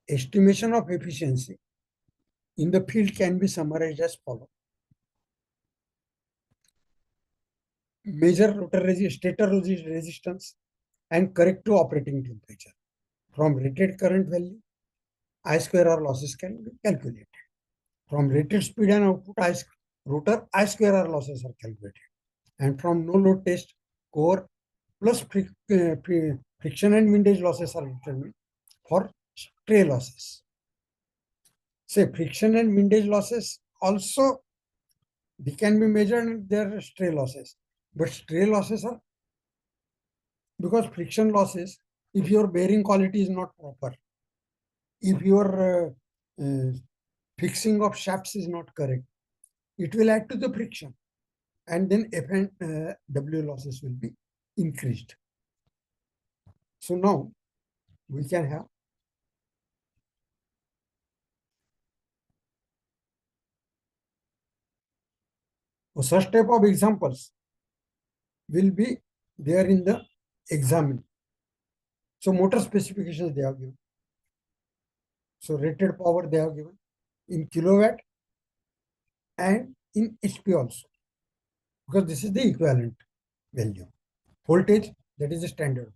Estimation of efficiency in the field can be summarized as follows. Measure stator resistance and corrective operating temperature. From rated current value, I square R losses can be calculated. From rated speed and output, rotor I square R losses are calculated. And from no load test, core plus friction and windage losses are determined for stray losses. Say friction and windage losses also, they can be measured and they are stray losses. But stray losses are because friction losses, if your bearing quality is not proper, if your fixing of shafts is not correct, it will add to the friction, and then F and W losses will be increased. So now we can have such type of examples will be there in the exam. So motor specifications they have given. So rated power they have given in kilowatt and in HP also, because this is the equivalent value. Voltage, that is the standard.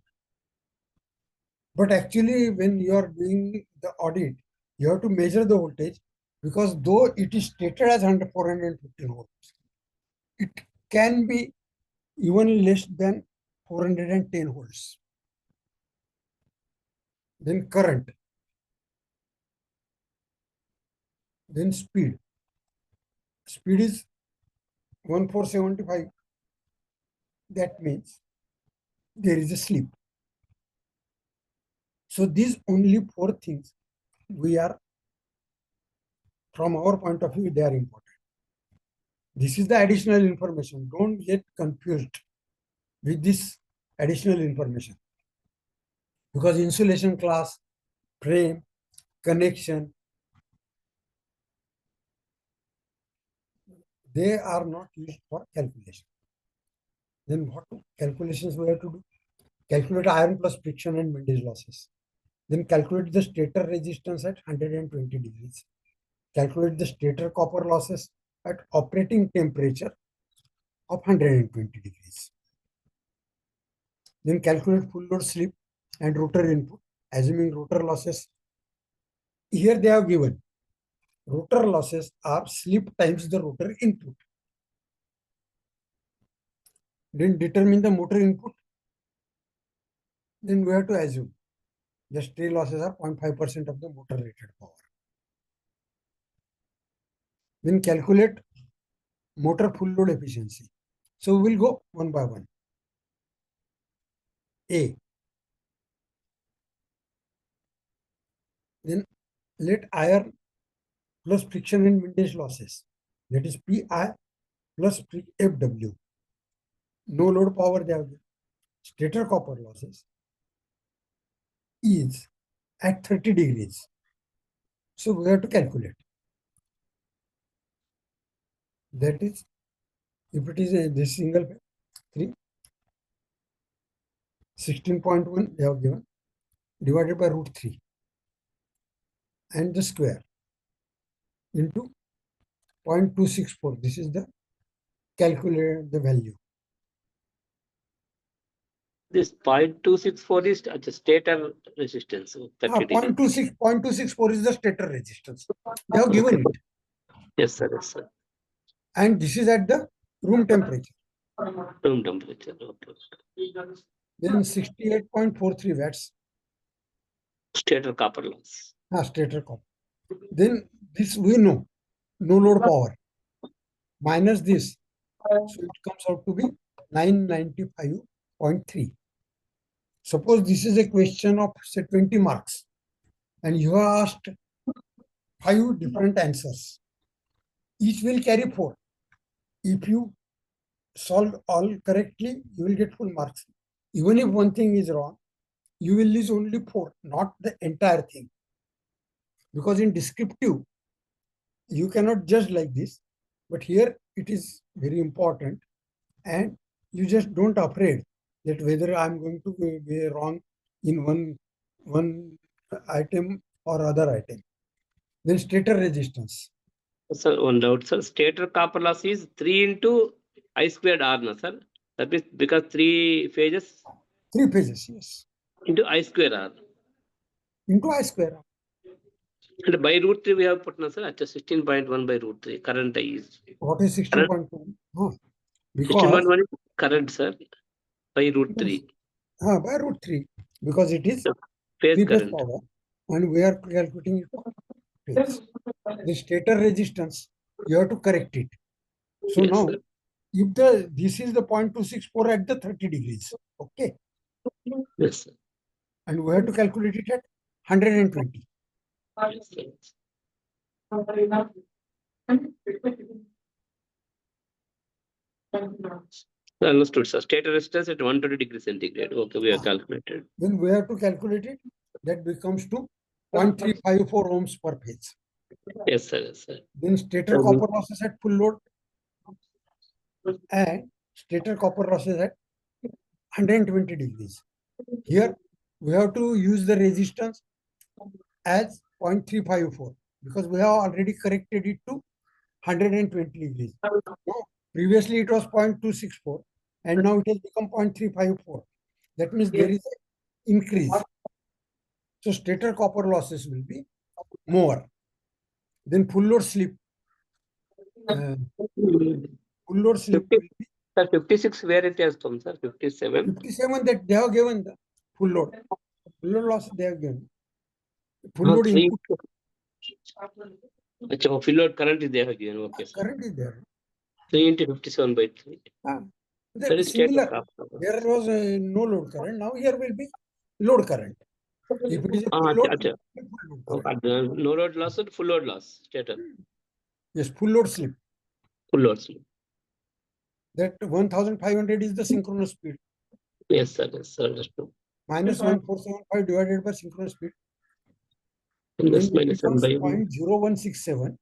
But actually when you are doing the audit, you have to measure the voltage, because though it is stated as 415 volts, it can be even less than 410 volts. Then current, then speed. Speed is 1475. That means there is a slip. So these only 4 things we are, from our point of view, they are important. This is the additional information. Don't get confused with this additional information, because insulation class, frame, connection, they are not used for calculation. Then what calculations we have to do? Calculate iron plus friction and windage losses. Then calculate the stator resistance at 120 degrees. Calculate the stator copper losses at operating temperature of 120 degrees. Then calculate full load slip and rotor input, assuming rotor losses. Here they have given rotor losses are slip times the rotor input. Then determine the motor input. Then we have to assume the stray losses are 0.5% of the motor rated power. Then calculate motor full load efficiency. So we will go one by one. A. Then let iron plus friction and windage losses, that is Pi plus FW. No load power they have given. Stator copper losses is at 30 degrees. So we have to calculate. That is, if it is this single 3, 16.1 they have given, divided by root 3 and the square into 0.264. This is the calculate the value. This 0.264 is at the stator resistance. 30 degrees. 0.264 is the stator resistance. They have given it. Yes, sir. Yes, sir. And this is at the room temperature. Room temperature. Okay. Then 68.43 watts. Stator copper loss. Stator copper. Then this we know, no load power. Minus this, so it comes out to be 995.3. Suppose this is a question of say 20 marks, and you have asked 5 different answers. Each will carry 4. If you solve all correctly, you will get full marks. Even if one thing is wrong, you will lose only 4, not the entire thing. Because in descriptive, you cannot judge like this, but here it is very important, and you just don't afraid that whether I'm going to be wrong in one item or other item. Then stator resistance. Sir, one doubt, sir. Stator copper loss is 3 into I squared R, no, sir? That means because 3 phases 3 phases, yes. into I square R. Into I square. And by root 3 we have put, no, sir, at 16.1 by root 3. Current I is. What is 16.2? No. Because 16.1 is current, sir. by root 3. By root 3, because it is Phase three-phase current. power, and we are calculating it for phase. The stator resistance, you have to correct it. So Yes, now, sir. if this is the 0.264 at the 30 degrees, okay, Yes, sir. and we have to calculate it at 120. Yes, sir. Understood, sir. Stator resistance at 120 degrees centigrade. Okay, we have calculated. Then we have to calculate it. That becomes to 0.354 ohms per phase. Yes, sir. Yes, sir. Then stator copper losses at full load and stator copper losses at 120 degrees. Here we have to use the resistance as 0.354 because we have already corrected it to 120 degrees. Now, previously it was 0.264 and now it has become 0.354. That means there is an increase. So stator copper losses will be more. Then full load slip. Full load slip will be Sir, 56 where it has come, sir? 57. 57 that they have given the full load. Full load loss they have given. Full load input Achha, full load current is there given. Okay, sir. current is there. 3 into 57 by 3. That is stator Similar. copper. There was no load current. Now here will be load current. If it is a full load, Achha. it will be full load current. No load loss or full load loss? Stator. Yes, full load slip. Full load slip. That 1500 is the synchronous speed. Yes, sir. Yes, sir. Understood. Minus 1475 divided by synchronous speed. Plus Then it minus becomes 1 by 0.0167.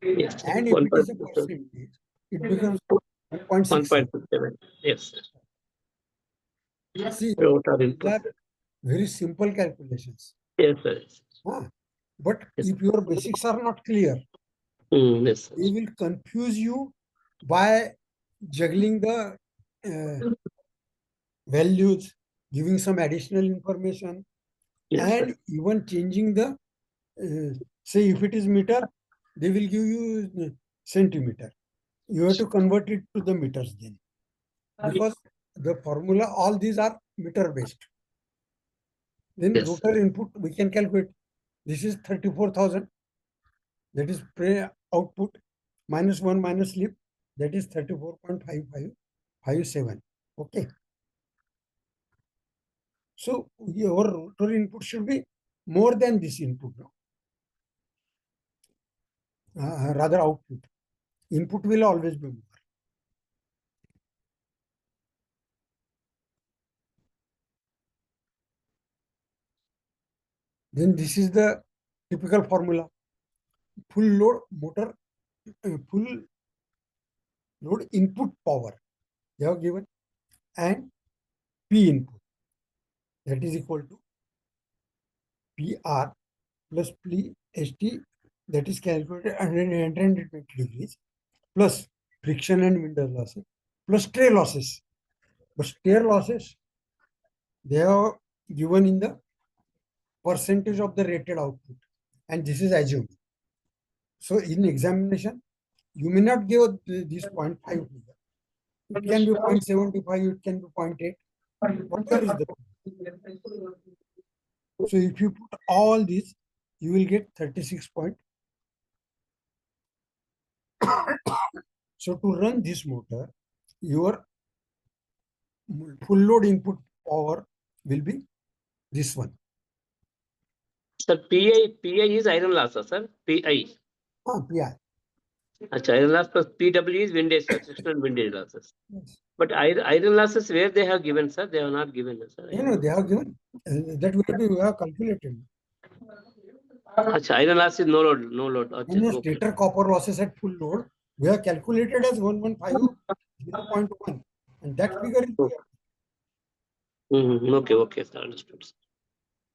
yes, sir. And if it is a percentage, it becomes 1.67. 1.67. Yes, sir. See, Rotor these input. are very simple calculations. Yes, sir. But Yes. if your basics are not clear, Yes, sir. they will confuse you by juggling the values, giving some additional information, Yes, and sir. even changing the, say if it is meter, they will give you centimeter. You have to convert it to the meters then. Because the formula, all these are meter based. Then Yes, rotor sir. input, we can calculate. This is 34,000. That is output minus 1 minus slip. That is 34.5557. Okay. So your rotor input should be more than this input. Rather output. Input will always be more. Then this is the typical formula. Full load motor, full load input power they have given, and P input, that is equal to PR plus PST, that is calculated at 120 degrees, plus friction and window losses, plus stray losses. But stray losses, they are given in the percentage of the rated output, and this is assumed. So in examination, you may not give this 0.5. It can be 0.75, it can be 0.8. Whatever is the. So if you put all these, you will get 36 point. So to run this motor, your full load input power will be this one. Sir, PI is iron loss, sir. PI. PI. Achha, iron loss plus PW is windage, sir. System windage losses. Yes. But iron losses where they have given, sir? They have not given, sir. No, they have given. That we have calculated. Achha, iron loss is no load. Achha, No, okay. stator copper losses at full load, we have calculated as 115 0.1, and that figure is here. Okay, sir. Understood.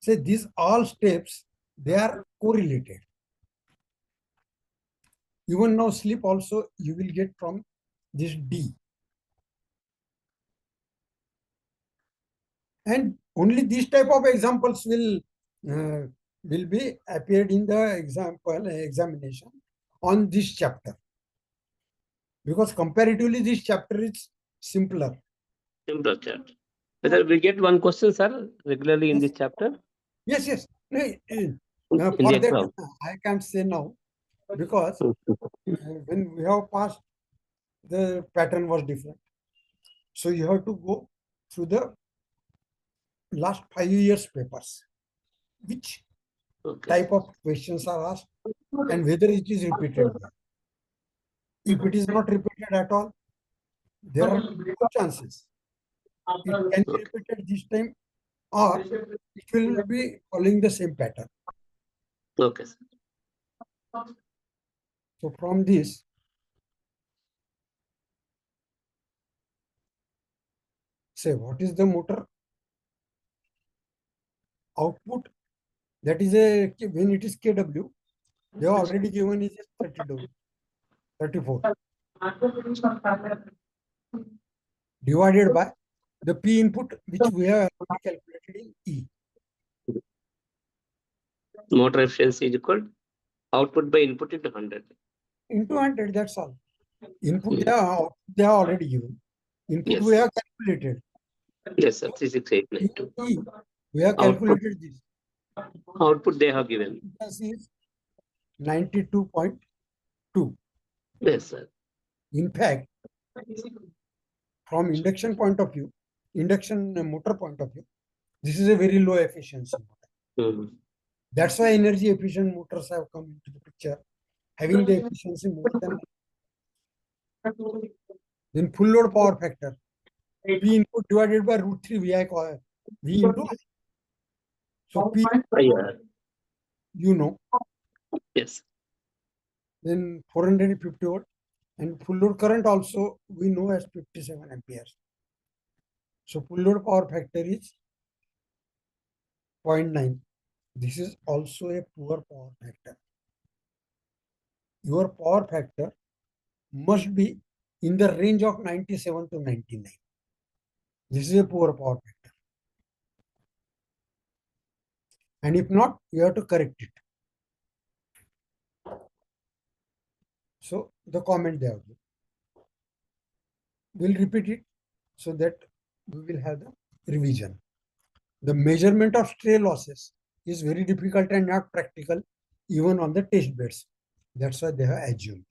Say these all steps, they are correlated. Even now slip also you will get from this D. And only these type of examples will be appeared in the examination on this chapter. Because comparatively this chapter is simpler. Simpler chart. Whether we get one question, sir, regularly in Yes. this chapter Yes, yes. No, in for the that, exam. I can't say now because when we have passed, the pattern was different. So you have to go through the last 5 years papers, which Okay. type of questions are asked and whether it is repeated there. If it is not repeated at all, there are two chances. It can be repeated this time or it will be following the same pattern. Okay, sir. So from this, say what is the motor output? That is a, when it is kW, they are already given is 32, 34 divided by the P input which we have already calculated in E. Motor efficiency is equal output by input into 100. Into 100, that's all. Input they are already given. Input Yes. we have calculated. Yes, sir. 36892. E, we have Output. calculated this. Output they have given. This is 92.2. Yes, sir. In fact, from induction point of view, induction motor point of view, this is a very low efficiency motor. Mhm. That's why energy efficient motors have come into the picture, having the efficiency more than. Then full load power factor, P input divided by √3 VI coil, V into I. So P, Yeah. you know, Yes. then 450 volt, and full load current also we know as 57 amperes. So full load power factor is 0.9. This is also a poor power factor. Your power factor must be in the range of 97 to 99. This is a poor power factor. And if not, you have to correct it. So the comment they have given. We'll repeat it so that we will have the revision. The measurement of stray losses is very difficult and not practical even on the test beds. That's why they have assumed.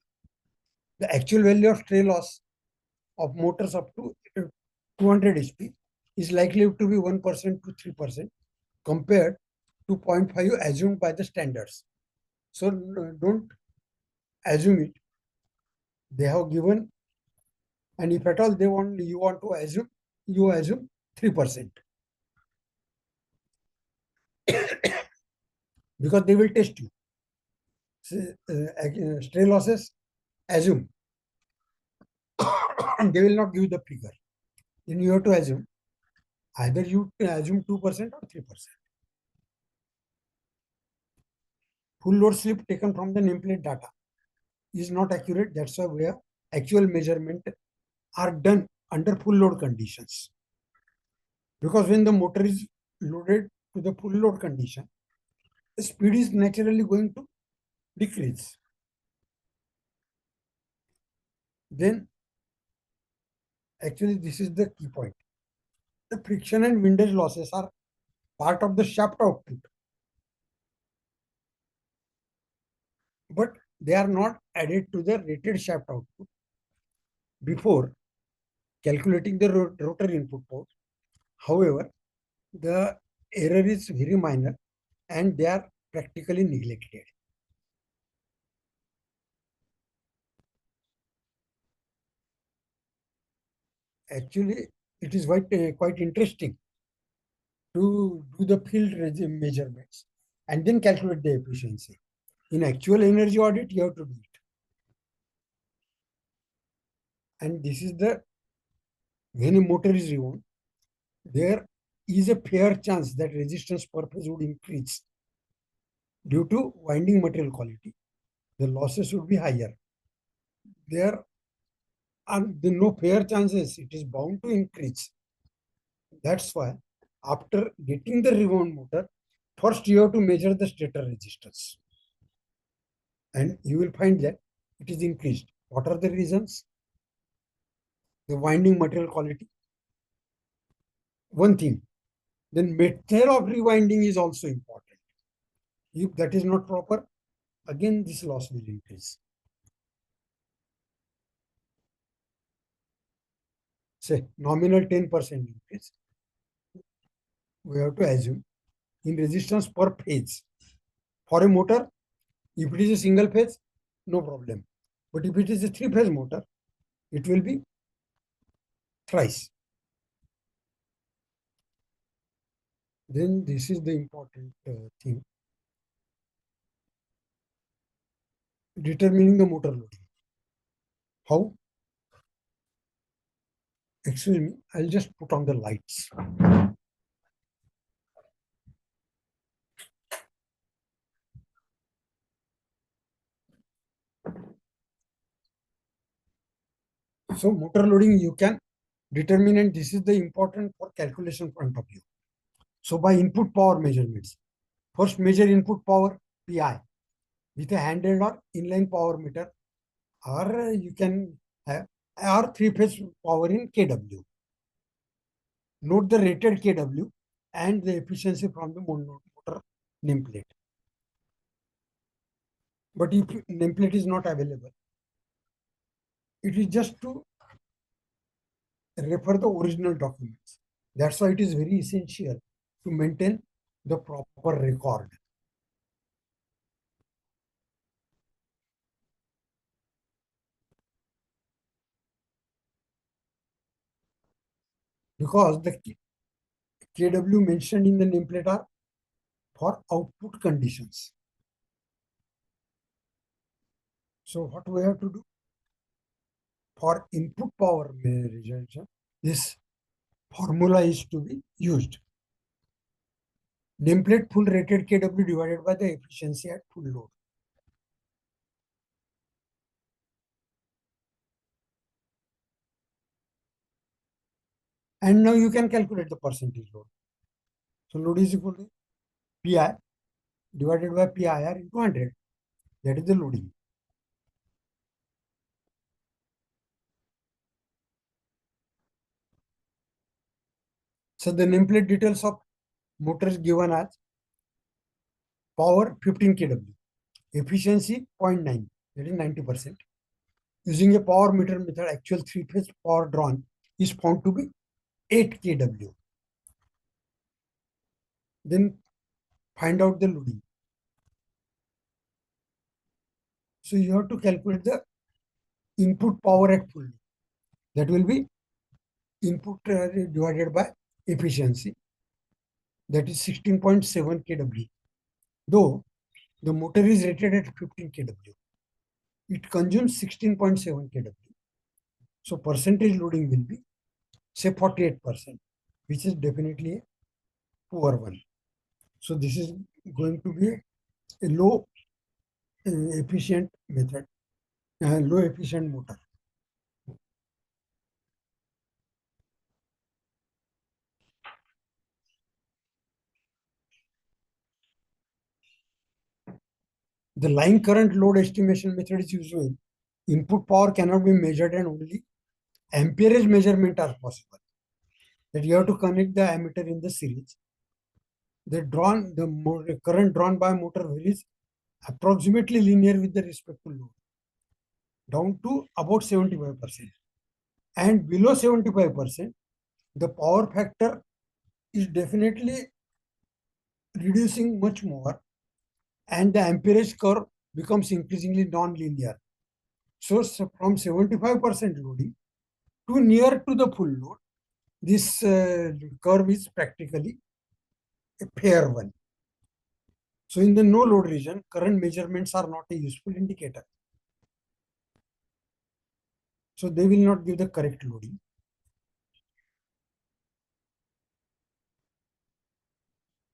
The actual value of stray loss of motors up to 200 HP is likely to be 1% to 3% compared to 0.5 assumed by the standards. So don't assume it. They have given, and if at all they want, you want to assume, you assume 3%. Because they will test you. Stray losses, assume. And they will not give the figure. Then you have to assume. Either you assume 2% or 3%. Full load slip taken from the nameplate data is not accurate. That's why where actual measurement are done under full load conditions. Because when the motor is loaded to the full load condition, the speed is naturally going to decrease. Then, actually, this is the key point. The friction and windage losses are part of the shaft output, but they are not added to the rated shaft output before calculating the rotor input port. However, the error is very minor and they are practically neglected. Actually, it is quite interesting to do the field measurements and then calculate the efficiency. In actual energy audit, you have to do it. And this is the, when a motor is rewound, there is a fair chance that resistance per phase would increase due to winding material quality. The losses would be higher. There are no fair chances. It is bound to increase. That's why after getting the rewound motor, first you have to measure the stator resistance. And you will find that it is increased. What are the reasons? The winding material quality, one thing. Then method of rewinding is also important. If that is not proper, again this loss will increase. Say nominal 10% increase. We have to assume in resistance per phase. For a motor, if it is a single phase, no problem. But if it is a three-phase motor, it will be thrice. Then this is the important thing. Determining the motor loading. How? Excuse me, I'll just put on the lights. So motor loading you can determine, and this is the important for calculation point of view. So by input power measurements, first measure input power PI with a handheld or inline power meter, or you can have or three-phase power in kW. Note the rated kW and the efficiency from the motor nameplate. But if nameplate is not available, it is just to refer the original documents. That's why it is very essential to maintain the proper record. Because the kW mentioned in the nameplate are for output conditions. So what we have to do? For input power measurement, this formula is to be used. Nameplate full rated kW divided by the efficiency at full load. And now you can calculate the percentage load. So load is equal to PI divided by PIR into 100. That is the loading. So the nameplate details of motors given as power 15 kW, efficiency 0.9, that is 90%. Using a power meter method, actual three-phase power drawn is found to be 8 kW. Then find out the loading. So you have to calculate the input power at full load. That will be input divided by efficiency. That is 16.7 kW. Though the motor is rated at 15 kW, it consumes 16.7 kW. So percentage loading will be say 48%, which is definitely a poor one. So this is going to be a low efficient method, low efficient motor. The line current load estimation method is usual. Input power cannot be measured and only amperage measurement are possible. That you have to connect the ammeter in the series. The current drawn by motor varies approximately linear with the respect to load, down to about 75%. And below 75%, the power factor is definitely reducing much more, and the amperage curve becomes increasingly non-linear. So from 75% loading to near to the full load, this curve is practically a fair one. So in the no load region, current measurements are not a useful indicator. So they will not give the correct loading.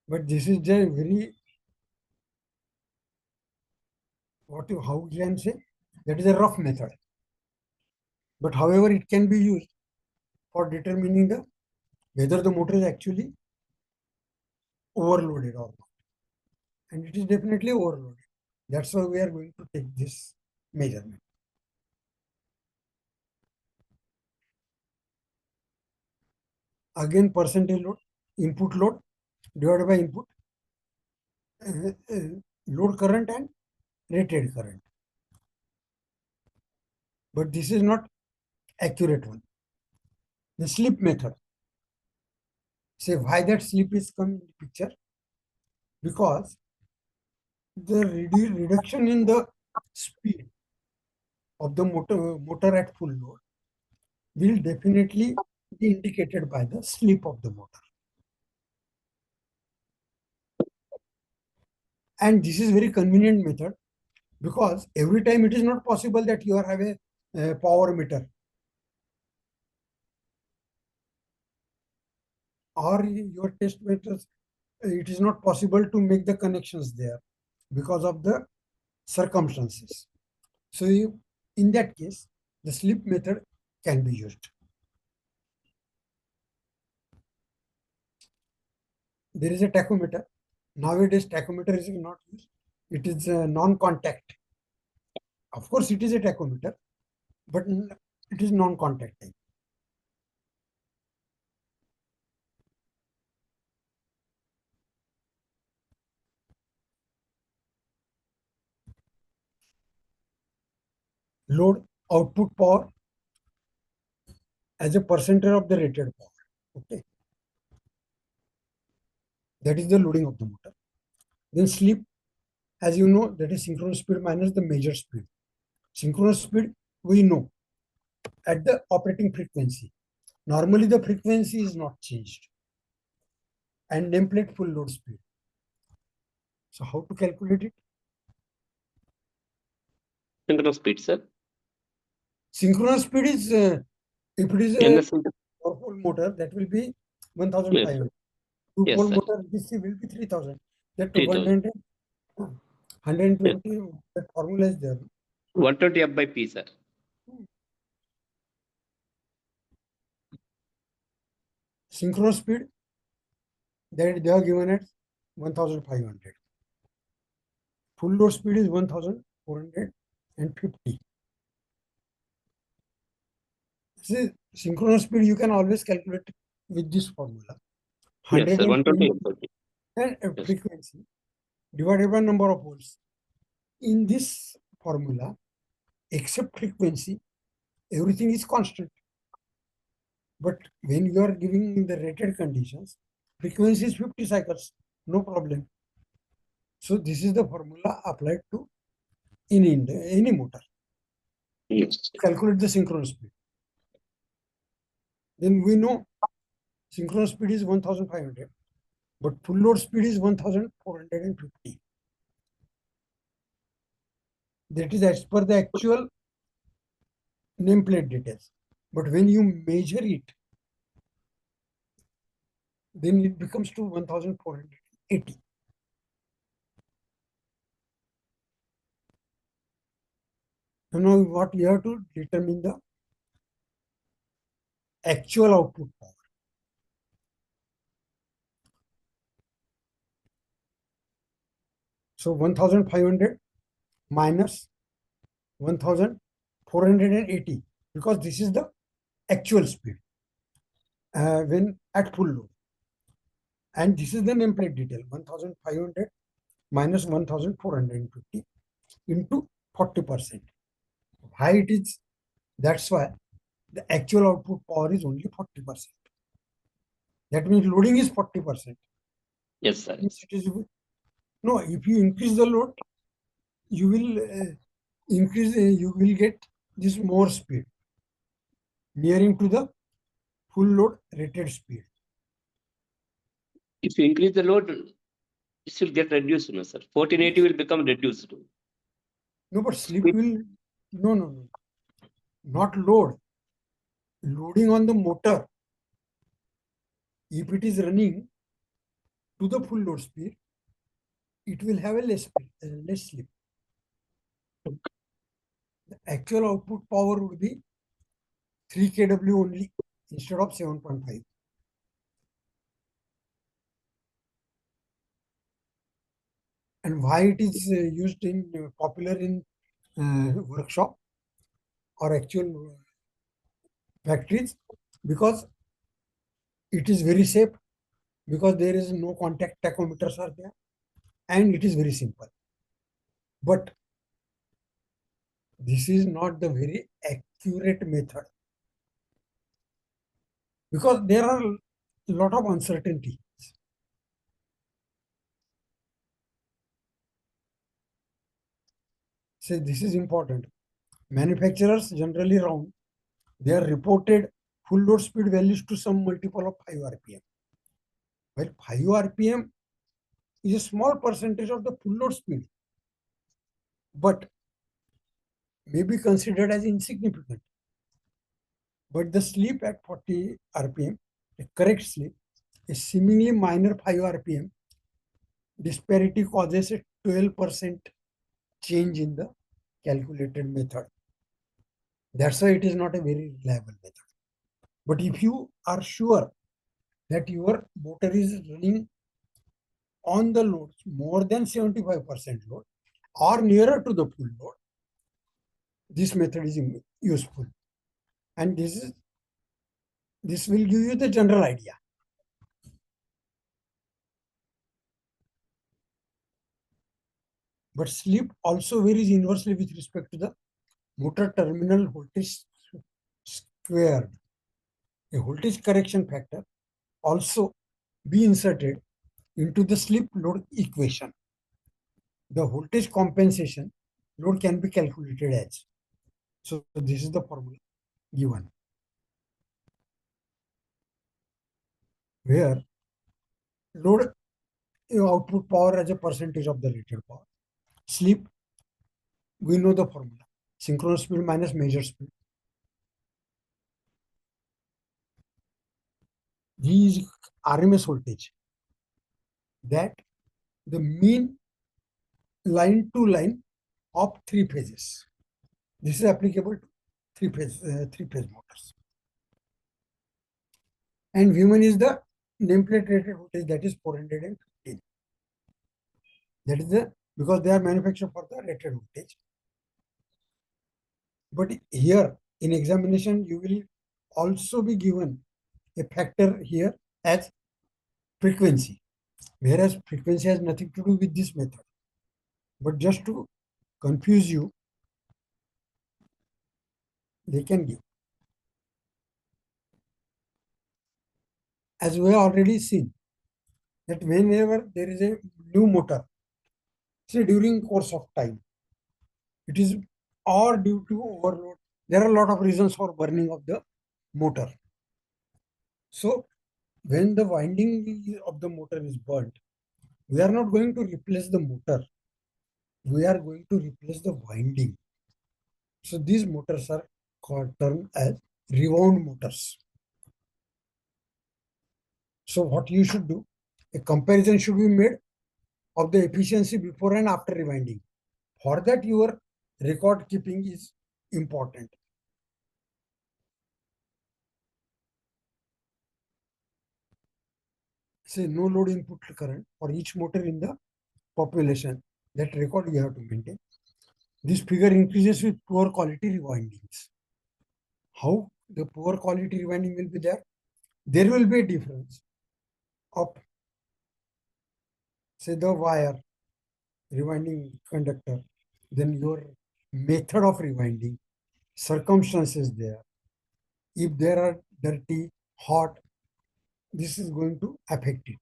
But this is a very, how you can say, that is a rough method. But however, it can be used for determining whether the motor is actually overloaded or not. And it is definitely overloaded. That's why we are going to take this measurement. again percentage load, input load divided by input load current and rated current. But this is not accurate one. The slip method. Say why that slip is come in the picture? Because the reduction in the speed of the motor at full load will definitely be indicated by the slip of the motor. And this is very convenient method because every time it is not possible that you have a power meter or your test meters. It is not possible to make the connections there because of the circumstances. So in that case, the slip method can be used. There is a tachometer. Nowadays, tachometer is not used. It is a non-contact. Of course, it is a tachometer, but it is non-contact type. Load output power as a percentage of the rated power. Okay. That is the loading of the motor. Then slip, as you know, that is synchronous speed minus the measured speed. Synchronous speed, we know at the operating frequency. Normally, the frequency is not changed. And nameplate full load speed. So how to calculate it? Synchronous speed, sir. Synchronous speed is, if it is a 4-pole motor, that will be 1500. 2-pole motor DC will be 3000. That 100, 120, that formula is there. 120 F by P, sir. Synchronous speed, that they are given at 1500. Full load speed is 1450. See, synchronous speed you can always calculate with this formula. Yes, sir. 120 and frequency divided by number of poles. In this formula, except frequency, everything is constant. But when you are giving the rated conditions, frequency is 50 cycles, no problem. So this is the formula applied to any motor. Yes. Calculate the synchronous speed. Then we know synchronous speed is 1500, but full load speed is 1450. That is as per the actual nameplate details. But when you measure it, then it becomes to 1480. Now what we have to determine the actual output power. So 1500 minus 1480, because this is the actual speed when at full load. And this is the nameplate detail, 1500 minus 1450 into 40%. Why it is? That's why the actual output power is only 40%. That means loading is 40%. Yes, sir. No, if you increase the load, you will you will get this more speed, nearing to the full load rated speed. If you increase the load, it will get reduced, no, sir. 1480 will become reduced. No, but slip will, no. Not load. Loading on the motor. If it is running to the full load speed, it will have a less speed, less slip. The actual output power would be 3 kW only instead of 7.5. And why it is used in popular in workshop or actual factories? Because It is very safe because there is no contact tachometers are there, and it is very simple. But this is not the very accurate method because there are a lot of uncertainties. So this is important. Manufacturers generally round their reported full load speed values to some multiple of 5 RPM. Well, 5 RPM is a small percentage of the full load speed, but may be considered as insignificant. But the slip at 40 RPM, the correct slip, a seemingly minor 5 RPM disparity causes a 12% change in the calculated method. That's why it is not a very reliable method. But if you are sure that your motor is running on the load more than 75% load or nearer to the full load, this method is useful. And this will give you the general idea. But slip also varies inversely with respect to the motor terminal voltage squared. A voltage correction factor also be inserted into the slip load equation. The voltage compensation load can be calculated as. So this is the formula given, where load output power as a percentage of the rated power. Slip, we know the formula. Synchronous speed minus measured speed. V is RMS voltage. That the mean line to line of 3 phases. This is applicable to three phase motors. And V1 is the nameplate rated voltage, that is 415. That is because they are manufactured for the rated voltage. But here in examination, you will also be given a factor here as frequency, whereas frequency has nothing to do with this method. But just to confuse you, they can give. As we have already seen, that whenever there is a new motor, say during course of time, it is or due to overload. There are a lot of reasons for burning of the motor. So when the winding of the motor is burnt, we are not going to replace the motor. We are going to replace the winding. So these motors are termed as rewound motors. So what you should do, a comparison should be made of the efficiency before and after rewinding. For that, your record keeping is important. Say no load input current for each motor in the population. That record you have to maintain. This figure increases with poor quality rewindings. How the poor quality rewinding will be there? There will be a difference of, say, the wire, rewinding conductor, then your method of rewinding, circumstances there. If there are dirty, hot, this is going to affect it.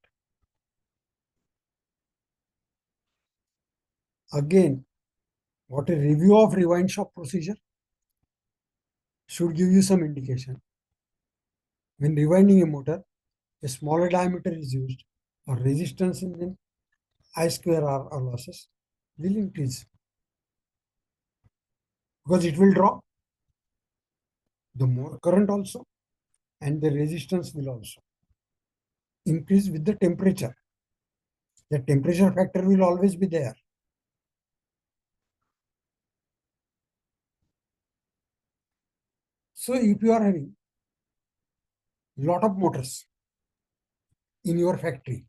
Again, what a review of rewind shop procedure should give you some indication. When rewinding a motor, a smaller diameter is used, or resistance in the I square R or losses will increase because it will draw the more current also, and the resistance will also increase with the temperature. The temperature factor will always be there. So if you are having lot of motors in your factory,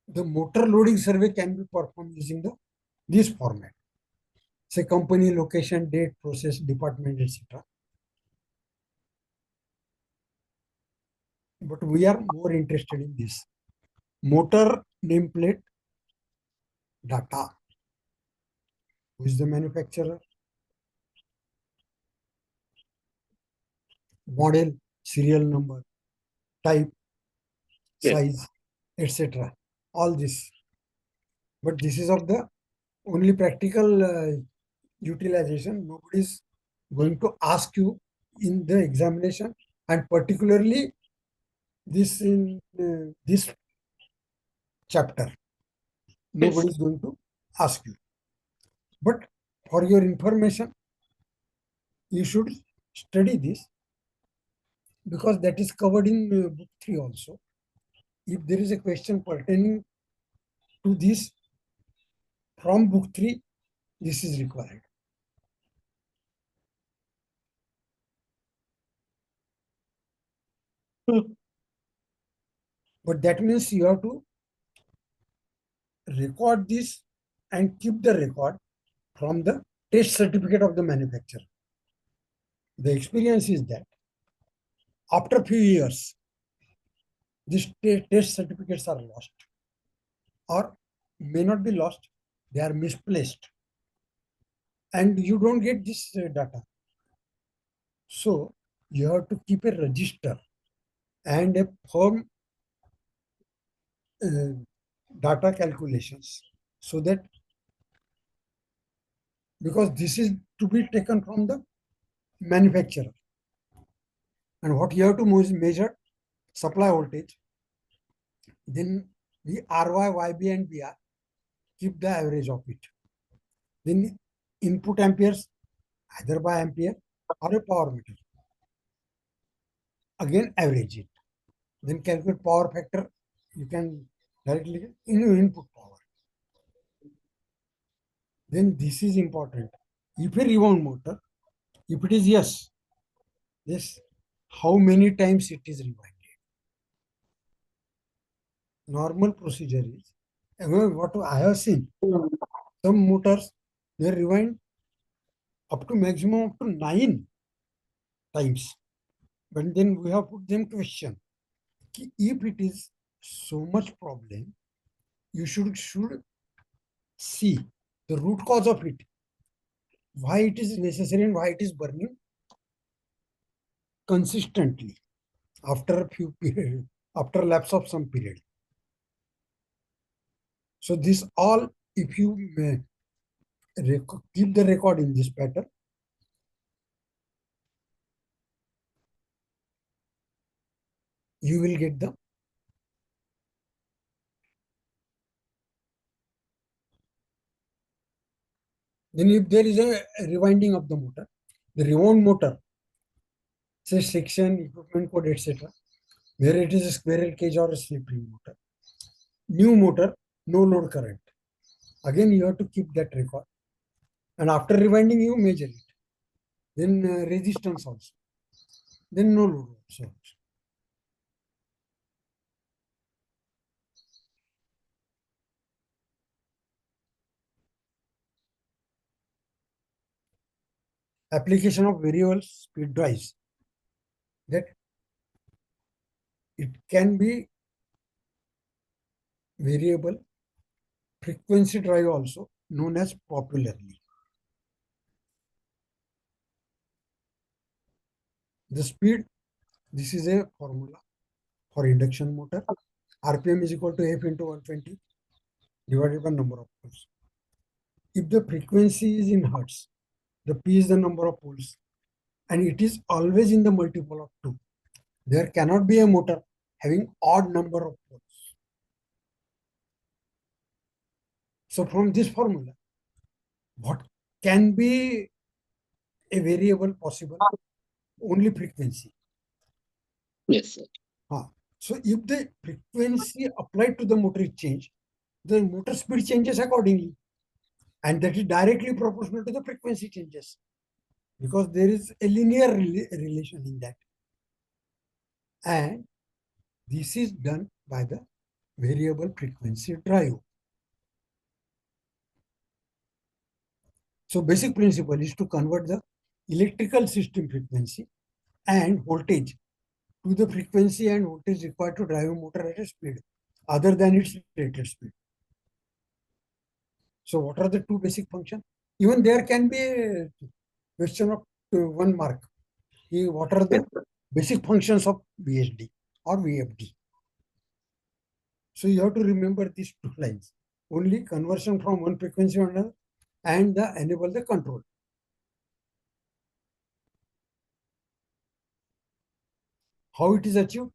the motor loading survey can be performed using this format. Say company, location, date, process, department, etc. but we are more interested in this. Motor nameplate data. Who is the manufacturer? Model, serial number, type, Yes. size, etc. All this. But this is of the only practical utilization. Nobody is going to ask you in the examination, and particularly this in this chapter. Nobody is going to ask you. But for your information, you should study this because that is covered in book 3 also. If there is a question pertaining to this from book 3, this is required. But that means you have to record this and keep the record from the test certificate of the manufacturer. The experience is that after few years, these test certificates are lost or may not be lost, they are misplaced and you don't get this data. So you have to keep a register and a firm data calculations so that because this is to be taken from the manufacturer and what you have to measure supply voltage, then the RY, YB and BR, keep the average of it. Then input amperes either by ampere or a power meter. Again average it. Then calculate power factor. You can directly in your input power. Then this is important. If a rebound motor, if it is yes, how many times it is rewinded? Normal procedure is, what I have seen, some motors, they rewind up to maximum up to 9 times. But then we have put them question. If it is so much problem, you should see the root cause of it. Why it is necessary and why it is burning consistently after a few period, after lapse of some period. So this all, if you keep the record in this pattern, you will get the then if there is a rewinding of the motor, the rewound motor, say section, equipment code, etc., where it is a squirrel cage or a slip ring motor. New motor, no load current. Again, you have to keep that record. And after rewinding, you measure it. Then resistance also. Then no load also. Application of variable speed drives. That it can be variable frequency drive also, known as popularly. The speed, this is a formula for induction motor. RPM is equal to F into 120 divided by number of poles. If the frequency is in hertz, the P is the number of poles, and it is always in the multiple of 2. There cannot be a motor having odd number of poles. So from this formula, what can be a variable possible? Only frequency. Yes, sir. So if the frequency applied to the motor is changed, the motor speed changes accordingly. And that is directly proportional to the frequency changes because there is a linear relation in that. And this is done by the variable frequency drive. So basic principle is to convert the electrical system frequency and voltage to the frequency and voltage required to drive a motor at a speed other than its rated speed. So what are the two basic functions? Even there can be a question of 1 mark. What are the basic functions of VHD or VFD? So you have to remember these two lines. Only conversion from one frequency to another and enable the control. How it is achieved?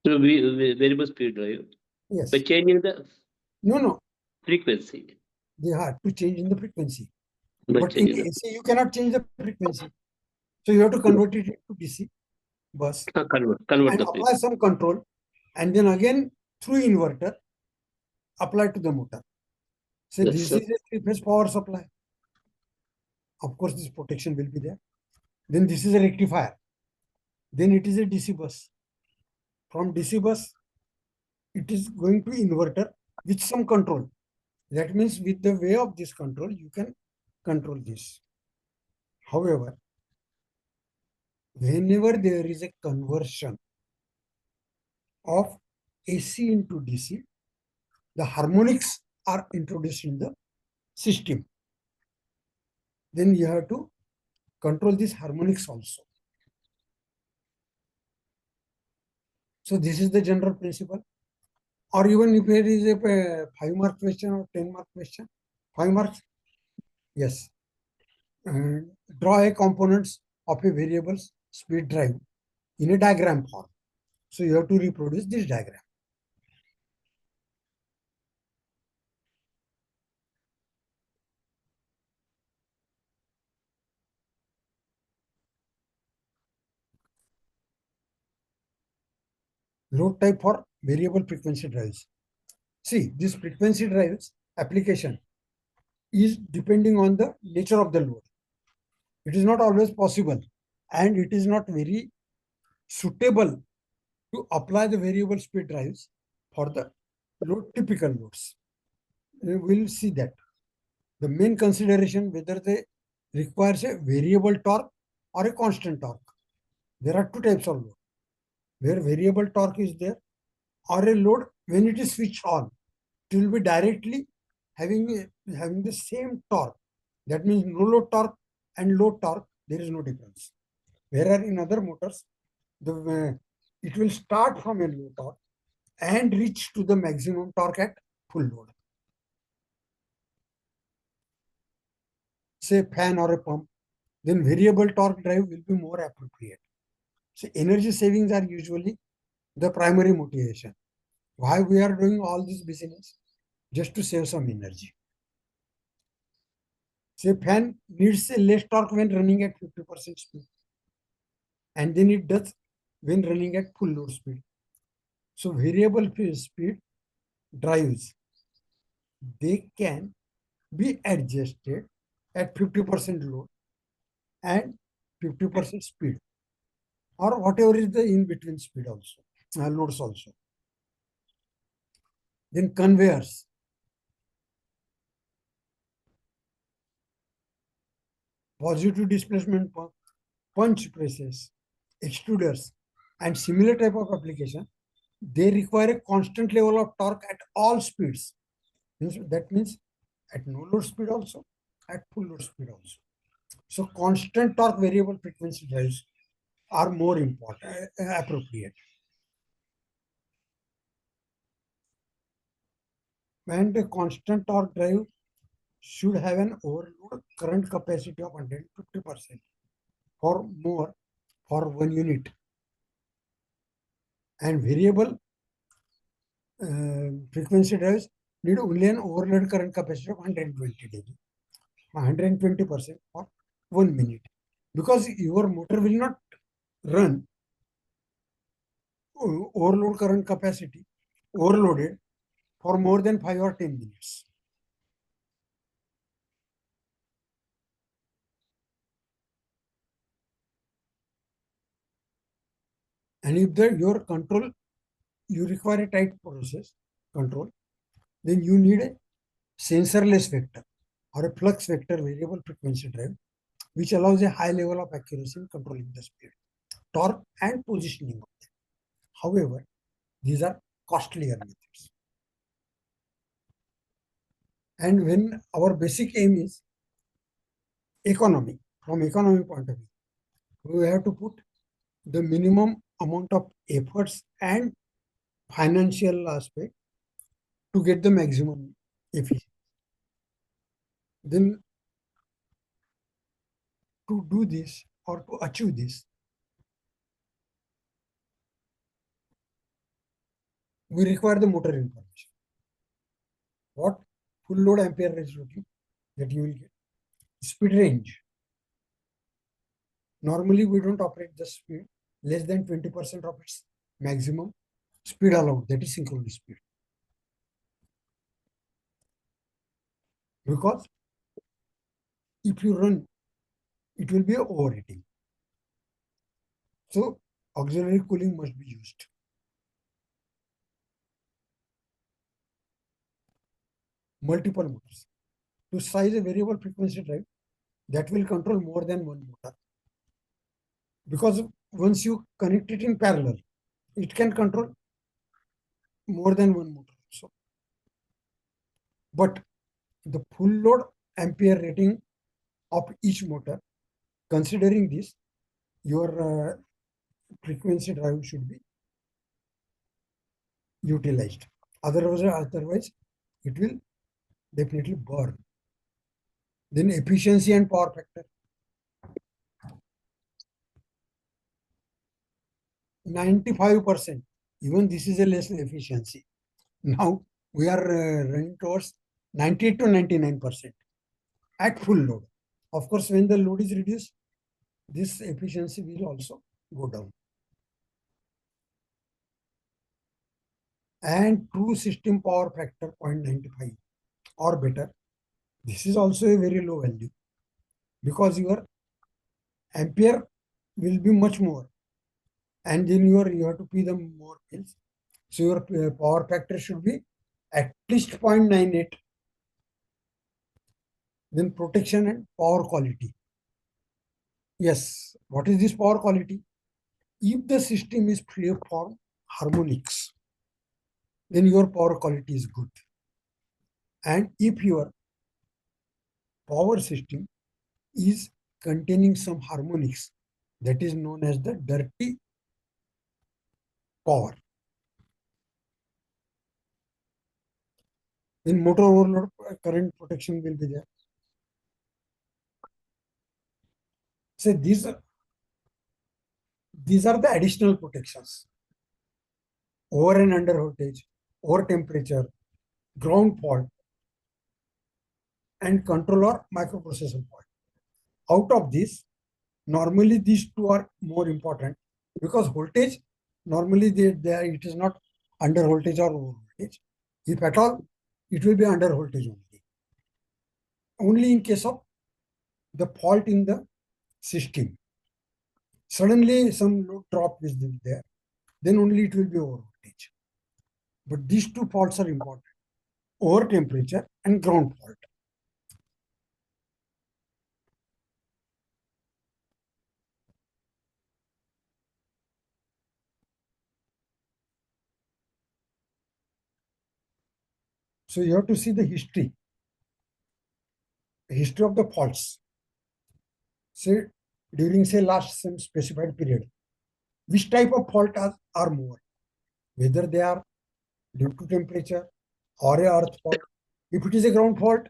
So variable speed drive. Yes. By changing the No. frequency. They have to change in the frequency. By But in changing AC, you cannot change the frequency. So you have to convert it into DC bus convert and the apply some control, and then again through inverter apply to the motor. So Yes, this sir. is a three-phase power supply. Of course, this protection will be there. Then this is a rectifier. Then it is a DC bus. From DC bus, it is going to inverter with some control. That means with the way of this control, you can control this. However, whenever there is a conversion of AC into DC, the harmonics are introduced in the system. Then you have to control these harmonics also. So this is the general principle. Or even if there is a 5-mark question or 10-mark question, 5 marks, yes. Draw a components of a variable speed drive in a diagram form. So you have to reproduce this diagram. Load type for variable frequency drives. See, this frequency drives application is depending on the nature of the load. It is not always possible, and it is not very suitable to apply the variable speed drives for the typical loads. We will see that. The main consideration whether they requires a variable torque or a constant torque. There are two types of load. Where variable torque is there, or a load when it is switched on, it will be directly having the same torque. That means no load torque and load torque, there is no difference. Whereas in other motors, it will start from a low torque and reach to the maximum torque at full load. Say fan or a pump, then variable torque drive will be more appropriate. So energy savings are usually the primary motivation. Why we are doing all this business? Just to save some energy. Say fan needs a less torque when running at 50% speed, and then it does when running at full load speed. So variable speed drives, they can be adjusted at 50% load and 50% speed, or whatever is the in-between speed also, loads also. Then conveyors. Positive displacement pump, punch presses, extruders, and similar type of application, they require a constant level of torque at all speeds. That means at no load speed also, at full load speed also. So constant torque variable frequency drives are more important, appropriate. And a constant torque drive should have an overload current capacity of 150% or more for 1 unit. And variable frequency drives need only an overload current capacity of 120 dB, 120% for 1 minute. Because your motor will not run overload current capacity, overloaded for more than 5 or 10 minutes. And if your control, you require a tight process control, then you need a sensorless vector or a flux vector variable frequency drive, which allows a high level of accuracy in controlling the speed. torque and positioning of them. However, these are costlier methods. And when our basic aim is economy, from economy point of view, we have to put the minimum amount of efforts and financial aspect to get the maximum efficiency. Then to do this or to achieve this, we require the motor information. What? Full load ampere rating that you will get. Speed range. Normally, we don't operate the speed less than 20% of its maximum speed allowed, that is synchronous speed. Because if you run, it will be overheating. So, auxiliary cooling must be used. Multiple motors. To size a variable frequency drive that will control more than one motor. Because once you connect it in parallel, it can control more than one motor also. But the full load ampere rating of each motor, considering this, your frequency drive should be utilized. Otherwise, it will definitely burn. Then efficiency and power factor. 95%. Even this is a less efficiency. Now we are running towards 98 to 99% at full load. Of course, when the load is reduced, this efficiency will also go down. And true system power factor 0.95 or better. This is also a very low value because your ampere will be much more, and then you have to pay them more bills. So your power factor should be at least 0.98. Then protection and power quality. Yes, what is this power quality? If the system is free from harmonics, then your power quality is good. And if your power system is containing some harmonics, that is known as the dirty power. Then motor overload current protection will be there. So these are the additional protections. Over and under voltage, over temperature, ground fault, and controller microprocessor fault. Out of this, normally these two are more important because voltage, normally it is not under voltage or over voltage. If at all, it will be under voltage only. Only in case of the fault in the system. Suddenly some load drop is there, then only it will be over voltage. But these two faults are important: over temperature and ground fault. So you have to see the history of the faults. Say during last some specified period, which type of fault are more, whether they are due to temperature or a earth fault. If it is a ground fault,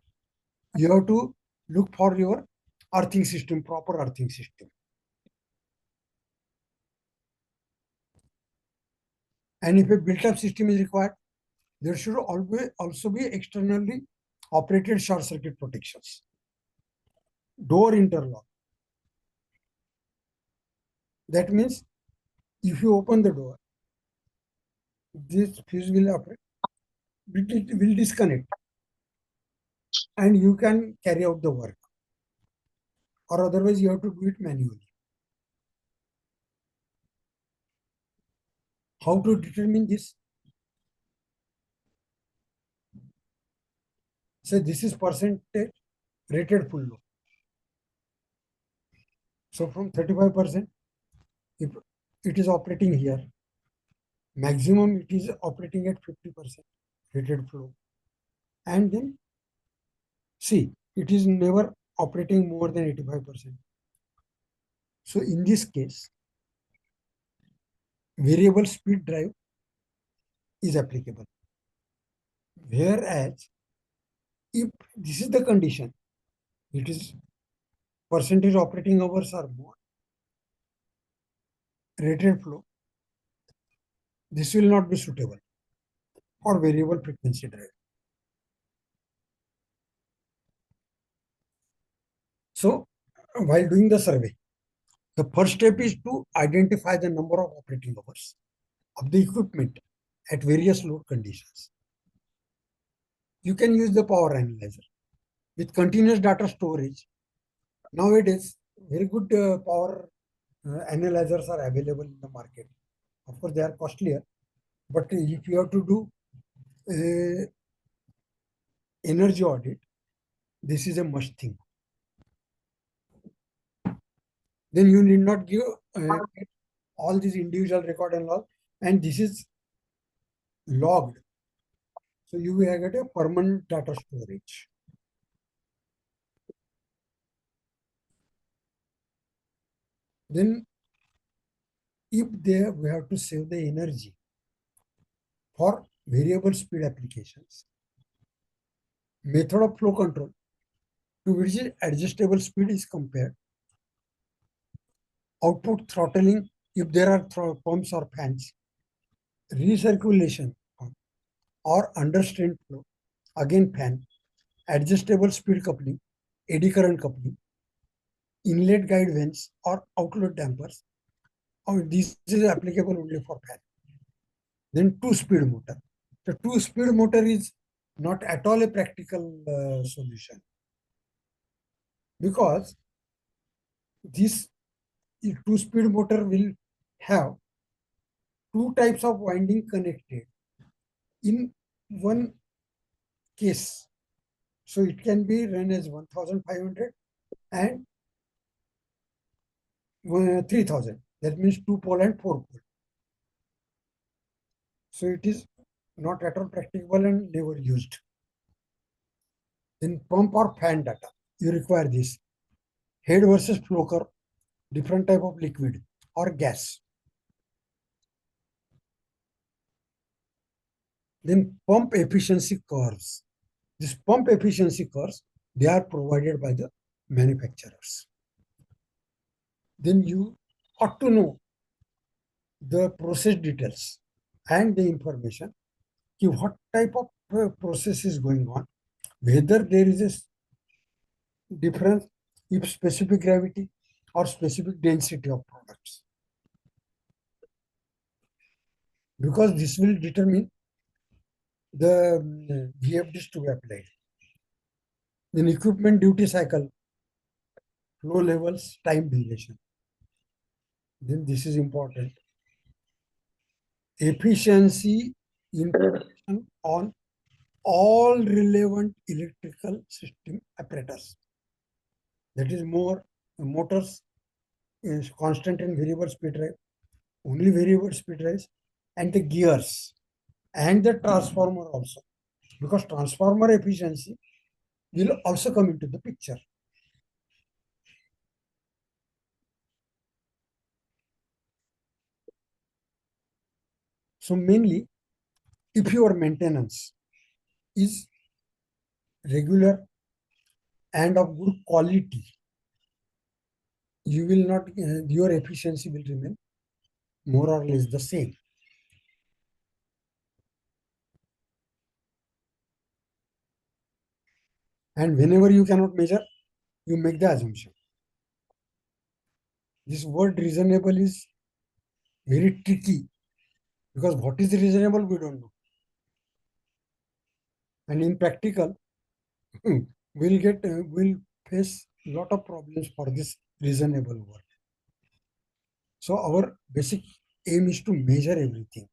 you have to look for your earthing system, proper earthing system. And if a built-up system is required, there should always also be externally operated short circuit protections. Door interlock. That means if you open the door, this fuse will operate, it will disconnect, and you can carry out the work. Or otherwise, you have to do it manually. How to determine this? So this is percentage rated full load. So from 35%, if it is operating here. Maximum it is operating at 50% rated flow. And then see, it is never operating more than 85%. So in this case, variable speed drive is applicable. Whereas if this is the condition, it is percentage operating hours or more, rated flow, this will not be suitable for variable frequency drive. So while doing the survey, the first step is to identify the number of operating hours of the equipment at various load conditions. You can use the power analyzer. With continuous data storage, nowadays very good power analyzers are available in the market. Of course, they are costlier, but if you have to do energy audit, this is a must thing. Then you need not give all these individual record and log, and this is logged. So you will get a permanent data storage. Then if we have to save the energy for variable speed applications, method of flow control to which adjustable speed is compared, output throttling if there are pumps or fans, recirculation or understrain flow, again fan, adjustable speed coupling, eddy current coupling, inlet guide vanes or outlet dampers. This is applicable only for fan. Then two-speed motor. The two-speed motor is not at all a practical solution, because this two-speed motor will have two types of winding connected in one case. So it can be run as 1500 and 3000. That means 2 pole and 4 pole. So it is not at all practicable and never used. Then pump or fan data, you require this. Head versus flow curve, different type of liquid or gas. Then pump efficiency curves. These pump efficiency curves, they are provided by the manufacturers. Then you ought to know the process details and the information, what type of process is going on, whether there is a difference, if specific gravity or specific density of products. Because this will determine the VFDs to be applied. Then equipment duty cycle, flow levels, time duration. Then this is important. Efficiency information on all relevant electrical system apparatus. That is more motors, is constant and variable speed drive, only variable speed drives, and the gears and the transformer also, because transformer efficiency will also come into the picture. So mainly, if your maintenance is regular and of good quality, you will not, your efficiency will remain more or less the same. And whenever you cannot measure, you make the assumption. This word reasonable is very tricky, because what is reasonable, we don't know. And in practical, we'll face a lot of problems for this reasonable word. So our basic aim is to measure everything.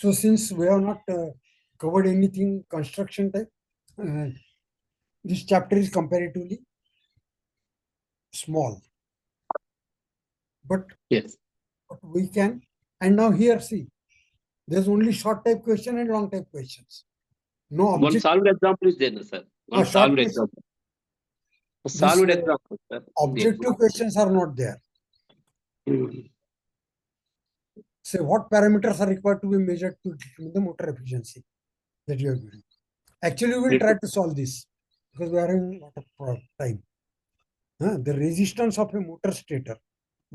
So since we have not covered anything construction type, this chapter is comparatively small. But Yes. we can, and now here see, there's only short type question and long type questions. No One object. solved example is there, sir. One short solved question. example. A This, solved example, sir. objective questions are not there. Mhm. Say what parameters are required to be measured to determine the motor efficiency that you are given. Actually, we will try to solve this because we are having a lot of time. The resistance of a motor stator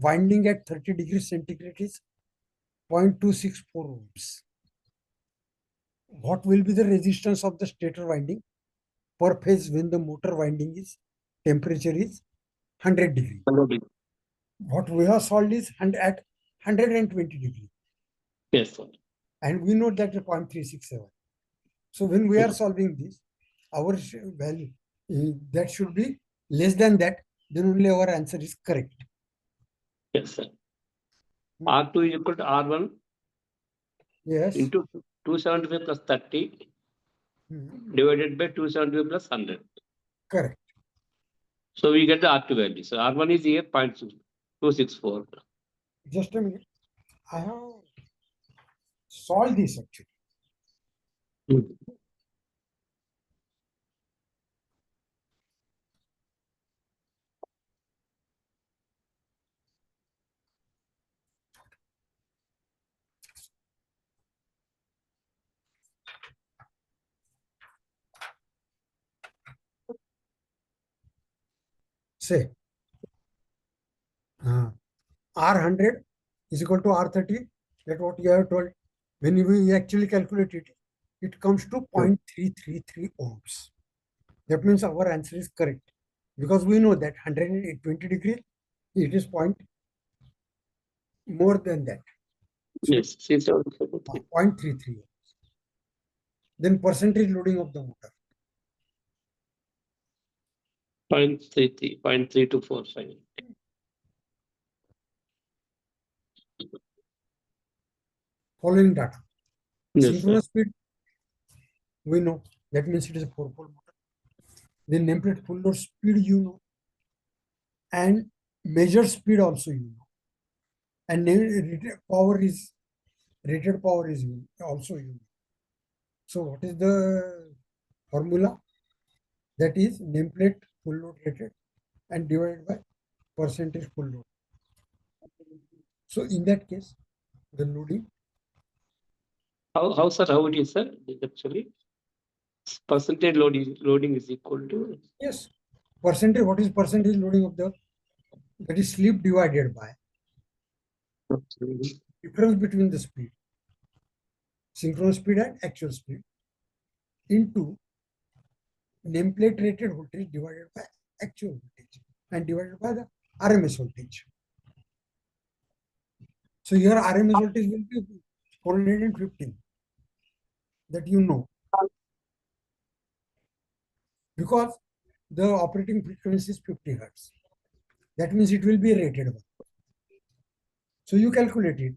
winding at 30 degrees centigrade is 0.264 ohms. What will be the resistance of the stator winding per phase when the motor winding is temperature is 100 degree? What we have solved is at 120 degree. Yes, sir. And we know that 0.367. So when we are solving this, our value that should be less than that, then only our answer is correct. Yes, sir. R2 is equal to R1 Yes. into 275 plus 30 divided by 275 plus 100. Correct. So we get the R2 value. So R1 is here 0.264. Just a minute. I have solved this actually. Say R100 is equal to R30. That's what you have told. When we actually calculate it, it comes to 0.333 ohms. That means our answer is correct because we know that 120 degrees, it is point more than that. Yes, 0.33. Then percentage loading of the motor. 0.33, 0.3245. Following data. Yes, Synchronous speed, we know. That means it is a 4-pole motor. Then nameplate full load speed, you know. And measured speed also you know. And rated power is also you know. So what is the formula? That is nameplate full load rated and divided by percentage full load. So in that case, the loading. How sir? How it is, sir? Actually, percentage loading is equal to. Yes, percentage. What is percentage loading of the? That is slip divided by difference between the speed, synchronous speed and actual speed, into nameplate rated voltage divided by actual voltage and divided by the RMS voltage. So your RMS voltage will be 415. That you know. Because the operating frequency is 50 hertz. That means it will be rated one. So you calculate it.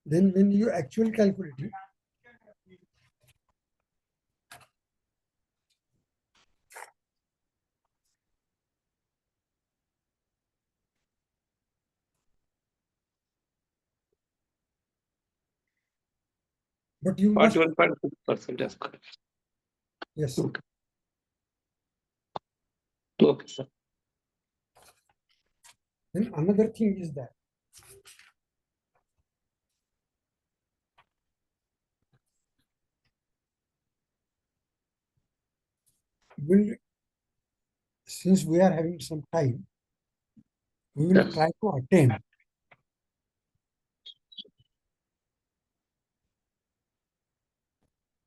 Then when you actually calculate it, but you must. 41.6%. Yes. Okay. Okay, sir. Then another thing is that since we are having some time, we will try to attempt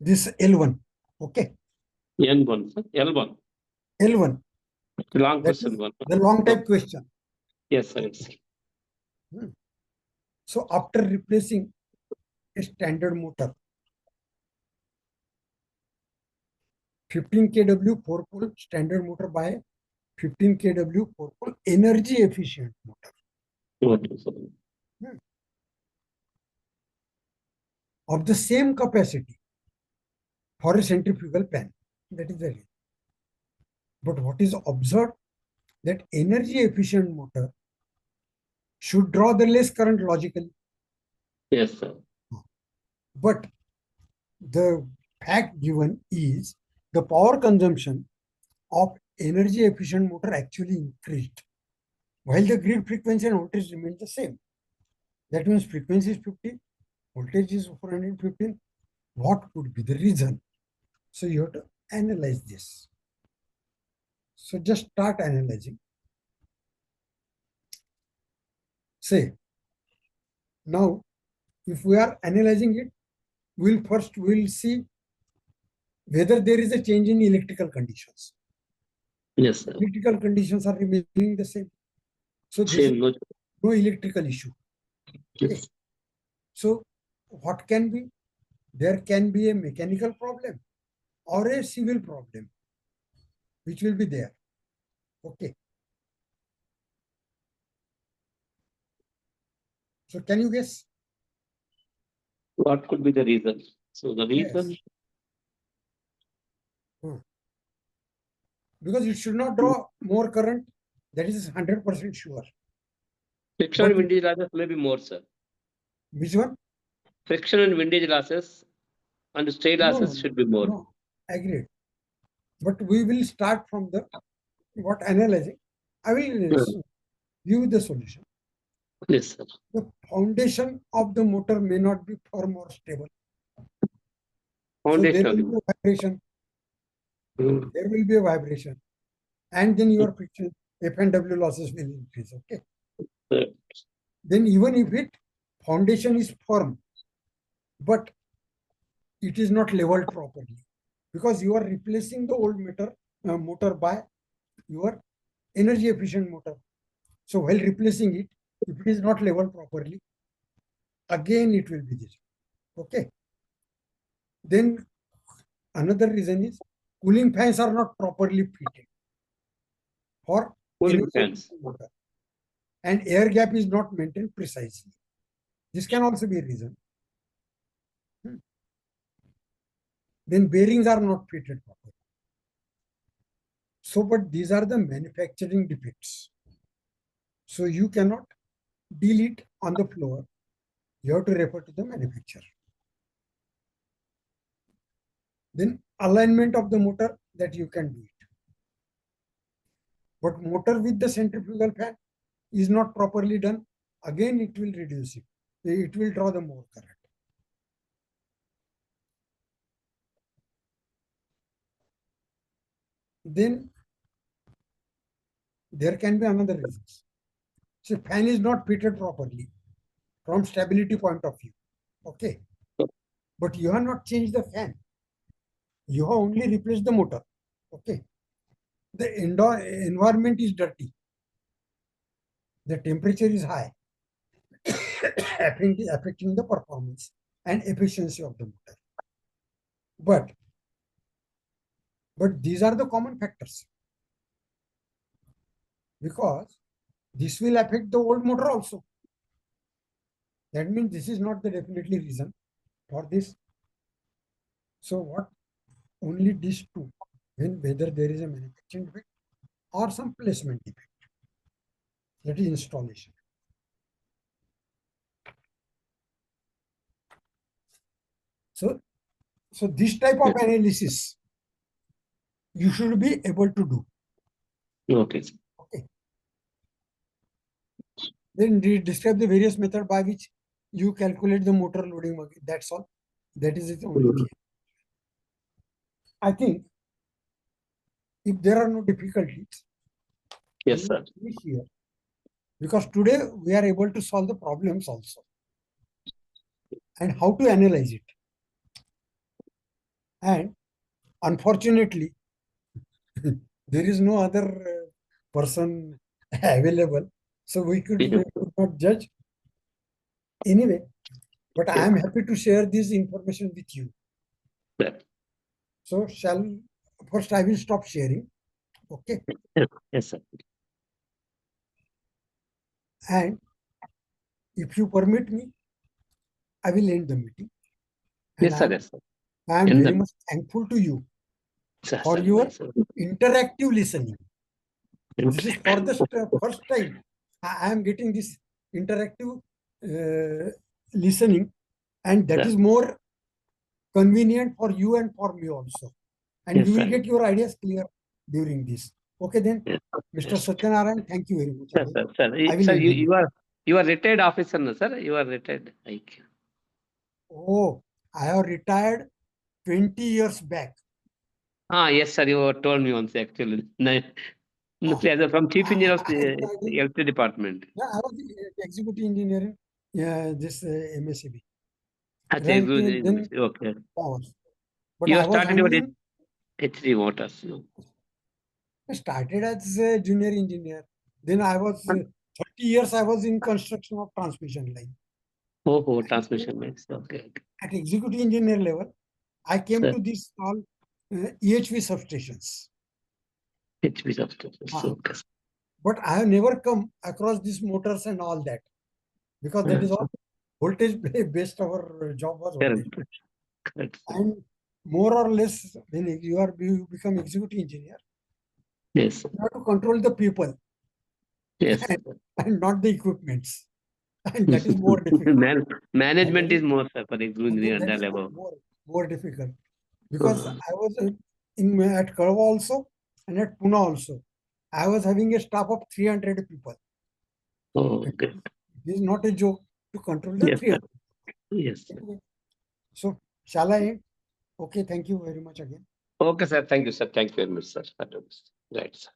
this L1. Okay. N1, sir. L1. L1. Long That question is one. the long type question. Yes, sir. Yes. So after replacing a standard motor, 15 kW 4-pole standard motor by 15 kW 4-pole energy efficient motor. Okay, sir. of the same capacity for a centrifugal pan. That is the reason. But what is observed, that energy efficient motor should draw the less current logically. Yes, sir. But the fact given is the power consumption of energy efficient motor actually increased, while the grid frequency and voltage remained the same. That means frequency is 50, voltage is 415. What could be the reason? So you have to analyze this. So just start analyzing. Say, now if we are analyzing it, we'll see whether there is a change in electrical conditions. Yes, sir. Electrical conditions are remaining the same. So this Same, is no electrical issue. Okay. yes. So what can be? There can be a mechanical problem or a civil problem, which will be there. Okay. So can you guess? What could be the reason? So the reason, Yes. Because it should not draw more current. That is 100% sure. friction But and windage losses may be more, sir. which one? Friction and windage losses and stray losses should be more. No, agreed. But we will start from the what analyzing. I will give the solution. Yes, sir. The foundation of the motor may not be firm or stable. So Foundation there of the will be a vibration. Mm. There will be a vibration. And then your friction, F and W losses will increase. Okay. Right. Then even if it foundation is firm, but it is not leveled properly, because you are replacing the old motor by your energy efficient motor. So while replacing it, if it is not leveled properly, again it will be this. Okay. Then another reason is cooling fans are not properly fitted for Cooling energy fans. efficient motor, and air gap is not maintained precisely. This can also be a reason. Then bearings are not fitted properly. So, but these are the manufacturing defects. So you cannot deal it on the floor. You have to refer to the manufacturer. Then alignment of the motor, that you can do it. But motor with the centrifugal fan is not properly done. Again, it will reduce it. It will draw the more current. Then there can be another reason. So fan is not fitted properly from stability point of view. Okay. But you have not changed the fan. You have only replaced the motor. Okay. The environment is dirty. The temperature is high, affecting the performance and efficiency of the motor. But these are the common factors, because this will affect the old motor also. That means this is not the definitely reason for this. So what? Only these two, whether there is a manufacturing defect or some placement defect, that is installation. So this type of analysis you should be able to do. Okay. Okay. Then describe the various method by which you calculate the motor loading. That's all. That is its only thing. I think if there are no difficulties, Yes, sir. finish here, because today we are able to solve the problems also and how to analyze it. And unfortunately, there is no other person available, so we could not judge anyway. But I am happy to share this information with you. Yeah. So first I will stop sharing. Okay. Yes, sir. And if you permit me, I will end the meeting. And Yes, sir. Yes, sir. I am In very the- much thankful to you Sir, for sir, your yes, sir. interactive listening. This is for the first time I am getting this interactive listening, and that Sir. is more convenient for you and for me also. And Yes, you will sir. get your ideas clear during this. Okay, then, Yes, Mr. yes. Satyanarayan, thank you very much. Sir, again. sir, sir. I will Sir, end it. you are retired officer, no, sir? You are retired. Like, Oh, I have retired 20 years back. yes, sir. You told me once actually. From chief engineer of I the retired in, electricity department. yeah, I was the executive engineer in this MSCB. Okay, Then good. Okay. powers. But You I was started your handling, HG motors. No? I started as a junior engineer. Then I was 30 years I was in construction of transmission line. Oh, transmission lines. Okay. At executive engineer level, I came Sir. to these all EHV substations. HV substations. Ah. Okay. But I have never come across these motors and all that, because that is all voltage based our job was only. Correct. And more or less, when you become executive engineer, Yes. you have to control the people Yes. and not the equipments. And that is more difficult. Management is And more for engineer that and is level. more difficult, because Uh-huh. I was at Karwa also and at Pune also. I was having a staff of 300 people. Oh, good. It is not a joke to control the Yes, sir. 300. Yes, sir. So, shall I end? Okay, thank you very much again. Okay, sir. Thank you, sir. Thank you very much, sir. Right, sir.